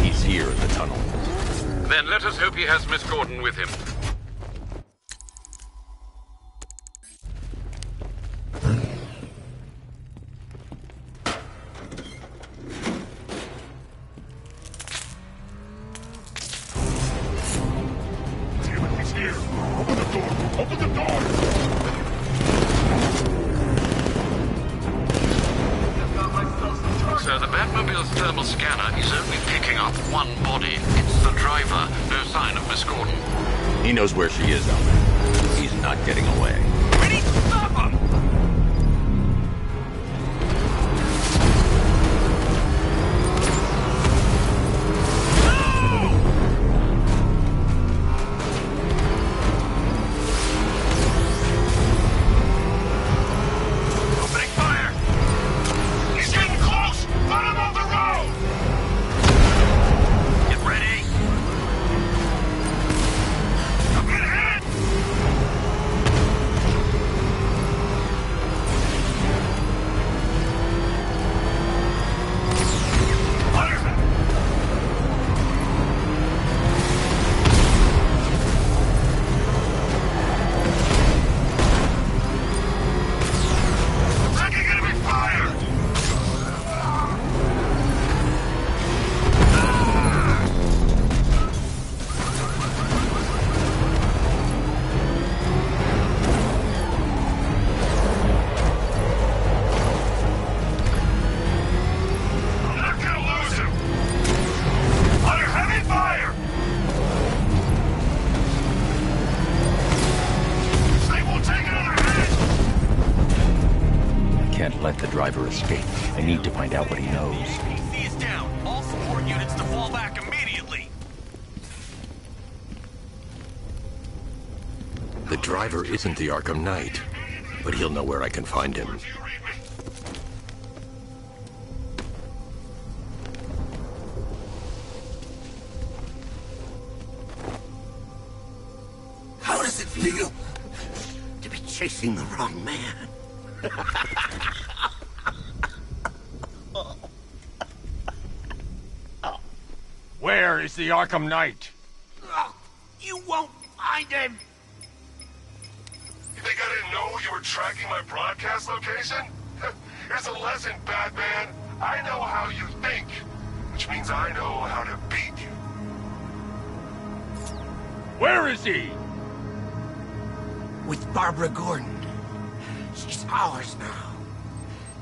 He's here in the tunnel. Then let us hope he has Miss Gordon with him. He's here! Open the door! Open the door! Sir, the Batmobile's thermal scanner is only picking up one body. It's the driver. No sign of Miss Gordon. He knows where she is, Alfred. He's not getting away. We need to stop him! Opening fire! He's getting close! Let him off the road! Get ready! I'm getting hit! Taking enemy fire! I'm not gonna lose him! Under heavy fire! They won't take another hit! I can't let the driver escape. I need to find out what he knows. PC is down. All support units to fall back immediately. The driver isn't the Arkham Knight, but he'll know where I can find him. How does it feel to be chasing the wrong man? Where is the Arkham Knight? You won't find him! You think I didn't know you were tracking my broadcast location? Here's a lesson, Batman. I know how you think, which means I know how to beat you. Where is he? With Barbara Gordon. She's ours now.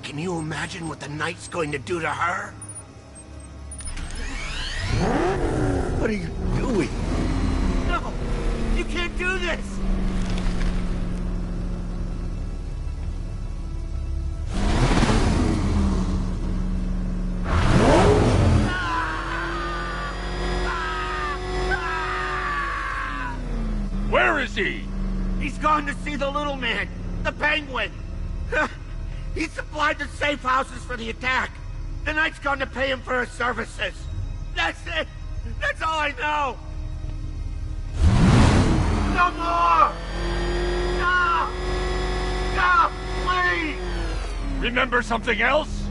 Can you imagine what the Knight's going to do to her? What are you doing? No! You can't do this! Where is he? He's gone to see the little man, the Penguin. He supplied the safe houses for the attack. The Knight's gone to pay him for his services. That's it. That's all I know. No more! No! No! Please! Remember something else?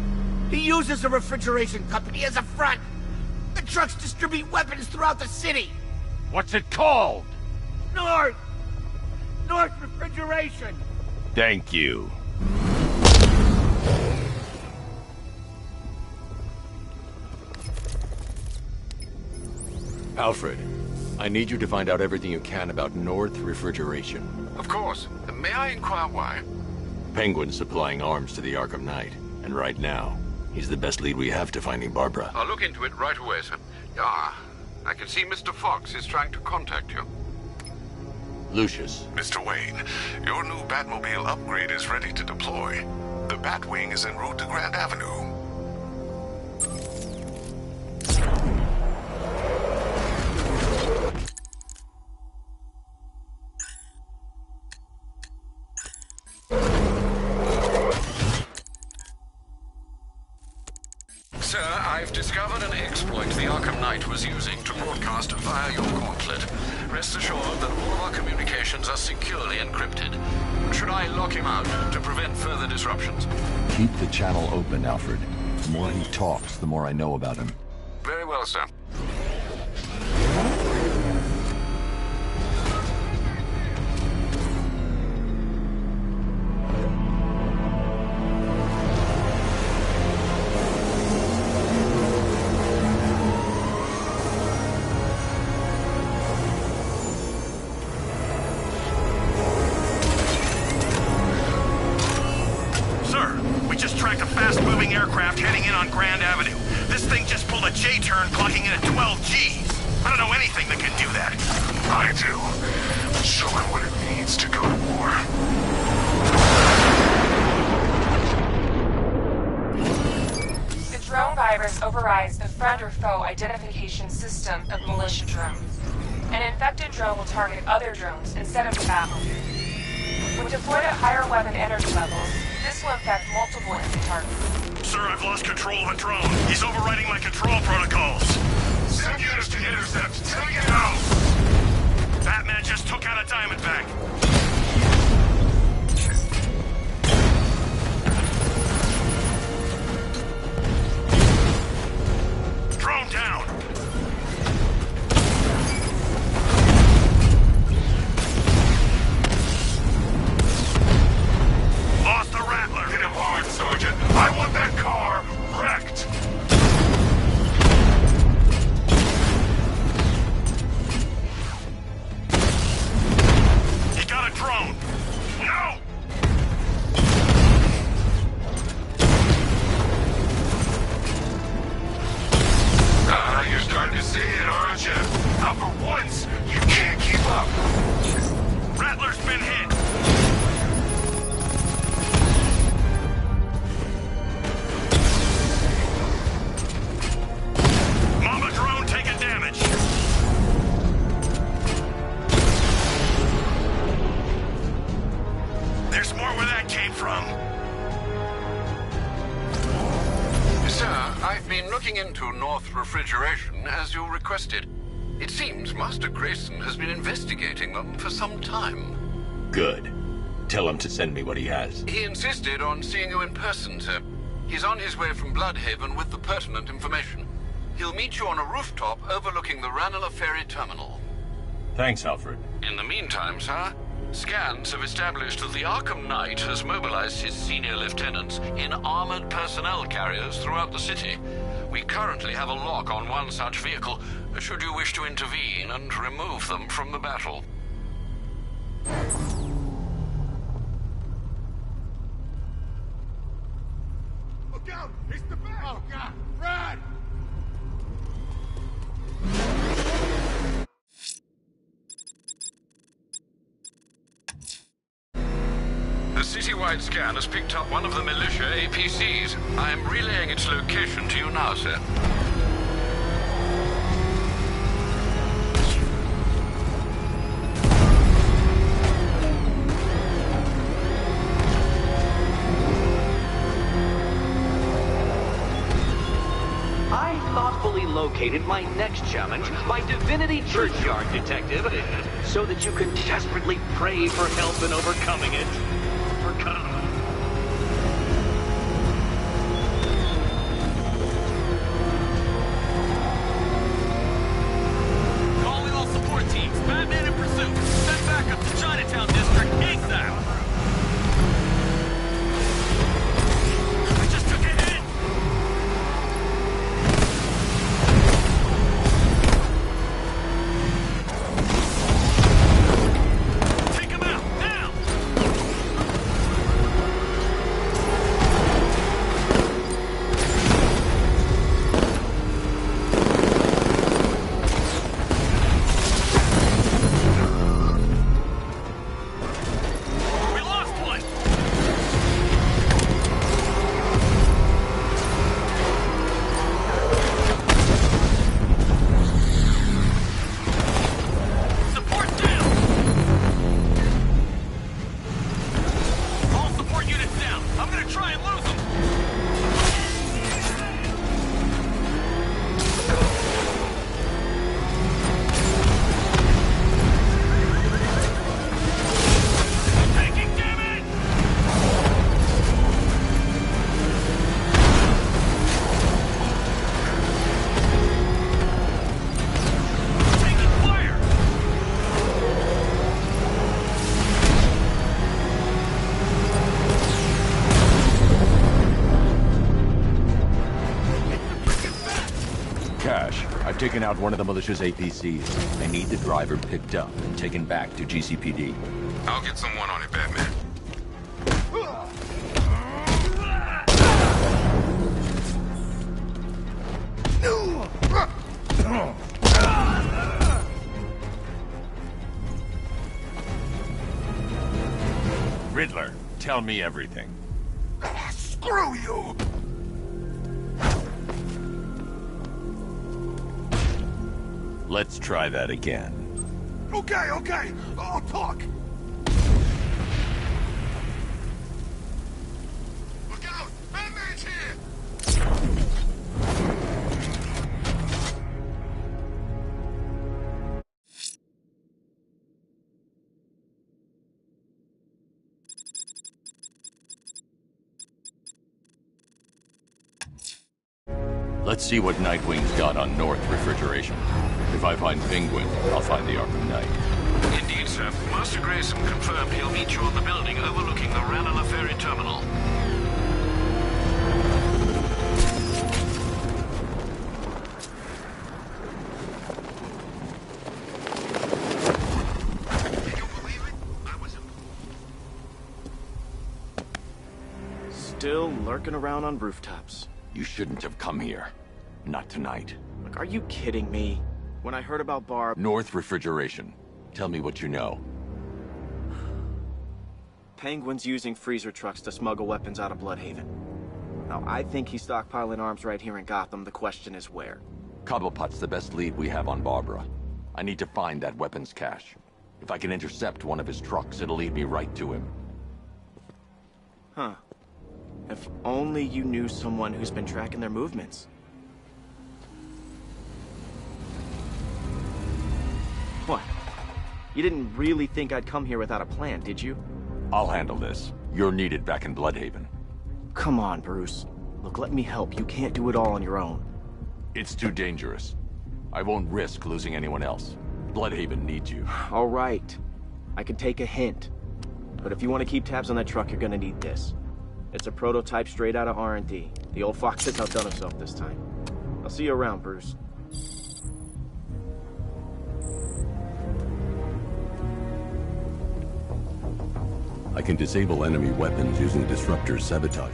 He uses a refrigeration company as a front. The trucks distribute weapons throughout the city. What's it called? North Refrigeration. Thank you. Alfred, I need you to find out everything you can about North Refrigeration. Of course. May I inquire why? Penguin's supplying arms to the Arkham Knight, and right now, He's the best lead we have to finding Barbara. I'll look into it right away, sir. Ah, I can see Mr. Fox is trying to contact you. Lucius. Mr. Wayne, your new Batmobile upgrade is ready to deploy. The Batwing is en route to Grand Avenue. Sir, I've discovered an exploit the Arkham Knight was using to broadcast via your gauntlet. Rest assured that all of our communications are securely encrypted. Should I lock him out to prevent further disruptions? Keep the channel open, Alfred. The more he talks, the more I know about him. Very well, sir. J-turn clocking in at 12 Gs. I don't know anything that can do that. I do. Show him what it means to go to war. The drone virus overrides the friend or foe identification system of militia drones. An infected drone will target other drones instead of the battlefield. When deployed at higher weapon energy levels, this will infect multiple enemy targets. Sir, I've lost control of a drone. He's overriding my control protocols. Send units to intercept. Take it out! Batman just took out a Diamondback. Drone down! Lost the Rattler. Hit him hard, Sergeant. I want that car wrecked. He got a drone. No! You're starting to see it, aren't you? Now for once, you can't keep up. Rattler's been hit. Mama drone taking damage. There's more where that came from. Sir, I've been looking into North Refrigeration as you requested. It seems Master Grayson has been investigating them for some time. Good. Tell him to send me what he has. He insisted on seeing you in person, sir. He's on his way from Bloodhaven with the pertinent information. He'll meet you on a rooftop overlooking the Ranelagh Ferry Terminal. Thanks, Alfred. In the meantime, sir, scans have established that the Arkham Knight has mobilized his senior lieutenants in armored personnel carriers throughout the city. We currently have a lock on one such vehicle, should you wish to intervene and remove them from the battle. Look out! It's the back! Oh, God! Run! The citywide scan has picked up one of the militia APCs. I am relaying its location to you now, sir. I thoughtfully located my next challenge, my Divinity Churchyard Detective, so that you can desperately pray for help in overcoming it. Calling all support teams. Batman in pursuit. Send backup to Chinatown District ASAP. I just took a hit. Take him out now. taken out one of the militia's APCs. I need the driver picked up and taken back to GCPD. I'll get someone on it, Batman. Riddler, tell me everything. Screw you! Let's try that again. Okay. I'll talk. Look out! Batman's here! Let's see what Nightwing's got on North Refrigeration. If I find Penguin, I'll find the Arkham Knight. Indeed, sir. Master Grayson confirmed he'll meet you on the building overlooking the Ranelagh Ferry Terminal. Still lurking around on rooftops. You shouldn't have come here. Not tonight. Like, are you kidding me? When I heard about Barb... North Refrigeration. Tell me what you know. Penguin's using freezer trucks to smuggle weapons out of Bloodhaven. Now, I think he's stockpiling arms right here in Gotham. The question is where. Cobblepot's the best lead we have on Barbara. I need to find that weapons cache. If I can intercept one of his trucks, it'll lead me right to him. Huh. If only you knew someone who's been tracking their movements. What? You didn't really think I'd come here without a plan, did you? I'll handle this. You're needed back in Bloodhaven. Come on, Bruce. Look, let me help. You can't do it all on your own. It's too dangerous. I won't risk losing anyone else. Bloodhaven needs you. All right. I can take a hint. But if you want to keep tabs on that truck, you're gonna need this. It's a prototype straight out of R&D. The old fox has outdone himself this time. I'll see you around, Bruce. I can disable enemy weapons using Disruptor's sabotage.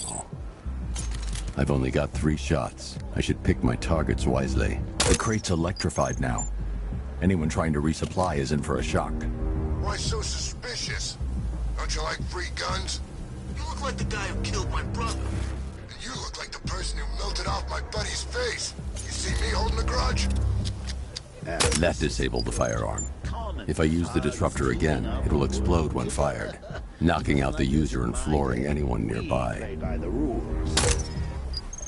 Oh. I've only got 3 shots. I should pick my targets wisely. The crate's electrified now. Anyone trying to resupply is in for a shock. Why so suspicious? Don't you like free guns? You look like the guy who killed my brother. And you look like the person who melted off my buddy's face. You see me holding a grudge? That disabled the firearm. If I use the disruptor again, it will explode when fired, knocking out the user and flooring anyone nearby.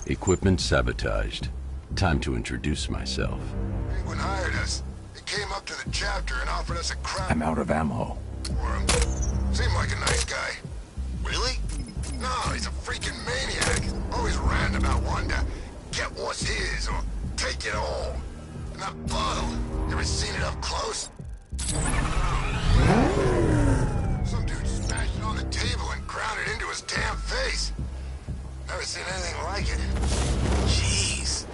Equipment sabotaged. Time to introduce myself. Penguin hired us. He came up to the chapter and offered us a crap. I'm out of ammo. For him. Seemed like a nice guy. Really? No, he's a freaking maniac. Always ranting about wanting to get what's his or take it all. And that bottle, you ever seen it up close? Some dude smashed it on the table and ground it into his damn face. Never seen anything like it. Jeez.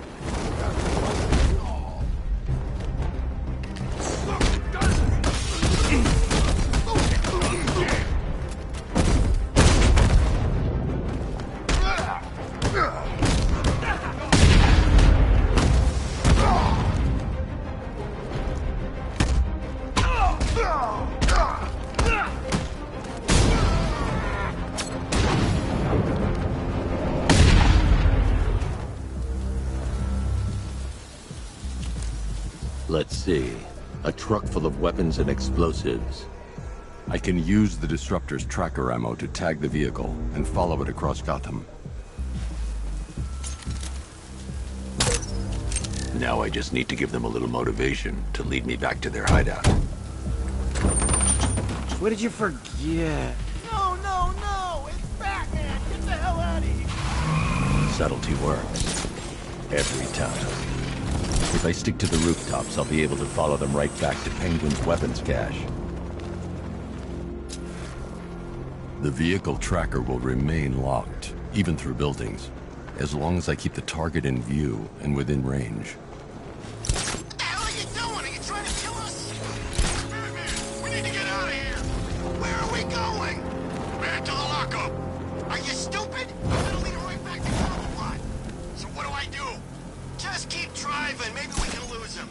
Let's see. A truck full of weapons and explosives. I can use the Disruptor's tracker ammo to tag the vehicle and follow it across Gotham. Now I just need to give them a little motivation to lead me back to their hideout. What did you forget? No! It's Batman! Get the hell out of here! Subtlety works. Every time. If I stick to the rooftops, I'll be able to follow them right back to Penguin's weapons cache. The vehicle tracker will remain locked, even through buildings. as long as I keep the target in view and within range. What the hell are you doing? Are you trying to kill us? We need to get out of here. Where are we going? Back to the lockup. Are you stupid? That'll lead right back to Common. So what do I do? Just keep driving. Maybe we can lose him.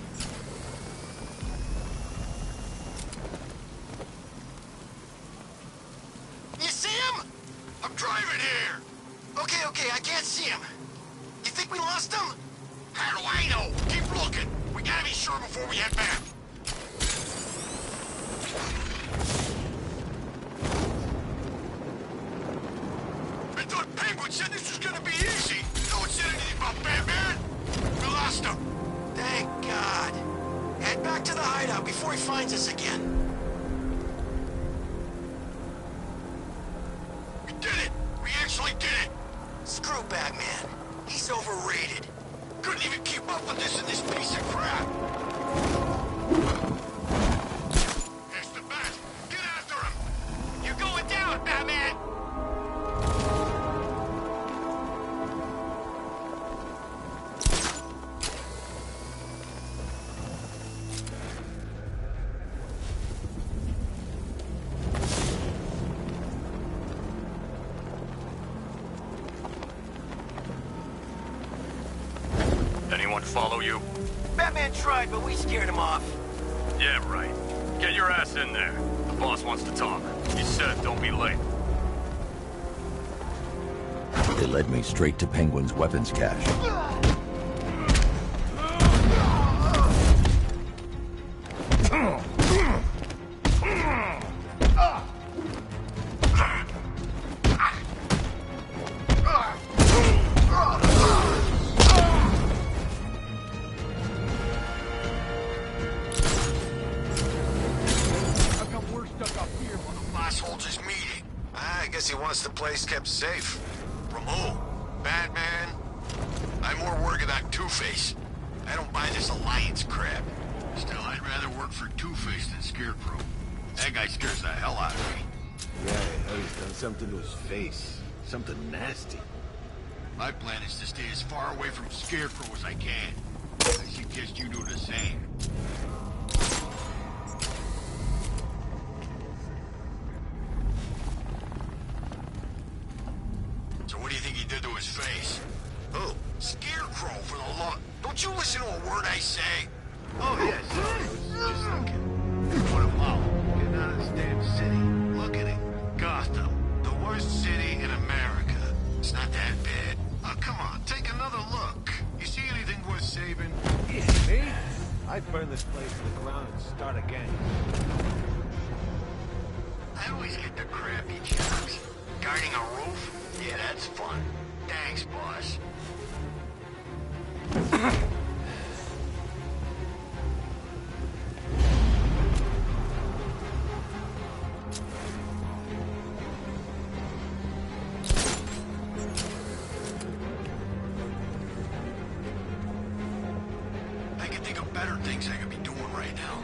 You see him? I'm driving here. Okay, I can't see him. You think we lost him? How do I know? Keep looking. We gotta be sure before we head back. I thought Penguin said this was gonna be easy. No one said anything about Batman. We lost him. Thank God. Head back to the hideout before he finds us again. We did it. We actually did it. Screw Batman. He's overrated. Couldn't even keep up with this in this piece of crap. Here's the bat. Get after him. You're going down, Batman. Anyone follow you? Batman tried, but we scared him off. Yeah, right. Get your ass in there. The boss wants to talk. He said don't be late. They led me straight to Penguin's weapons cache. Kept safe. From who? Batman? I'm more worried about Two-Face. I don't buy this alliance crap. Still, I'd rather work for Two-Face than Scarecrow. That guy scares the hell out of me. Yeah, I heard he's done something to his face. Something nasty. My plan is to stay as far away from Scarecrow as I can. I suggest you do the same. So what do you think he did to his face? Oh, Scarecrow for the law. Don't you listen to a word I say? Oh, yeah, sorry. I was just thinking. What about getting out of this damn city? Look at it. Gotham. The worst city in America. It's not that bad. Oh, come on. Take another look. You see anything worth saving? Yeah, me? I'd burn this place to the ground and start again. I always get the crappy jobs. Guarding a roof? Yeah, that's fun. Thanks, boss. I can think of better things I could be doing right now.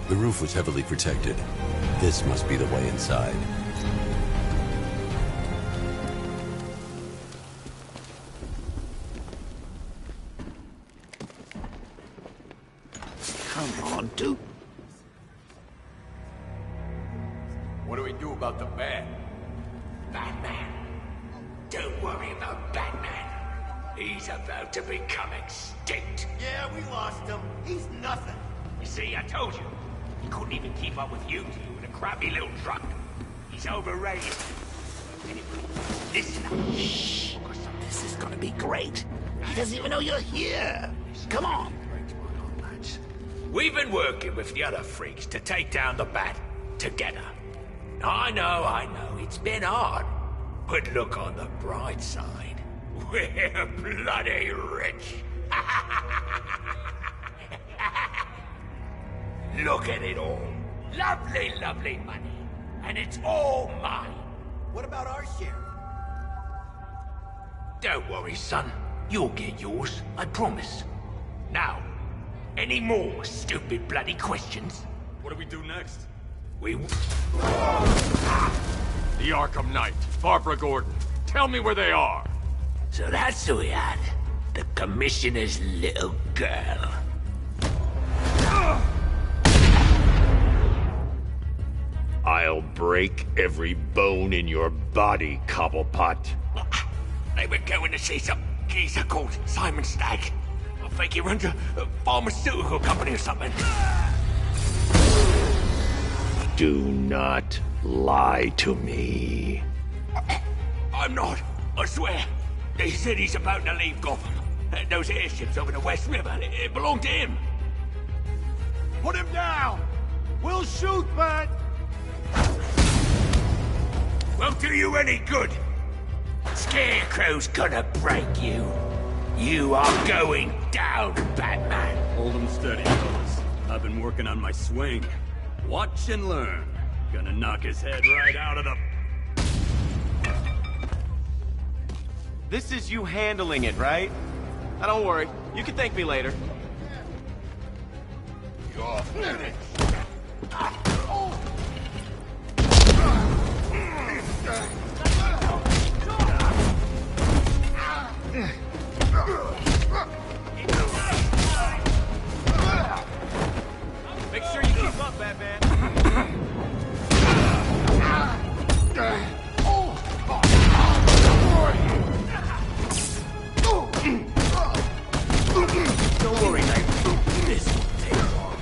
The roof was heavily protected. This must be the way inside. Come on, dude. What do we do about the bat? Batman. Don't worry about Batman. He's about to become extinct. Yeah, we lost him. He's nothing. You see, I told you. He couldn't even keep up with you two in a crappy little truck. He's overrated. Anyway, listen up. Shh. This is gonna be great. He doesn't even know you're here. Come on. We've been working with the other freaks to take down the Bat together. I know, it's been hard. But look on the bright side. We're bloody rich. Look at it all. Lovely, lovely money. And it's all mine. What about our share? Don't worry, son. You'll get yours, I promise. Now, any more stupid bloody questions? What do we do next? We... The Arkham Knight, Barbara Gordon. Tell me where they are. So that's who we had. The Commissioner's little girl. I'll break every bone in your body, Cobblepot. They were going to see some geezer called Simon Stagg. I think he runs a pharmaceutical company or something. Do not lie to me. I'm not. I swear. They said he's about to leave Gotham. Those airships over the West River, it belonged to him. Put him down! We'll shoot, Bat! Won't do you any good. Scarecrow's gonna break you. You are going down, Batman. Hold him steady, fellas. I've been working on my swing. Watch and learn. Gonna knock his head right out of the... This is you handling it, right? Now don't worry. You can thank me later. You're finished. Make sure you keep up, Batman. Don't worry, Dave. This will take long.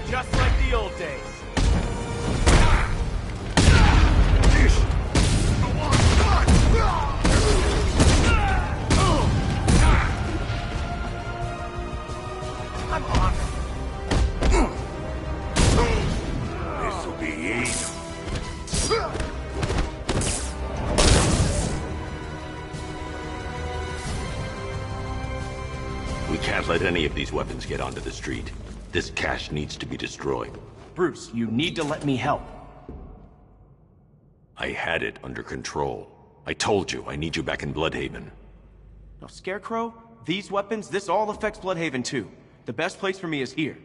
Just like the old days. I'm on. This'll be easy. We can't let any of these weapons get onto the street. This cache needs to be destroyed. Bruce, you need to let me help. I had it under control. I told you, I need you back in Bloodhaven. Now, Scarecrow, these weapons, this all affects Bloodhaven too. The best place for me is here.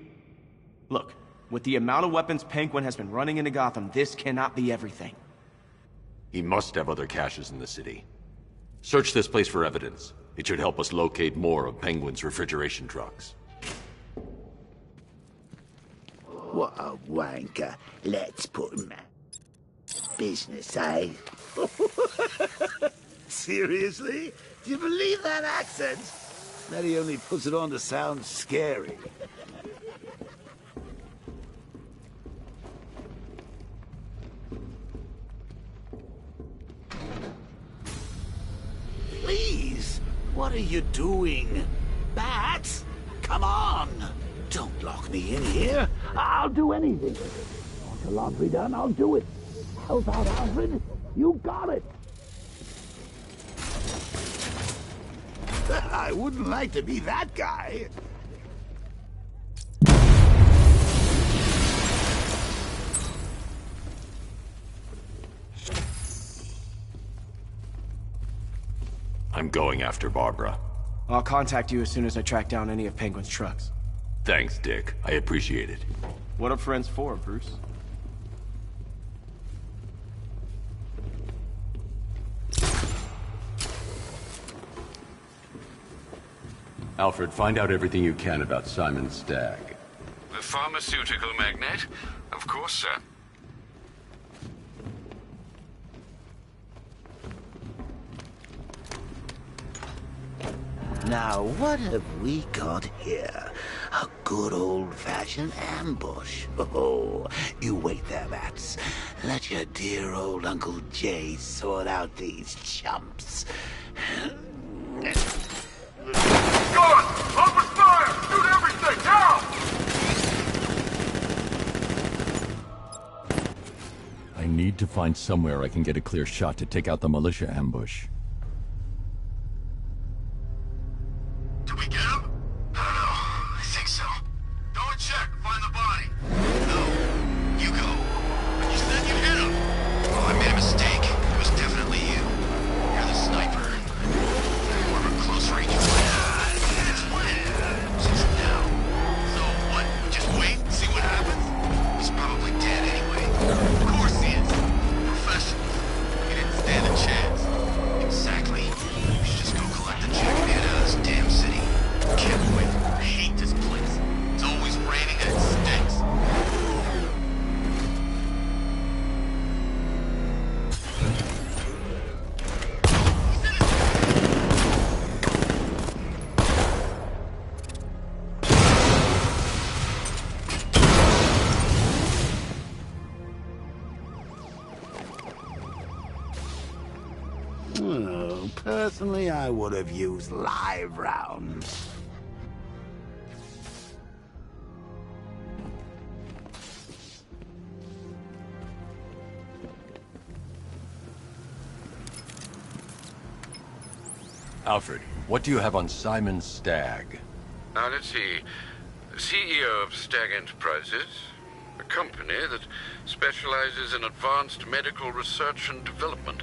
Look, with the amount of weapons Penguin has been running into Gotham, this cannot be everything. He must have other caches in the city. Search this place for evidence. It should help us locate more of Penguin's refrigeration trucks. What a wanker. Let's put him out. Business, eh? Seriously? Do you believe that accent? That he only puts it on to sound scary. Please, what are you doing? Bat, come on! Don't lock me in here. I'll do anything. Want the laundry done? I'll do it. Help out, Alfred. You got it. I wouldn't like to be that guy. I'm going after Barbara. I'll contact you as soon as I track down any of Penguin's trucks. Thanks, Dick. I appreciate it. What are friends for, Bruce? Alfred, find out everything you can about Simon Stagg. The pharmaceutical magnate? Of course, sir. Now, what have we got here? A good old-fashioned ambush. Oh, you wait there, Bats. Let your dear old Uncle Jay sort out these chumps. Gun! Open fire! Shoot everything! Now! I need to find somewhere I can get a clear shot to take out the militia ambush. Did we get him? I don't know. I think so. Go and check. Find the body. No, you go. But you said you hit him. Oh, I made a mistake. It was definitely you. You're the sniper. You're more of a close range plan. It's when? Since now. So what? Just wait and see what happens? He's probably dead anyway. Of course he is. Professional. He didn't stand a chance. Exactly. We should just go collect the check and head out of this damn city. Can't wait. I hate this place. It's always raining and it stinks. Well, personally, I would have used live rounds. Alfred, what do you have on Simon Stagg? Now, let's see. CEO of Stag Enterprises, a company that specializes in advanced medical research and development.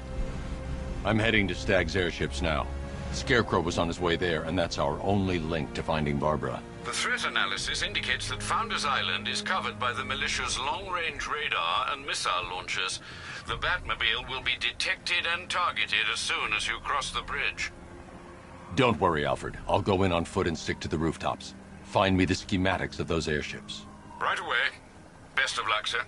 I'm heading to Stagg's airships now. Scarecrow was on his way there, and that's our only link to finding Barbara. The threat analysis indicates that Founders Island is covered by the militia's long-range radar and missile launchers. The Batmobile will be detected and targeted as soon as you cross the bridge. Don't worry, Alfred. I'll go in on foot and stick to the rooftops. Find me the schematics of those airships. Right away. Best of luck, sir.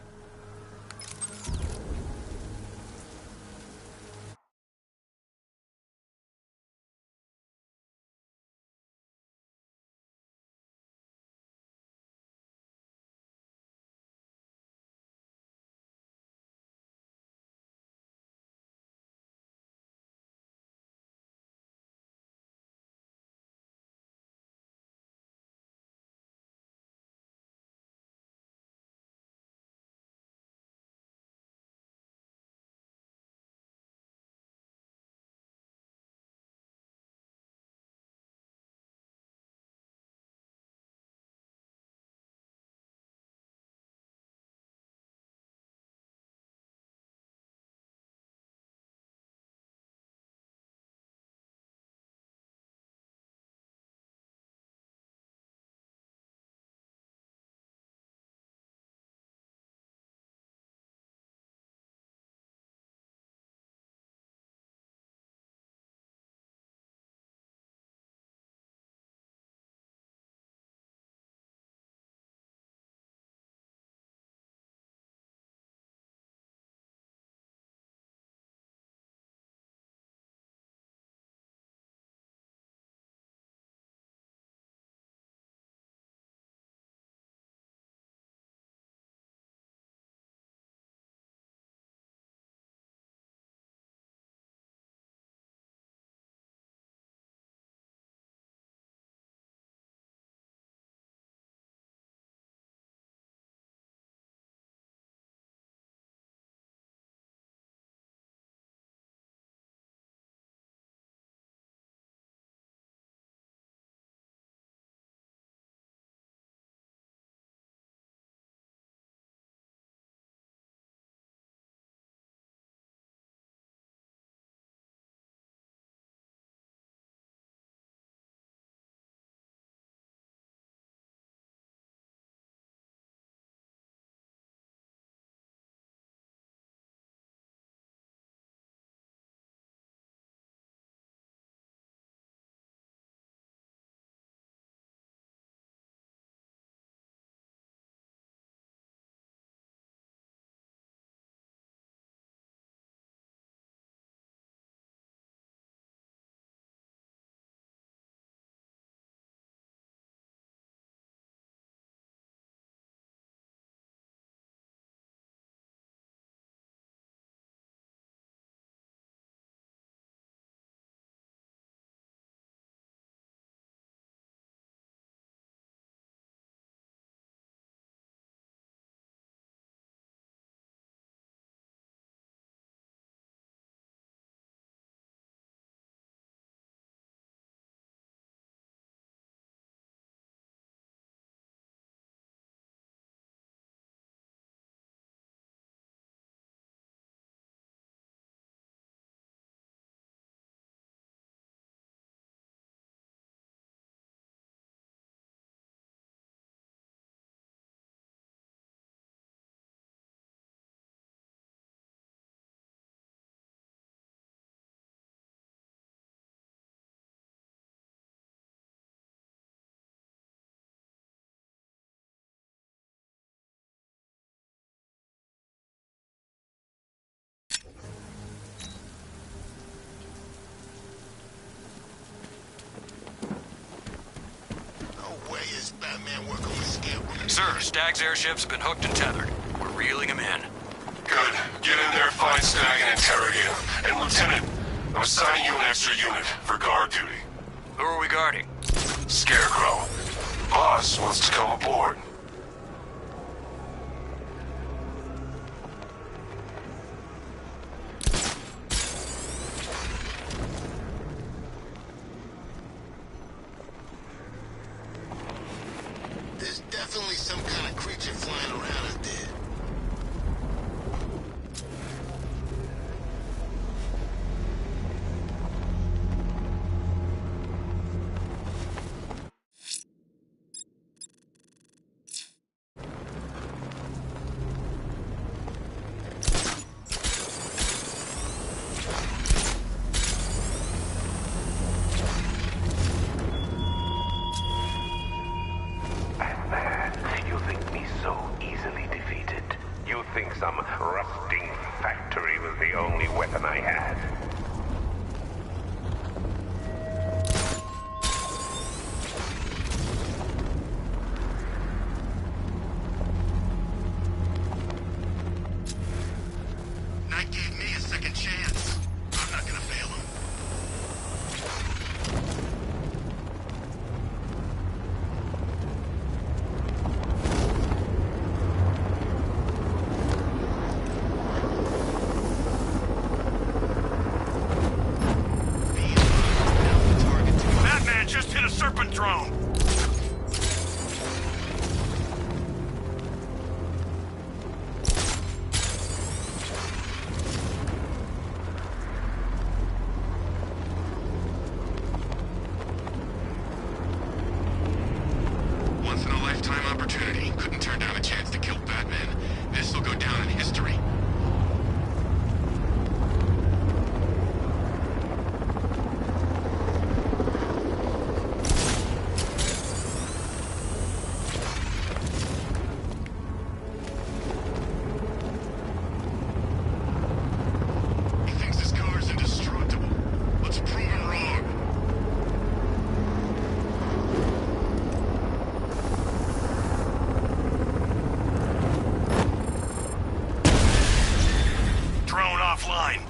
Sir, Stag's airships have been hooked and tethered. We're reeling him in. Good. Get in there, find Stag, and interrogate him. And Lieutenant, I'm assigning you an extra unit for guard duty. Who are we guarding? Scarecrow. Boss wants to come aboard. There's definitely some kind of creature flying around out there. You think me so easily defeated? You think some rusting factory was the only weapon I had? Knight gave me a second chance. I'm not gonna fail him. Batman just hit a serpent drone! Once in a lifetime opportunity. Couldn't turn down a chance to kill Batman. This will go down in history. He thinks his car's indestructible. Let's prove him wrong. Drone offline.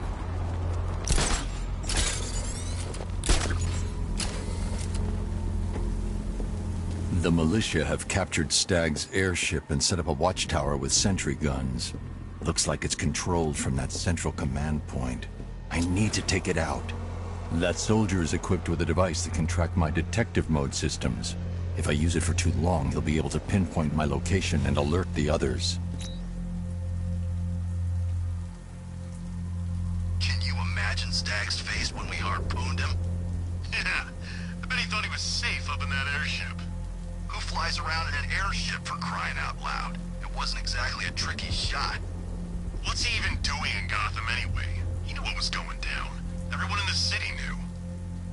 The militia have captured Stag's airship and set up a watchtower with sentry guns. Looks like it's controlled from that central command point. I need to take it out. That soldier is equipped with a device that can track my detective mode systems. If I use it for too long, he'll be able to pinpoint my location and alert the others. Can you imagine Stag's face when we harpooned him? Yeah, I bet he thought he was safe up in that airship. Who flies around in an airship, for crying out loud? It wasn't exactly a tricky shot. What's he even doing in Gotham anyway? He knew what was going down. Everyone in the city knew.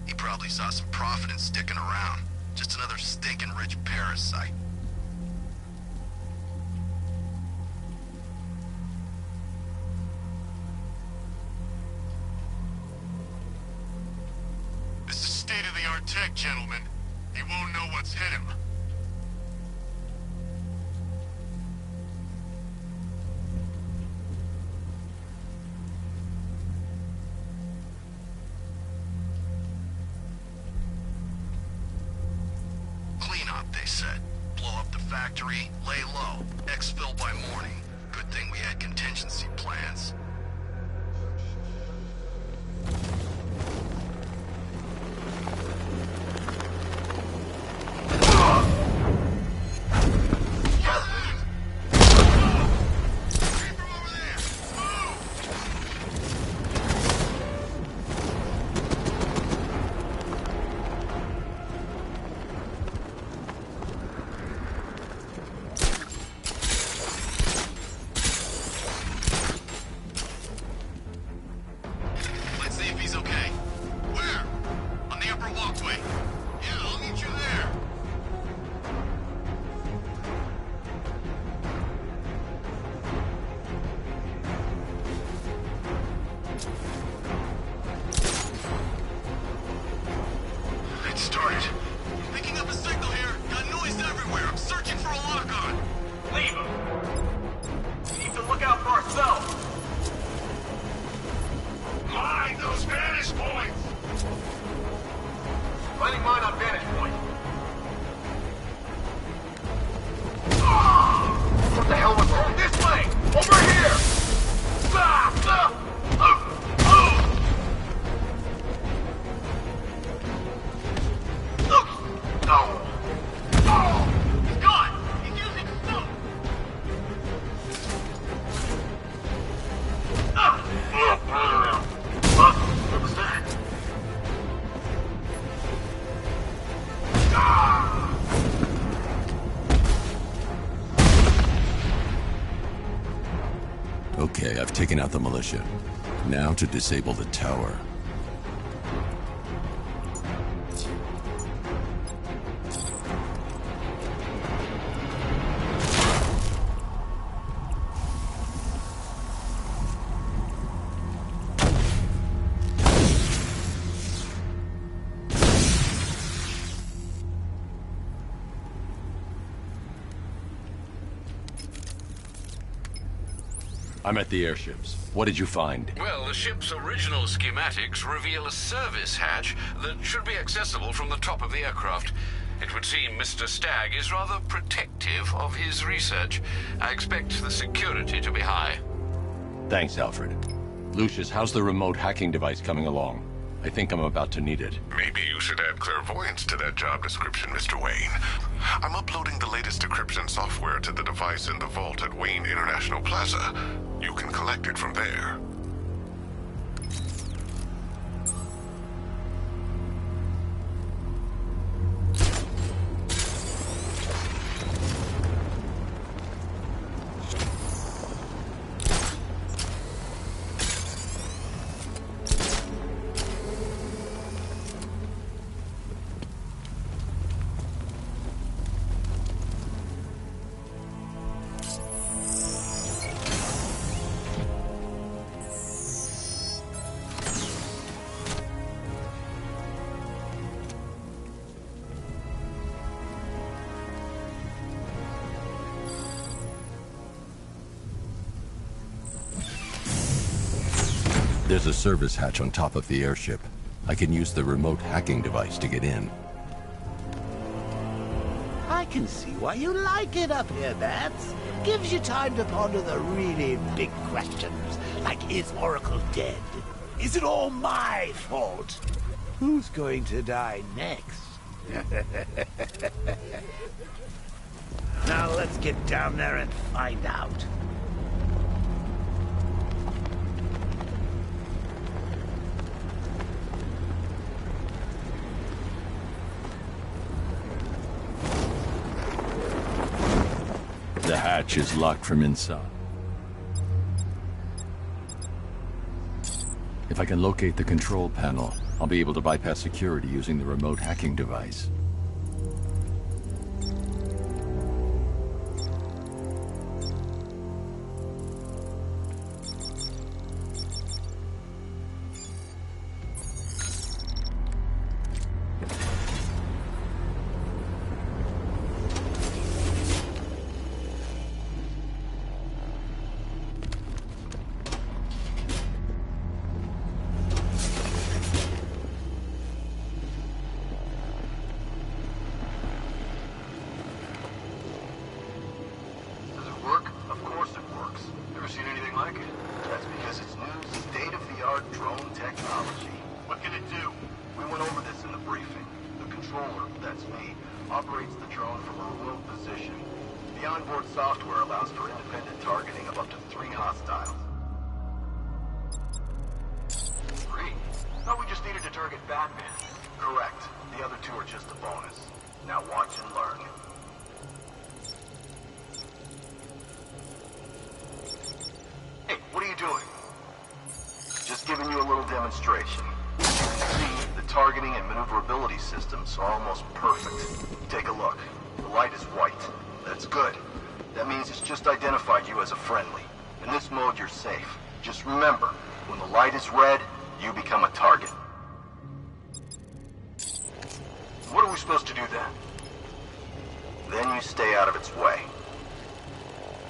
He probably saw some profit in sticking around. Just another stinking rich parasite. This is state-of-the-art tech, gentlemen. He won't know what's hit him. Clean up, they said. Blow up the factory, lay low, exfil by morning. Good thing we had contingency plans. Okay, I've taken out the militia. Now to disable the tower. I'm at the airships. What did you find? Well, the ship's original schematics reveal a service hatch that should be accessible from the top of the aircraft. It would seem Mr. Stagg is rather protective of his research. I expect the security to be high. Thanks, Alfred. Lucius, how's the remote hacking device coming along? I think I'm about to need it. Maybe you should add clairvoyance to that job description, Mr. Wayne. I'm uploading the latest decryption software to the device in the vault at Wayne International Plaza. You can collect it from there. There's a service hatch on top of the airship. I can use the remote hacking device to get in. I can see why you like it up here, Bats. Gives you time to ponder the really big questions, like is Oracle dead? Is it all my fault? Who's going to die next? Now let's get down there and find out. The hatch is locked from inside. If I can locate the control panel, I'll be able to bypass security using the remote hacking device.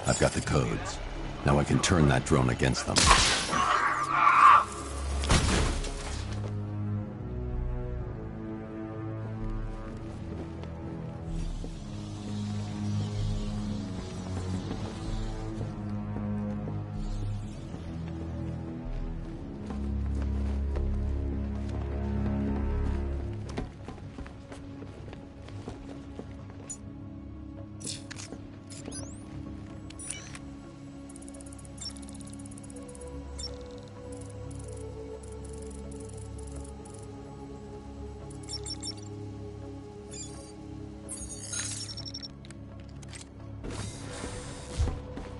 I've got the codes. Now I can turn that drone against them.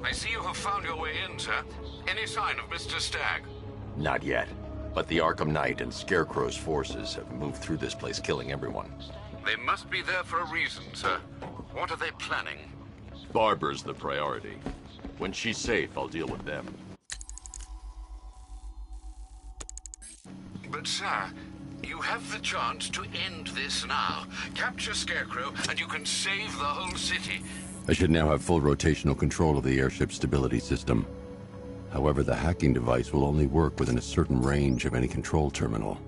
I see you have found your way in, sir. Any sign of Mr. Stagg? Not yet. But the Arkham Knight and Scarecrow's forces have moved through this place, killing everyone. They must be there for a reason, sir. What are they planning? Barbara's the priority. When she's safe, I'll deal with them. But, sir, you have the chance to end this now. Capture Scarecrow, and you can save the whole city. I should now have full rotational control of the airship stability system. However, the hacking device will only work within a certain range of any control terminal.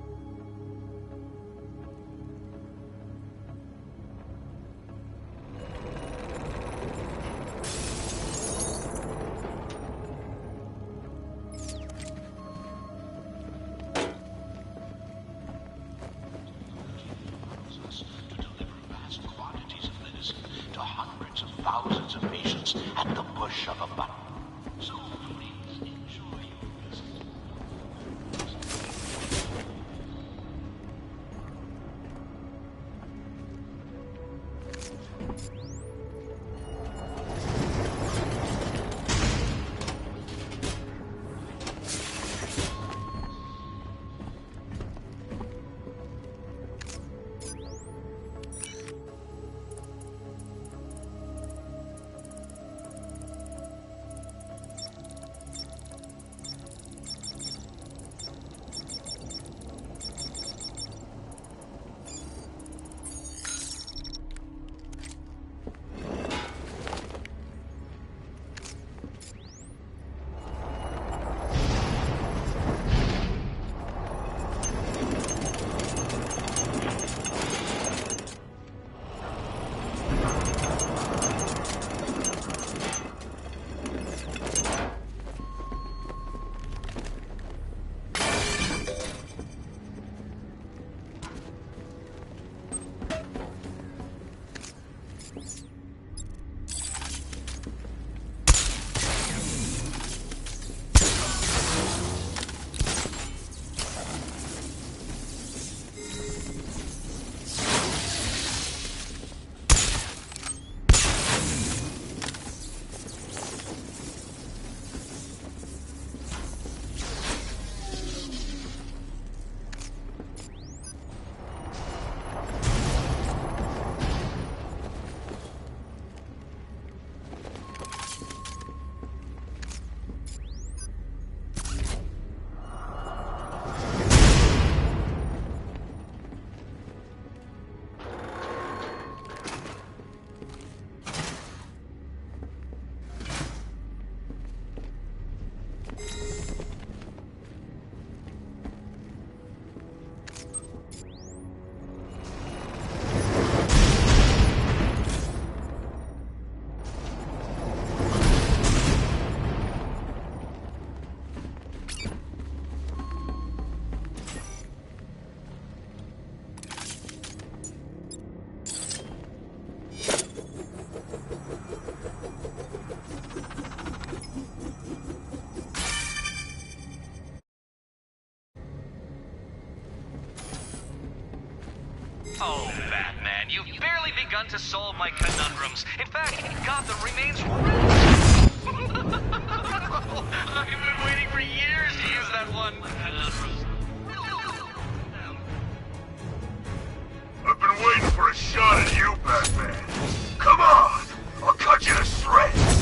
Thousands of patients at the push of a button. So please enjoy your visit. Oh, Batman, you've barely begun to solve my conundrums. In fact, Gotham remains I've been waiting for years to use that one. I've been waiting for a shot at you, Batman. Come on! I'll cut you to shreds!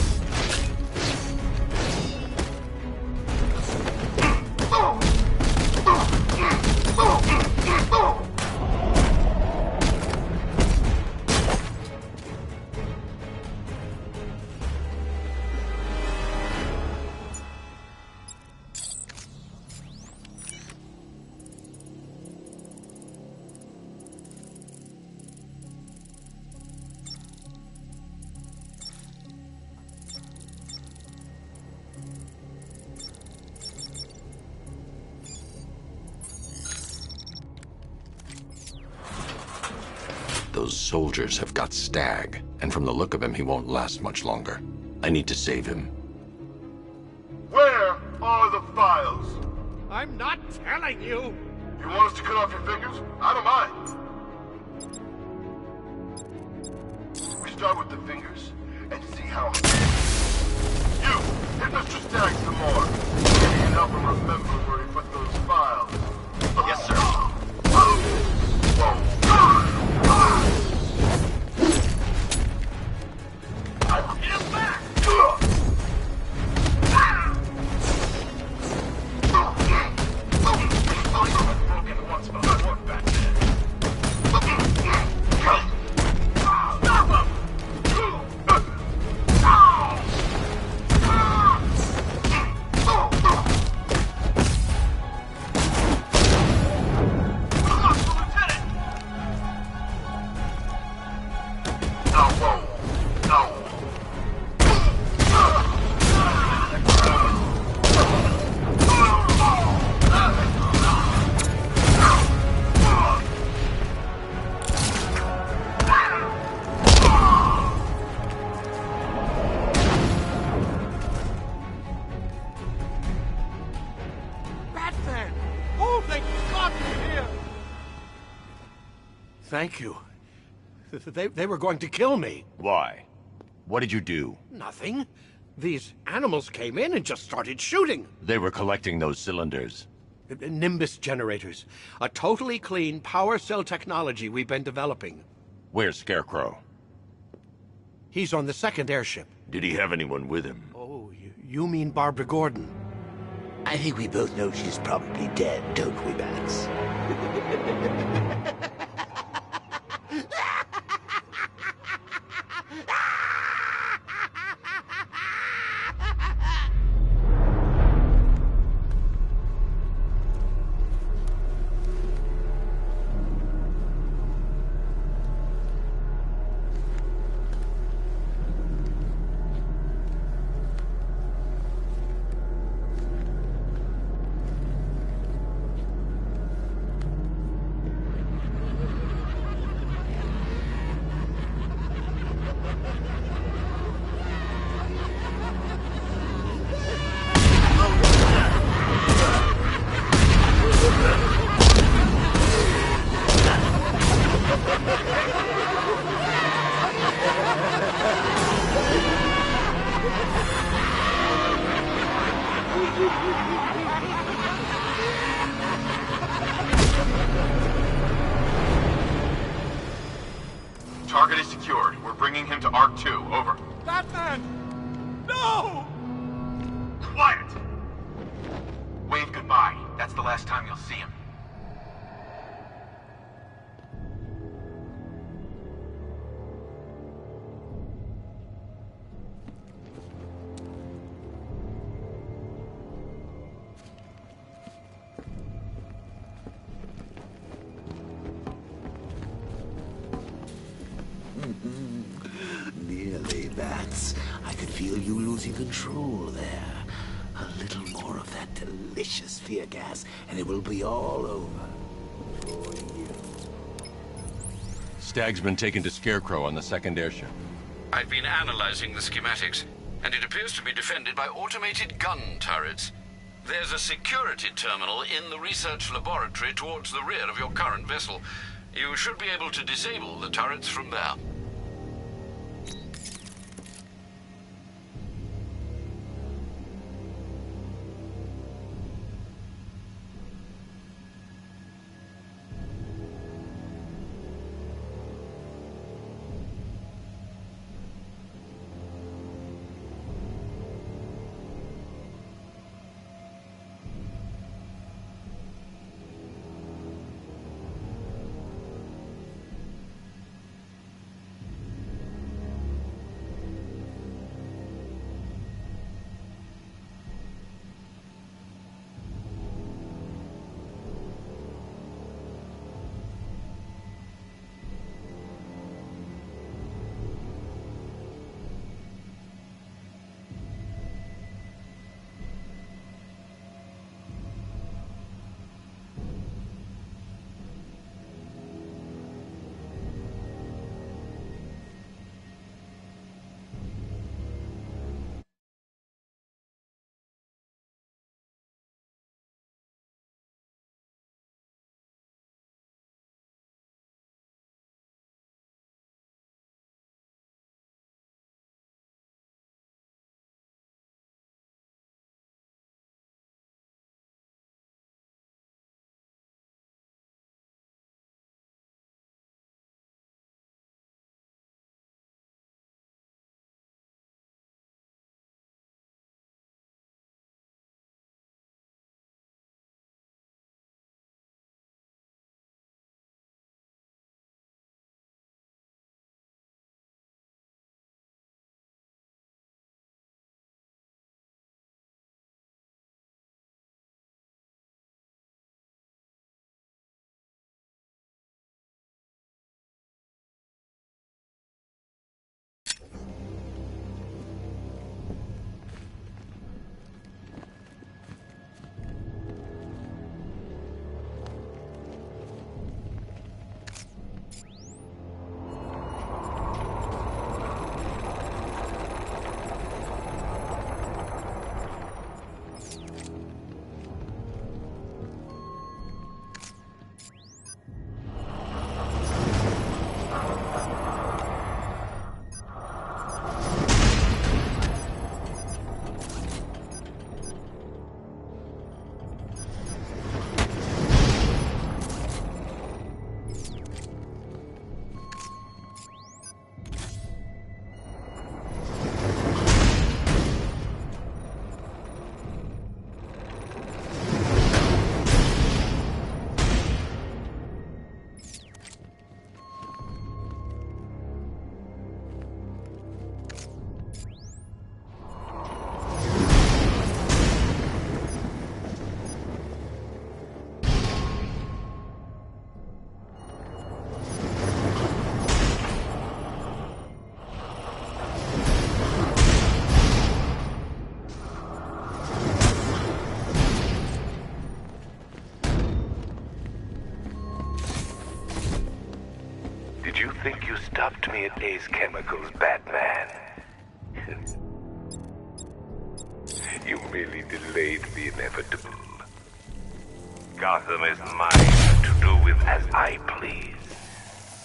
Those soldiers have got Stagg, and from the look of him, he won't last much longer. I need to save him. Where are the files? I'm not telling you! You want us to cut off your fingers? I don't mind. We start with the fingers and see how... You! Search your stag some more. Maybe you can help him remember where he put those files. Yes, sir. Get him back! Broken once before, Batman. Stop him! Batman! Oh, thank God you're here! Thank you. They were going to kill me. Why? What did you do? Nothing. These animals came in and just started shooting. They were collecting those cylinders. Nimbus generators. A totally clean power cell technology we've been developing. Where's Scarecrow? He's on the second airship. Did he have anyone with him? Oh, you mean Barbara Gordon? I think we both know she's probably dead, don't we, Bats? Target is secured. We're bringing him to Arc 2. Over. Batman! No! Quiet! Wave goodbye. That's the last time you'll see him. Nearly, Bats. I could feel you losing control there. A little more of that delicious fear gas, and it will be all over for you. Stag's been taken to Scarecrow on the second airship. I've been analyzing the schematics, and it appears to be defended by automated gun turrets. There's a security terminal in the research laboratory towards the rear of your current vessel. You should be able to disable the turrets from there. me at Ace Chemicals, Batman. You merely delayed the inevitable. Gotham is mine to do with as I please.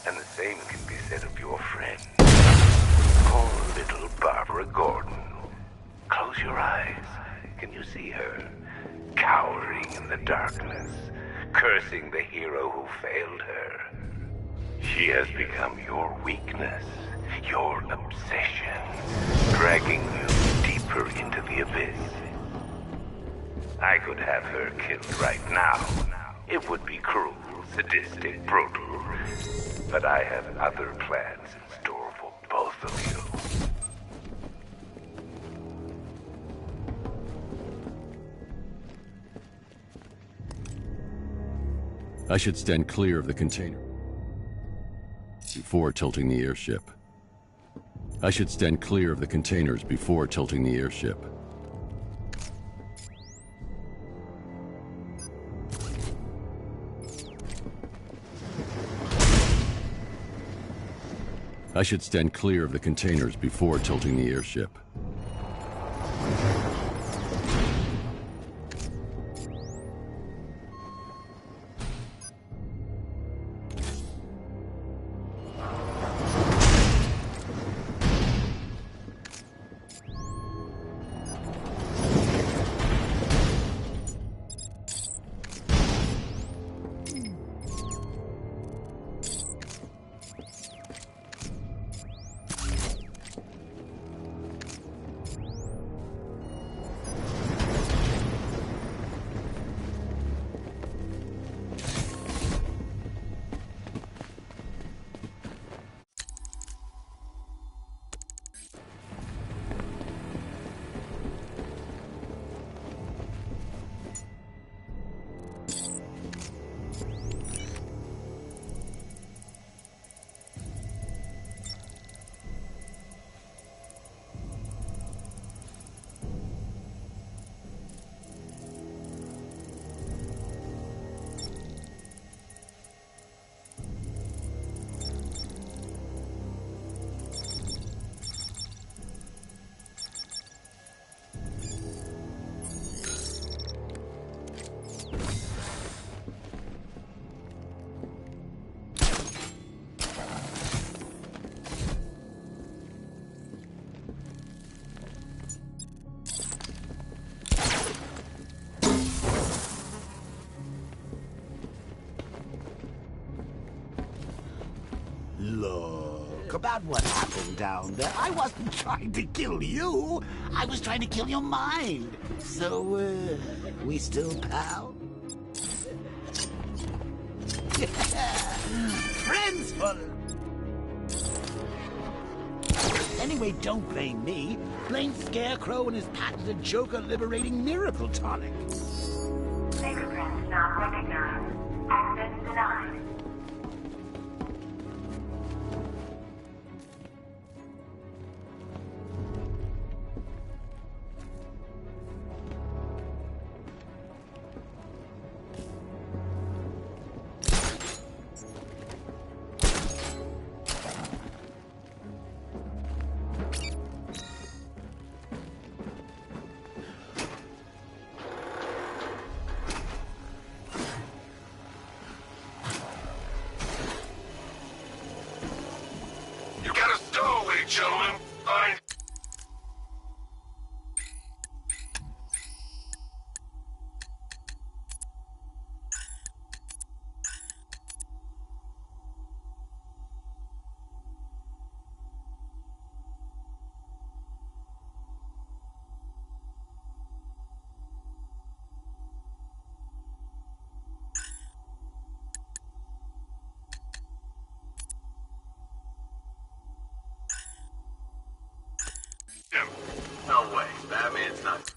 And the same can be said of your friend. Poor little Barbara Gordon. Close your eyes. Can you see her? Cowering in the darkness, cursing the hero who failed her. She has become your weakness, your obsession, dragging you deeper into the abyss. I could have her killed right now. It would be cruel, sadistic, brutal. But I have other plans in store for both of you. I should stand clear of the container before tilting the airship. I should stand clear of the containers before tilting the airship. I should stand clear of the containers before tilting the airship. Look, about what happened down there, I wasn't trying to kill you. I was trying to kill your mind. So, we still pal? Friends for... Anyway, don't blame me. Blame Scarecrow and his patented Joker-liberating miracle tonic. Fingerprints not recognized. Access denied. Gentlemen, I... No way. Batman's not...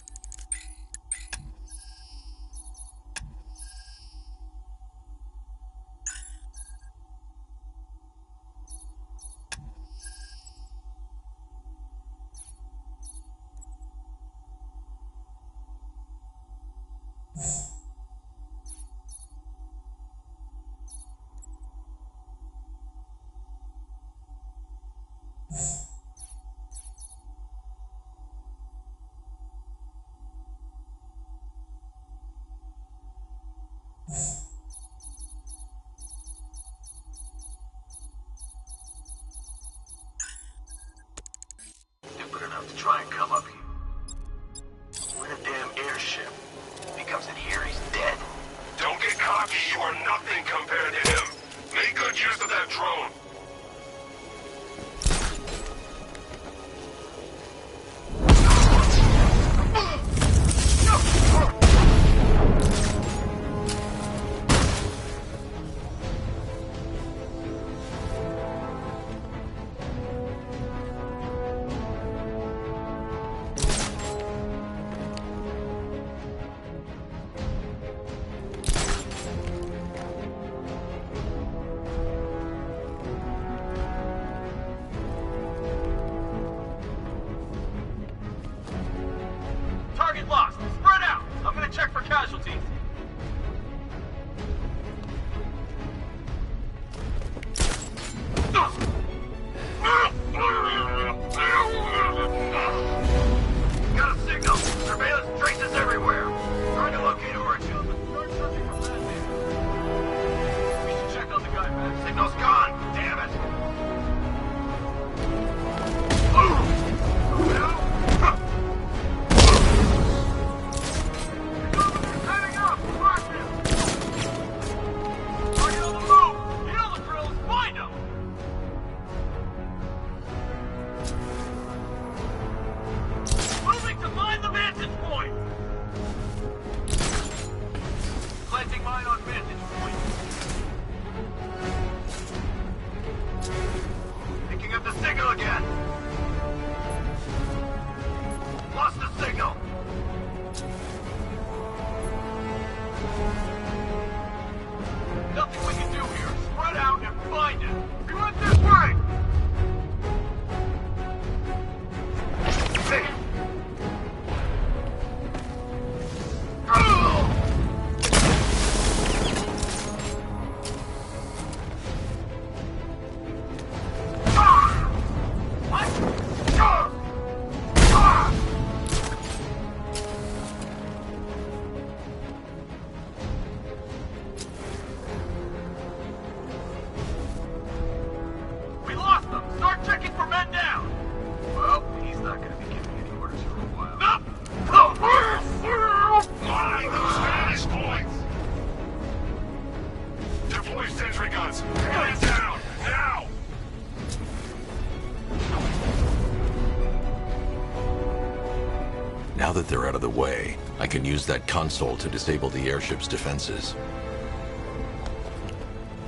Now that they're out of the way, I can use that console to disable the airship's defenses.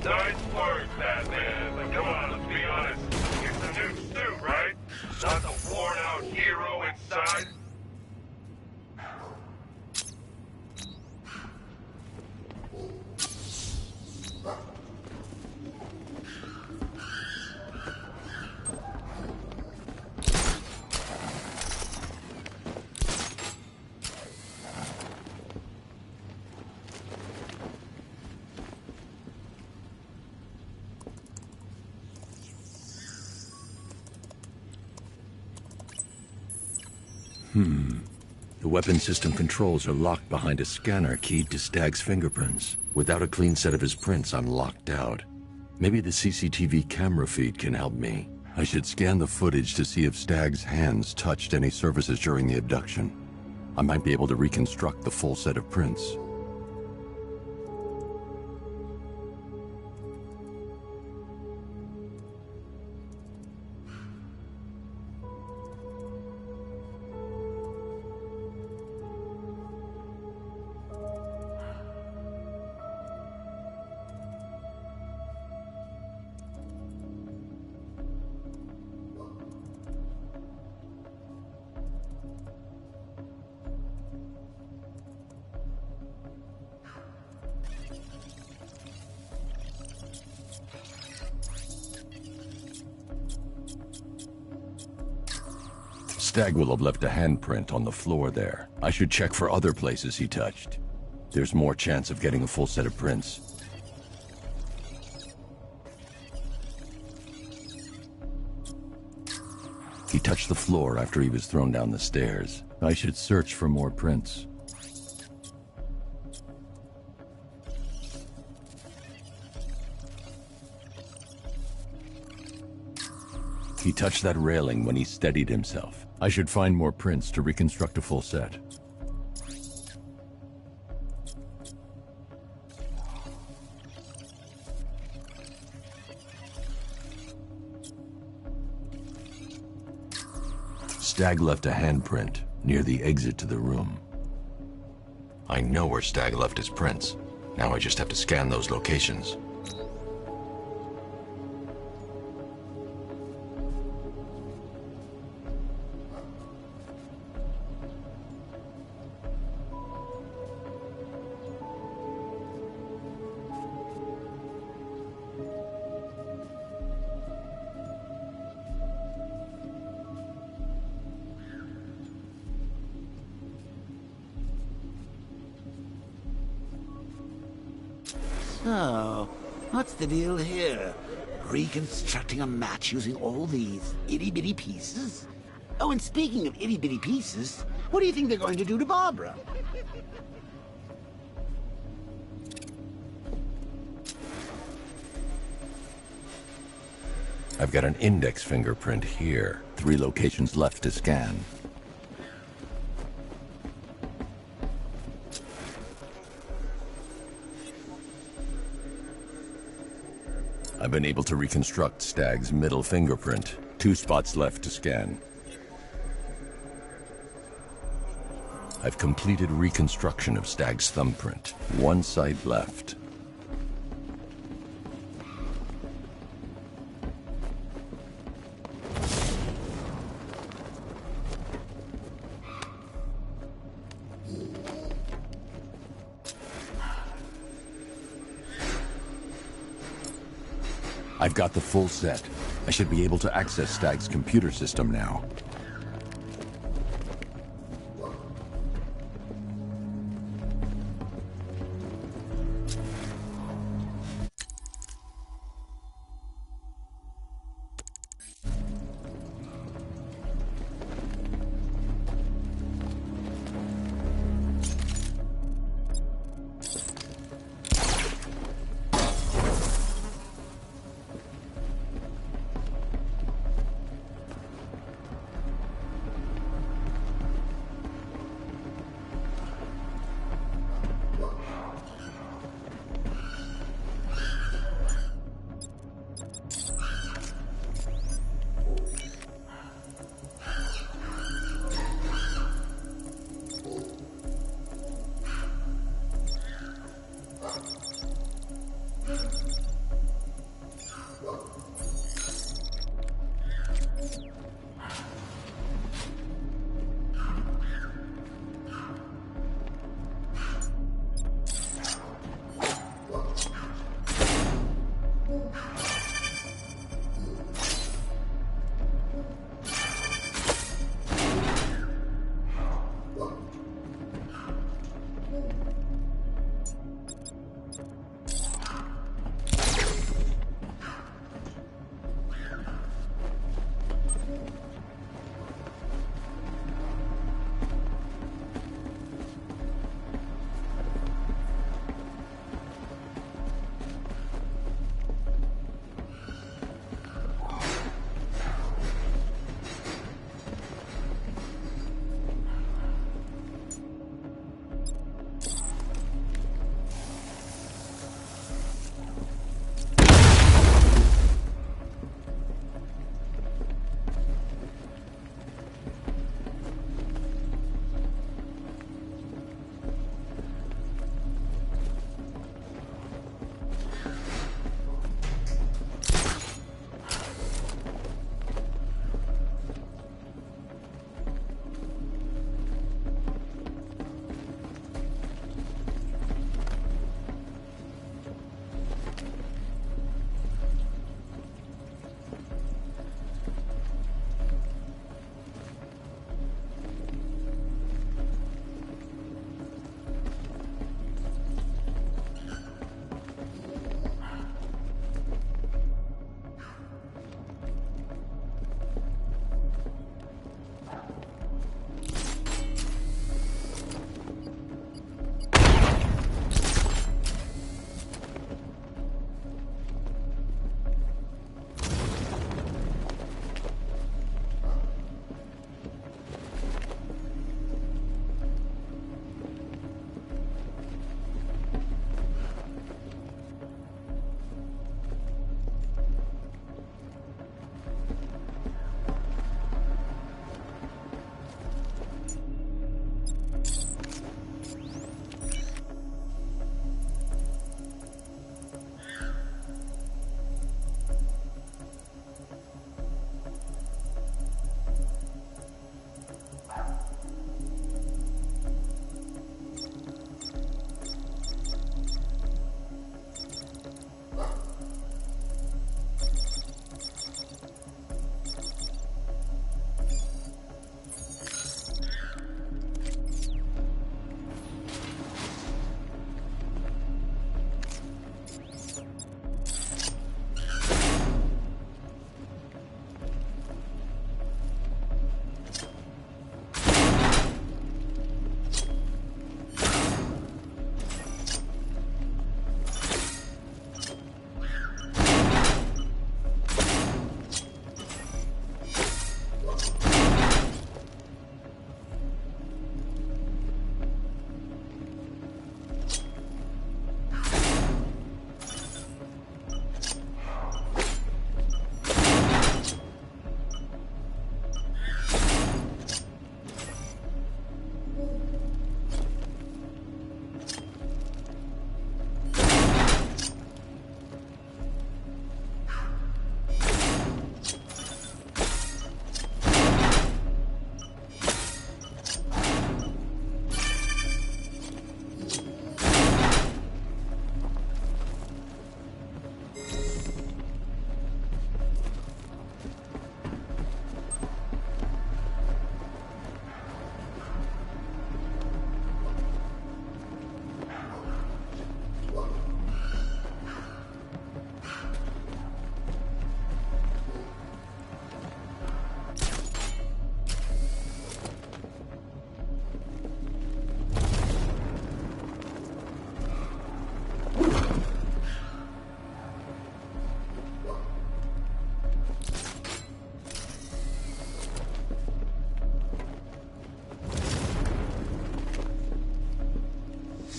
Nice work, Batman. But come on, let's be honest. It's the new suit, right? Not the worn-out hero inside? The weapon system controls are locked behind a scanner keyed to Stag's fingerprints. Without a clean set of his prints, I'm locked out. Maybe the CCTV camera feed can help me. I should scan the footage to see if Stag's hands touched any surfaces during the abduction. I might be able to reconstruct the full set of prints. Stag will have left a handprint on the floor there. I should check for other places he touched. There's more chance of getting a full set of prints. He touched the floor after he was thrown down the stairs. I should search for more prints. He touched that railing when he steadied himself. I should find more prints to reconstruct a full set. Stag left a handprint near the exit to the room. I know where Stag left his prints. Now I just have to scan those locations. So, what's the deal here? Reconstructing a match using all these itty-bitty pieces? Oh, and speaking of itty-bitty pieces, what do you think they're going to do to Barbara? I've got an index fingerprint here. 3 locations left to scan. I've been able to reconstruct Stag's middle fingerprint. 2 spots left to scan. I've completed reconstruction of Stag's thumbprint. 1 site left. I've got the full set. I should be able to access Stag's computer system now.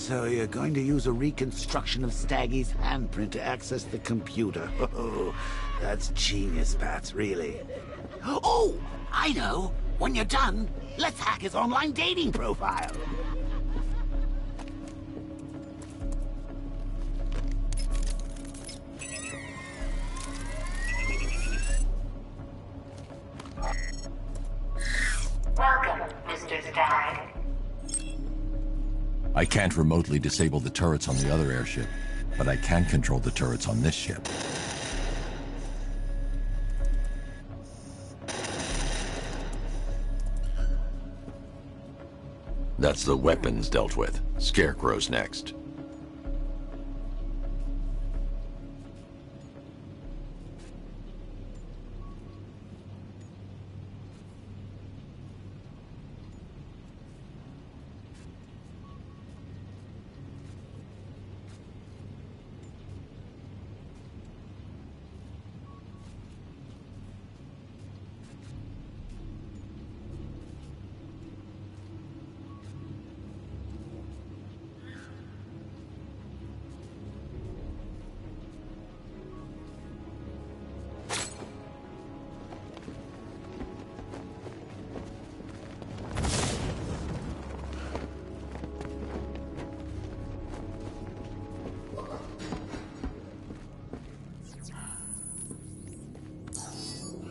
So you're going to use a reconstruction of Staggy's handprint to access the computer. Oh, that's genius, Bats, really. Oh, I know. When you're done, let's hack his online dating profile. Welcome, Mr. Stagg. I can't remotely disable the turrets on the other airship, but I can control the turrets on this ship. That's the weapons dealt with. Scarecrow's next.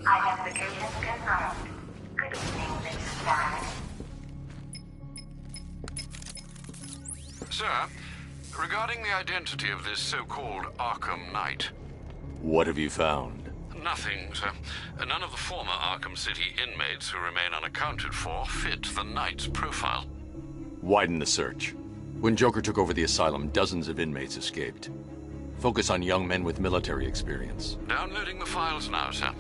Identification confirmed. Good evening, Mr. Stagg. Sir, regarding the identity of this so-called Arkham Knight. What have you found? Nothing, sir. None of the former Arkham City inmates who remain unaccounted for fit the Knight's profile. Widen the search. When Joker took over the asylum, dozens of inmates escaped. Focus on young men with military experience. Downloading the files now, sir.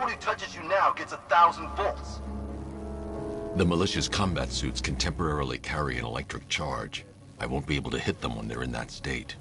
Anyone who touches you now gets 1,000 volts. The militia's combat suits can temporarily carry an electric charge. I won't be able to hit them when they're in that state.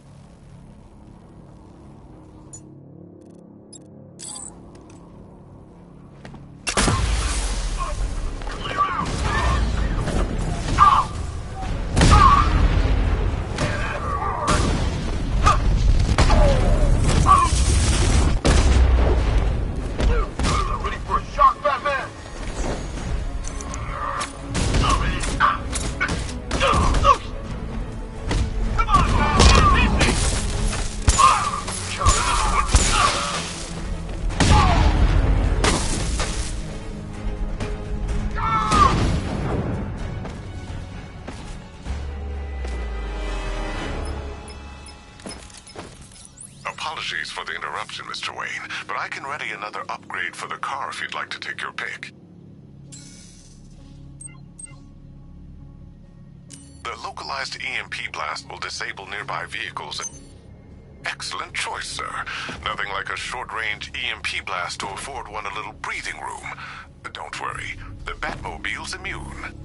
Apologies for the interruption, Mr. Wayne, but I can ready another upgrade for the car if you'd like to take your pick. The localized EMP blast will disable nearby vehicles. Excellent choice, sir. Nothing like a short-range EMP blast to afford one a little breathing room. Don't worry, the Batmobile's immune.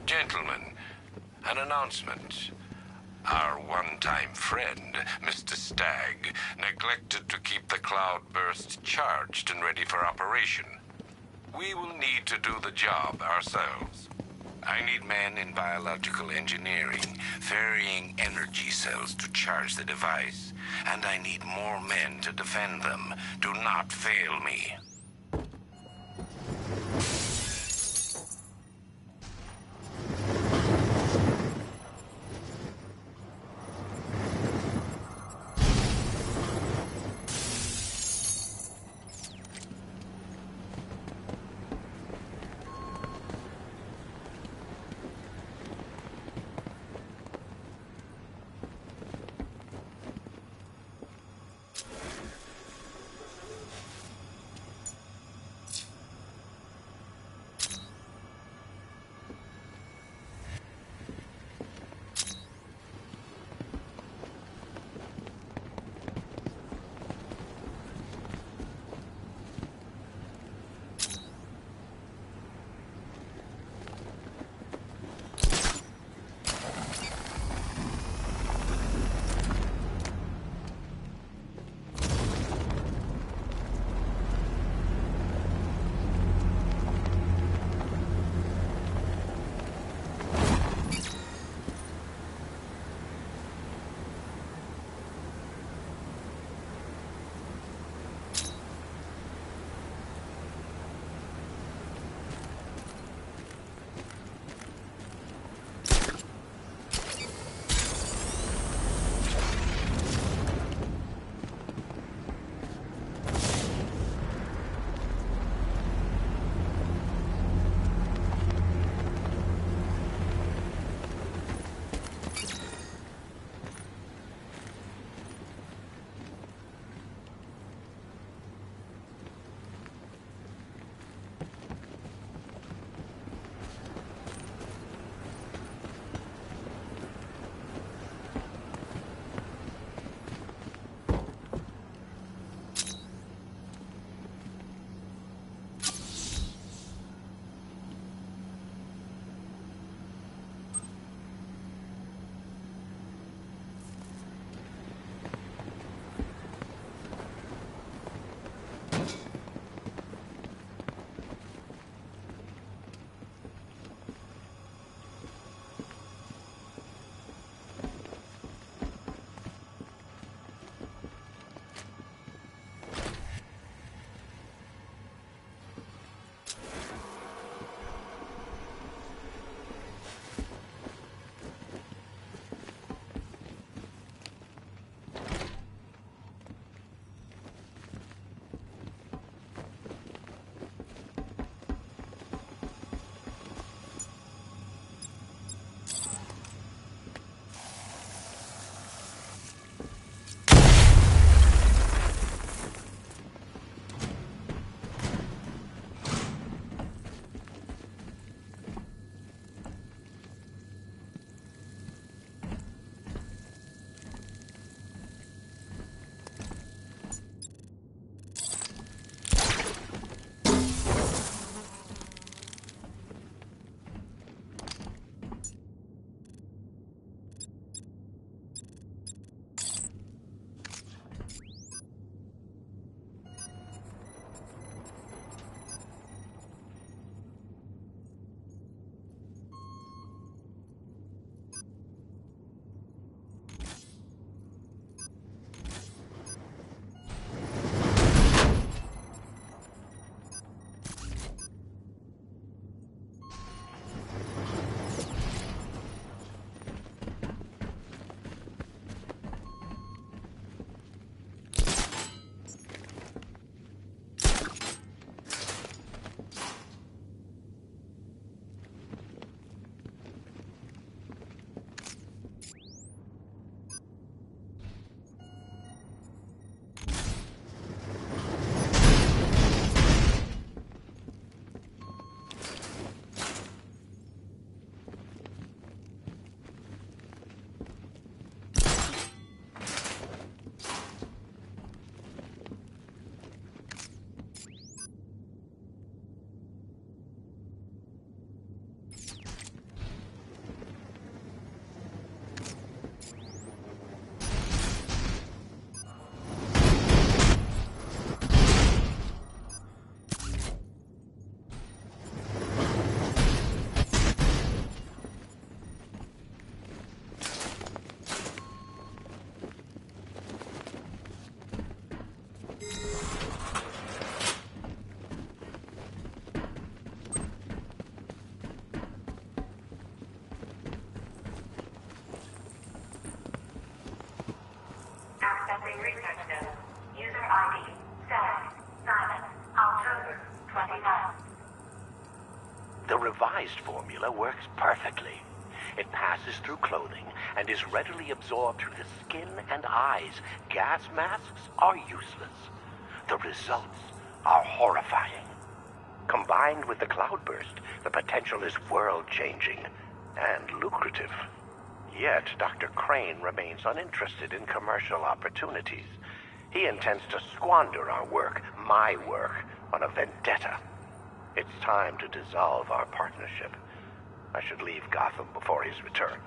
Gentlemen, an announcement. Our one-time friend, Mr. Stagg, neglected to keep the cloudburst charged and ready for operation. We will need to do the job ourselves. I need men in biological engineering, ferrying energy cells to charge the device, and I need more men to defend them. Do not fail me. revised formula works perfectly. It passes through clothing and is readily absorbed through the skin and eyes. Gas masks are useless. The results are horrifying. Combined with the cloudburst, the potential is world-changing and lucrative. Yet, Dr. Crane remains uninterested in commercial opportunities. He intends to squander our work, my work, on a vendetta. It's time to dissolve our partnership. I should leave Gotham before his return.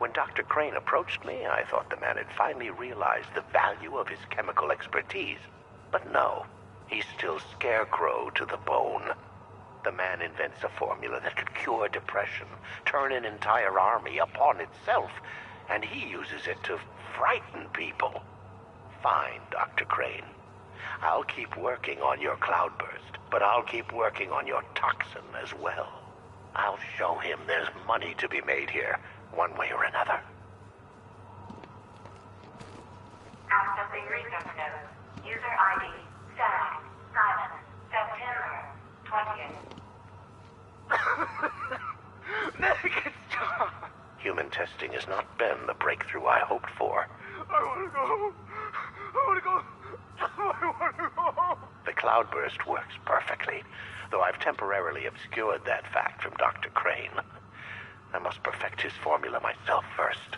When Dr. Crane approached me, I thought the man had finally realized the value of his chemical expertise. But no, he's still Scarecrow to the bone. The man invents a formula that could cure depression, turn an entire army upon itself, and he uses it to frighten people. Fine, Dr. Crane. I'll keep working on your cloudburst, but I'll keep working on your toxin as well. I'll show him there's money to be made here, one way or another. Accessing research node. User ID, Stag, Simon, September 20th. Nick, stop! Human testing has not been the breakthrough I hoped for. I want to go home. I want to go. I want to go home. The cloudburst works perfectly, though I've temporarily obscured that fact from Dr. Crane. I must perfect his formula myself first.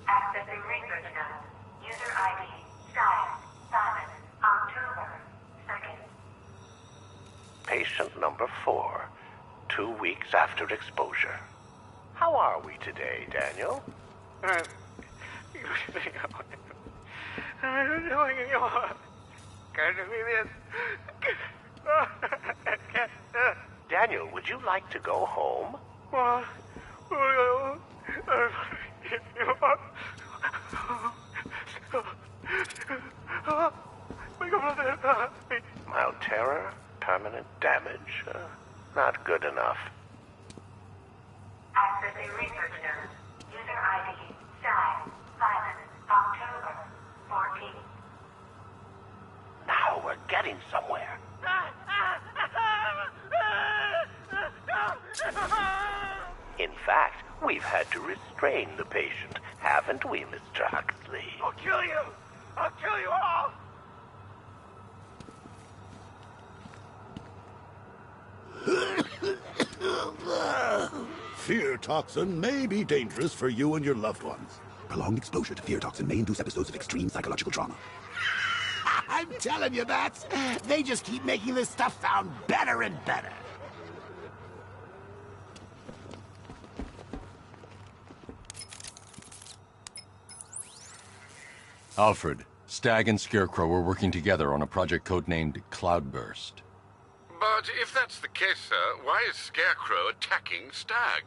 Accessing research node. User ID, Stag, Simon, October 2nd. Patient number 4, 2 weeks after exposure. How are we today, Daniel? Daniel, would you like to go home? Mild terror, permanent damage. Not good enough. Accessing research node. User ID, Stag, Simon, October 14th. Now we're getting somewhere. In fact, we've had to restrain the patient, haven't we, Mr. Huxley? I'll kill you! I'll kill you all! Fear toxin may be dangerous for you and your loved ones. Prolonged exposure to fear toxin may induce episodes of extreme psychological trauma. I'm telling you, Bats. They just keep making this stuff sound better and better. Alfred, Stag and Scarecrow are working together on a project codenamed Cloudburst. But if that's the case, sir, why is Scarecrow attacking Stag?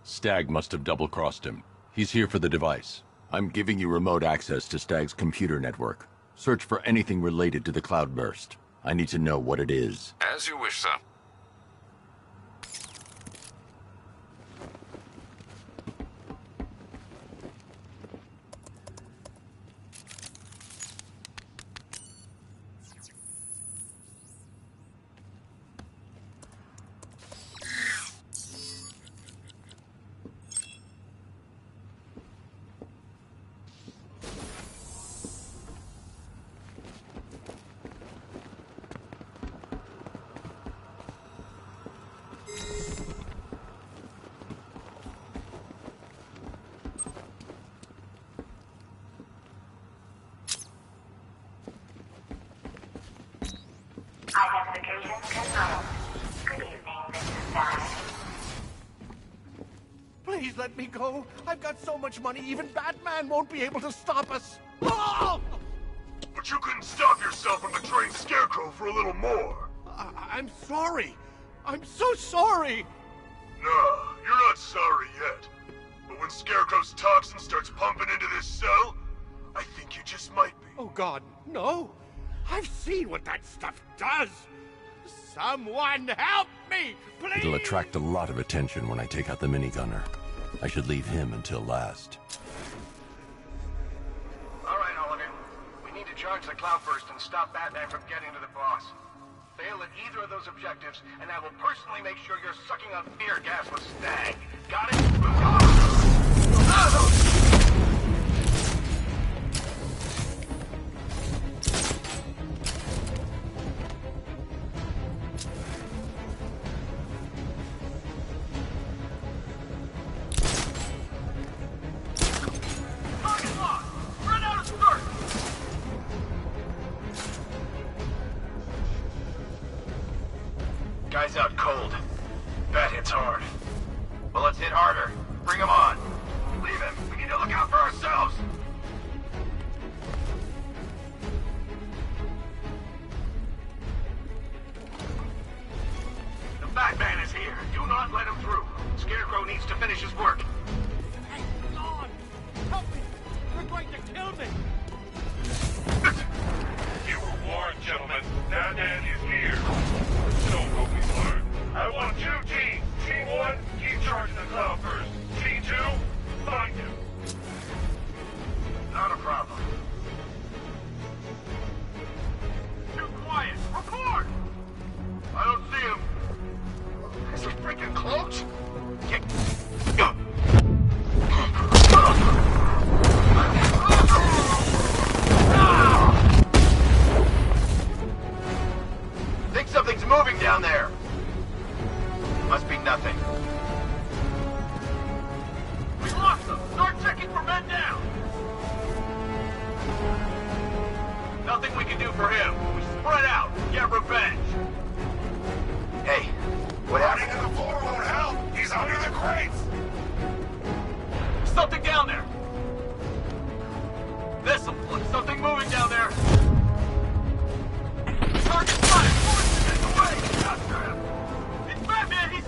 Stag must have double-crossed him. He's here for the device. I'm giving you remote access to Stag's computer network. Search for anything related to the Cloudburst. I need to know what it is. As you wish, sir. Identification confirmed. Good evening, Mr. Stag. Please let me go. I've got so much money, even Batman won't be able to stop us. Oh! But you couldn't stop yourself from betraying Scarecrow for a little more. I'm sorry. I'm so sorry. No, you're not sorry yet. But when Scarecrow's toxin starts pumping into this cell, I think you just might be. Oh, God, no. I've seen what that stuff does. Someone help me, please! It'll attract a lot of attention when I take out the minigunner. I should leave him until last. All right, Hooligan. We need to charge the Cloudburst and stop Batman from getting to the boss. Fail at either of those objectives, and I will personally make sure you're sucking on fear gas with Stag. Got it? Target locked! Run out of start! cold. Bat hits hard. Well, let's hit harder. Bring him on. Leave him. We need to look out for ourselves. The Batman is here. Do not let him through. Scarecrow needs to finish his work. Hey, Lord! Help me! You're going to kill me! You were warned, gentlemen. Batman is here. Don't go be smart. I want 2 teams. Team 1, keep charging the cloud first. Team 2, find him. Not a problem. Too quiet. Report! I don't see him. Is he freaking cloaked? Get... Go! Think something's moving down there. Must be nothing. We lost them. Start checking for men down. Nothing we can do for him. We spread out. Get revenge. Hey, what happened? Running to the floor won't help. He's under the crates. Something down there. There's something moving down there. Target spotted. Force him in the way. It's Batman. He's...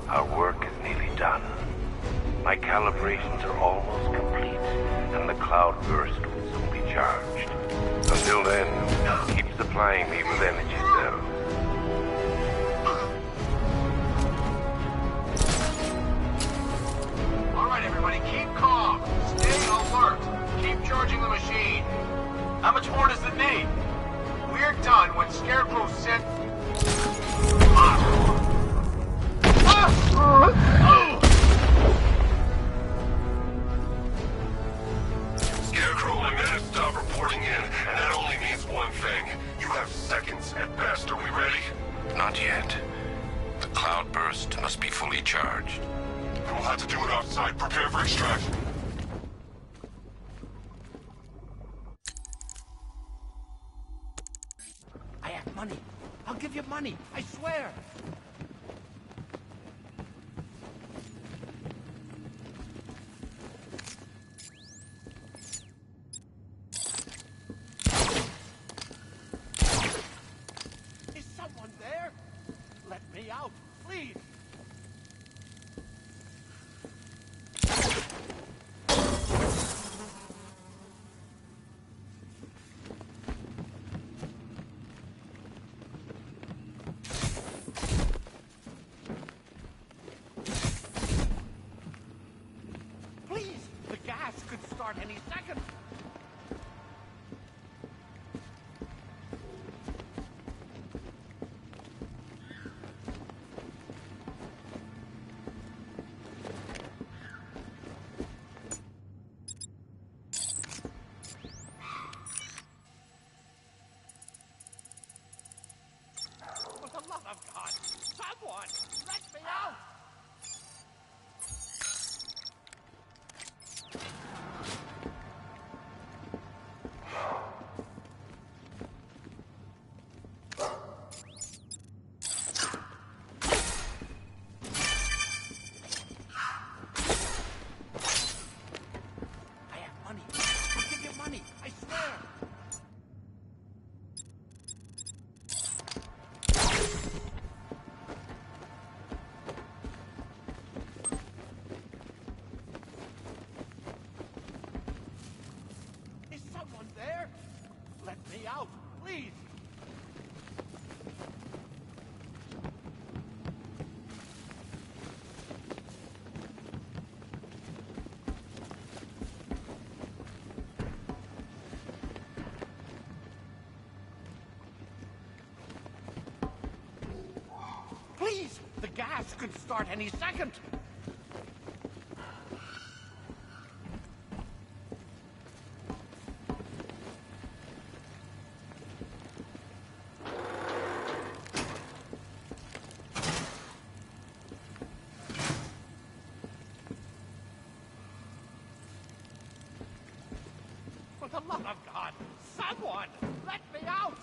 Our work is nearly done. My calibrations are almost complete, and the cloud burst will soon be charged. Until then, keep supplying me with energy cells. All right, everybody, keep calm. Stay alert. Keep charging the machine. How much more does it need? We're done when Scarecrow sent... Scarecrow, I'm gonna stop reporting in, and that only means one thing. You have seconds at best. Are we ready? Not yet. The cloud burst must be fully charged. We'll have to do it off-site. Prepare for extraction. I have money. I'll give you money. I swear. Is someone there? Let me out, please. Please, the gas could start any second. For the love of God, someone, let me out! I have money. I'll give you money. I swear. Is someone there? Let me out, please. Please, the gas could start any second. the love of God, someone, let me out!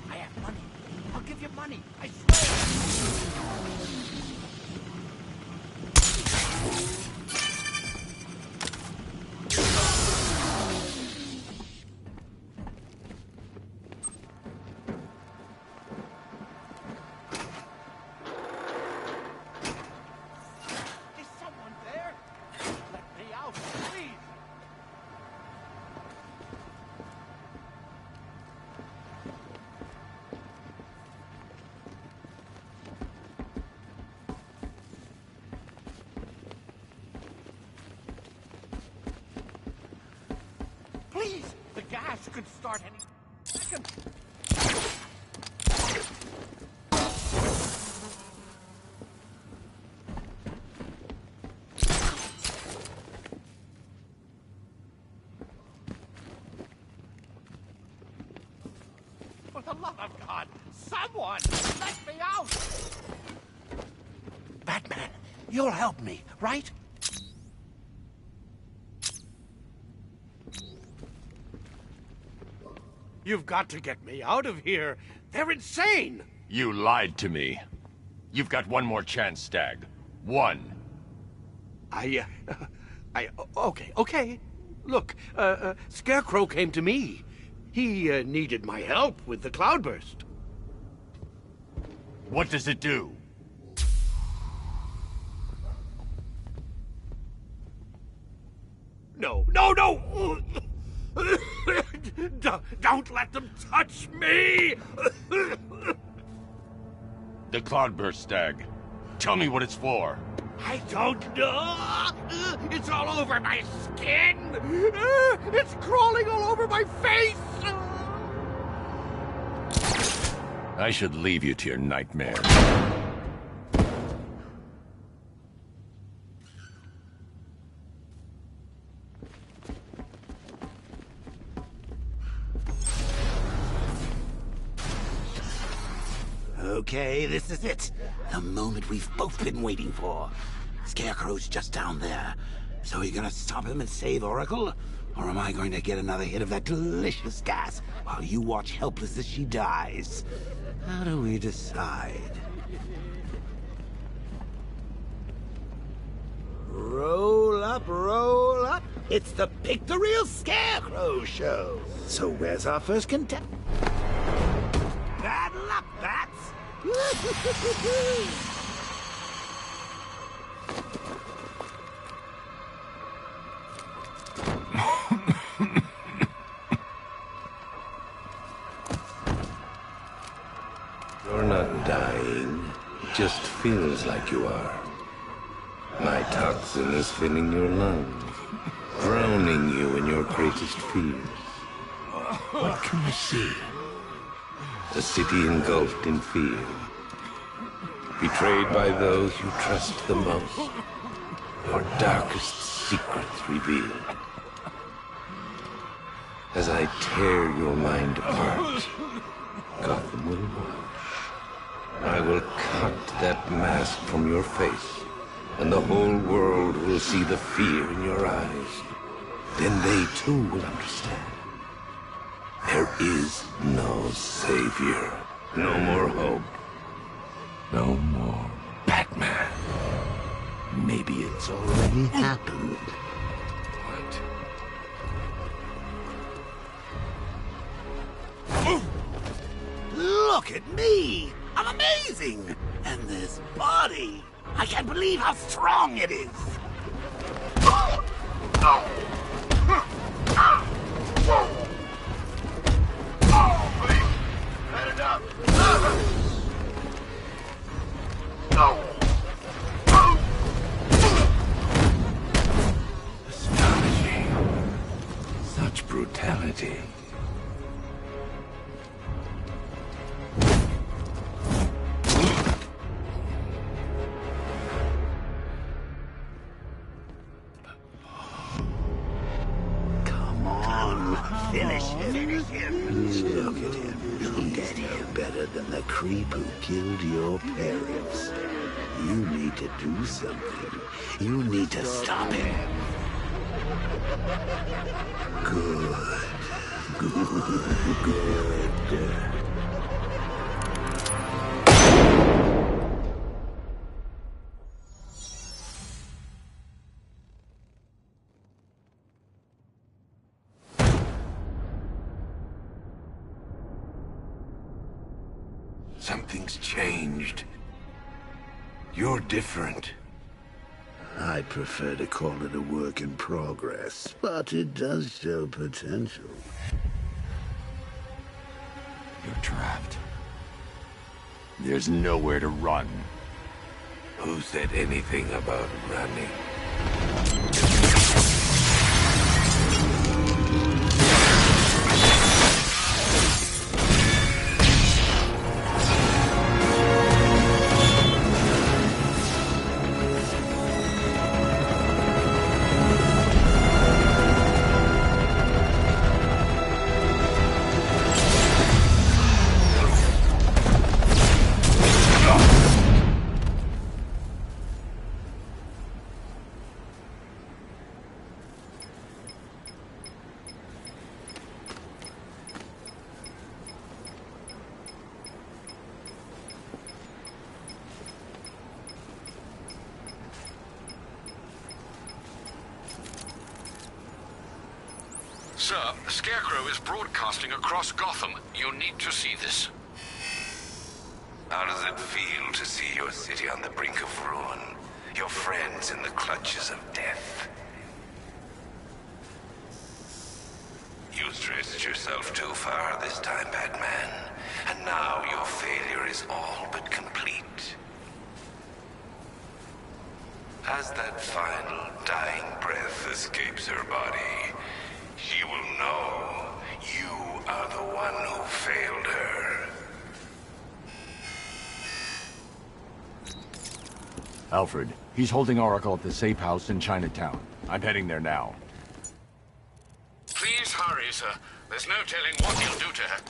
I have money. I'll give you money. I swear. Is someone there? Let me out, please. Please! The gas could start any second. For the love of God, someone, let me out! Batman, you'll help me, right? You've got to get me out of here. They're insane. You lied to me. You've got one more chance, Stag. One. Okay. Look, Scarecrow came to me. He needed my help with the cloudburst. What does it do? No! Don't let them touch me! The cloudburst, Stag. Tell me what it's for. I don't know! It's all over my skin! It's crawling all over my face! I should leave you to your nightmares. Okay, this is it. The moment we've both been waiting for. Scarecrow's just down there. So are you gonna stop him and save Oracle? Or am I going to get another hit of that delicious gas while you watch helpless as she dies? How do we decide? Roll up, roll up. It's the Pick the Real Scarecrow show. So where's our first contestant? Bad luck, bats! You're not dying. It just feels like you are. My toxin is filling your lungs, drowning you in your greatest fears. What can you see? A city engulfed in fear. Betrayed by those you trust the most. Your darkest secrets revealed. As I tear your mind apart, Gotham will watch. I will cut that mask from your face, and the whole world will see the fear in your eyes. Then they too will understand. There is no savior, no more hope, no more Batman. Maybe it's already happened. What? Look at me! I'm amazing! And this body! I can't believe how strong it is! Astonishing. Such brutality. Look at him. He gets no better than the creep who killed your parents. You need to do something. You need to stop him. Good. Something's changed. You're different. I prefer to call it a work in progress, but it does show potential. You're trapped. There's nowhere to run. Who said anything about running? Sir, Scarecrow is broadcasting across Gotham. You need to see this. How does it feel to see your city on the brink of ruin? Your friends in the clutches of death? You stretched yourself too far this time, Batman. And now your failure is all but complete. As that final dying breath escapes her body, she will know you are the one who failed her. Alfred, he's holding Oracle at the safe house in Chinatown. I'm heading there now. Please hurry, sir. There's no telling what he'll do to her.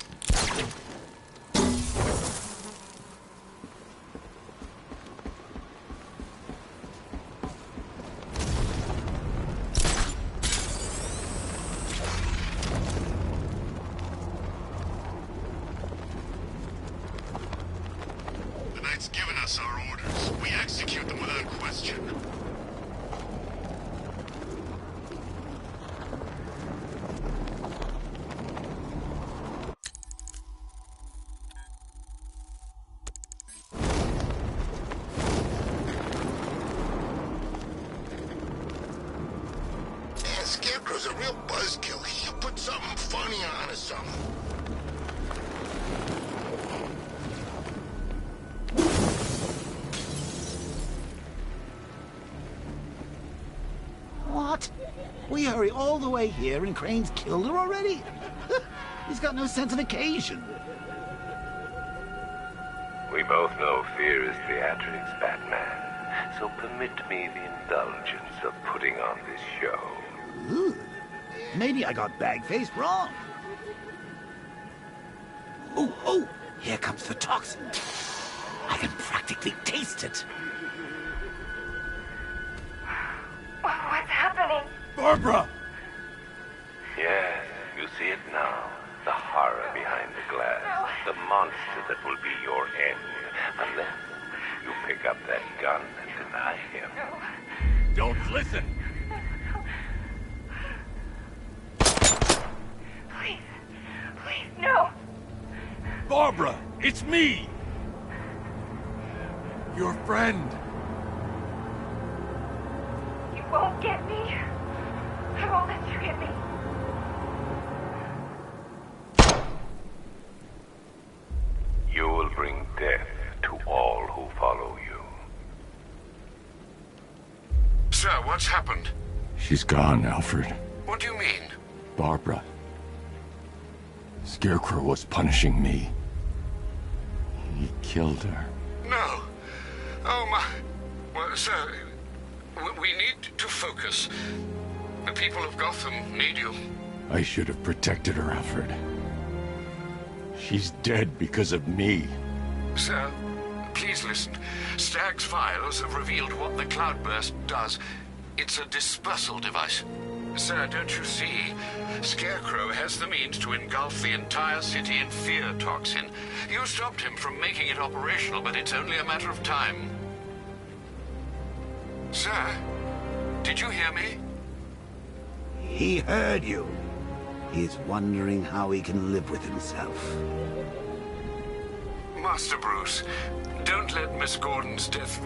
The Knight's given us our orders. We execute them without question. Man, Scarecrow's a real buzzkill. He should put something funny on or something. What? We hurry all the way here and Crane's killed her already? He's got no sense of occasion. We both know fear is theatrics, Batman. So permit me the indulgence of putting on this show. Ooh. Maybe I got bag-faced wrong. Oh, here comes the toxin. I can practically taste it. What's happening? Barbara! Yes, you see it now. The horror behind the glass. The monster that will be your end. Unless you pick up that gun and deny him. Don't listen! Please, no! Barbara, it's me! Your friend! You won't get me. I won't let you get me. You will bring death to all who follow you. Sir, what's happened? She's gone, Alfred. What do you mean? Barbara. Scarecrow was punishing me. He killed her. No. Oh, my... Well, sir, we need to focus. The people of Gotham need you. I should have protected her, Alfred. She's dead because of me. Sir, please listen. Stagg's files have revealed what the cloudburst does. It's a dispersal device. Sir, don't you see? Scarecrow has the means to engulf the entire city in fear toxin. You stopped him from making it operational, but it's only a matter of time. Sir, did you hear me? He heard you. He's wondering how he can live with himself. Master Bruce, don't let Miss Gordon's death...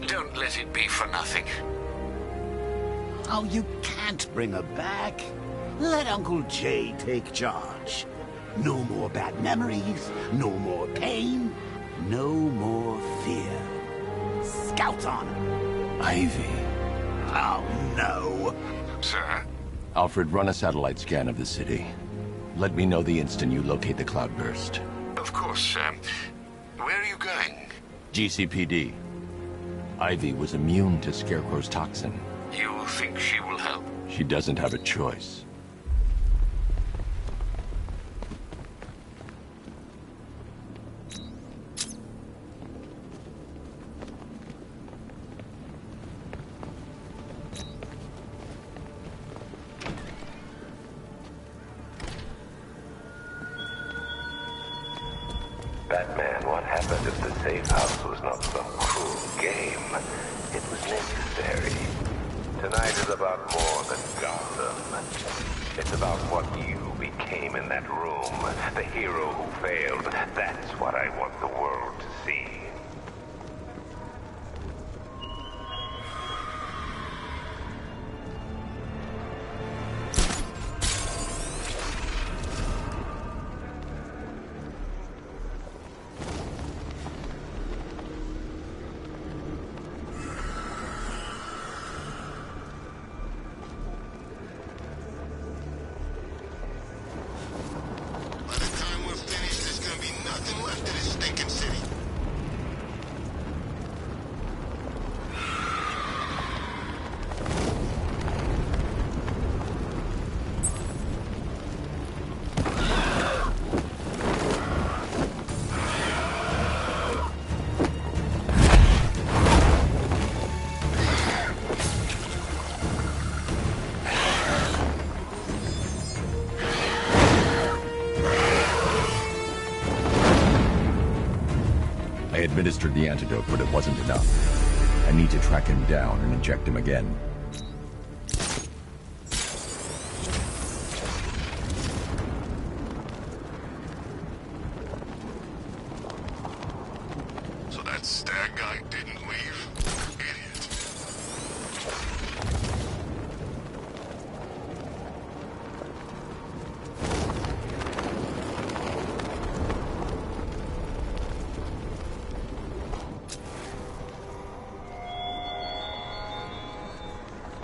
Don't let it be for nothing. Oh, you can't bring her back. Let Uncle Jay take charge. No more bad memories, no more pain, no more fear. Scout on her. Ivy. Oh, no. Sir? Alfred, run a satellite scan of the city. Let me know the instant you locate the cloudburst. Of course, sir. Where are you going? GCPD. Ivy was immune to Scarecrow's toxin. You think she will help? She doesn't have a choice. Batman, what happened if the safe house was not some cruel game? It was necessary. Tonight is about more than Gotham. It's about what you became in that room. The hero who failed. That's what I want the world to see. I administered the antidote, but it wasn't enough. I need to track him down and inject him again. So that stag guy didn't leave? Idiot.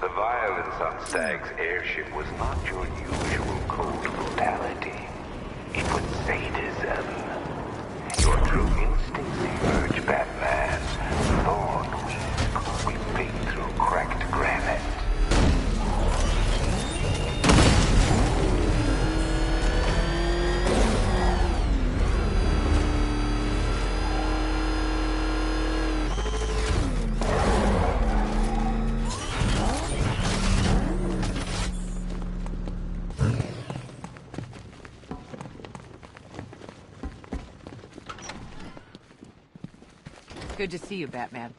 The violence on Stag's airship was not your usual cold brutality. It was sadism. Your true instincts emerge, Batman. Thorn weeping through cracked granite. Good to see you, Batman.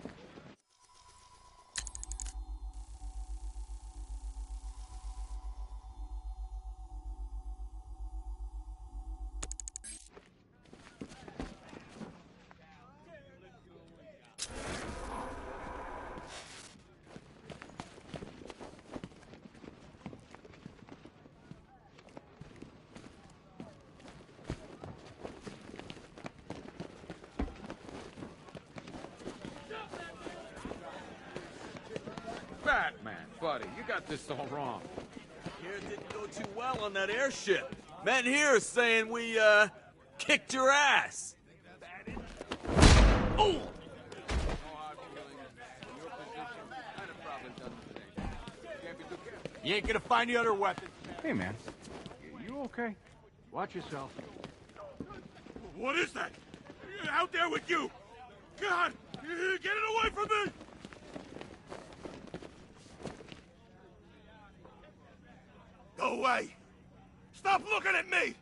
Batman, buddy, you got this all wrong. Here it didn't go too well on that airship. Men here are saying we, kicked your ass. Oh! You ain't gonna find the other weapon. Hey, man. You okay? Watch yourself. What is that? Out there with you! God! Get it away from me! Go away! Stop looking at me!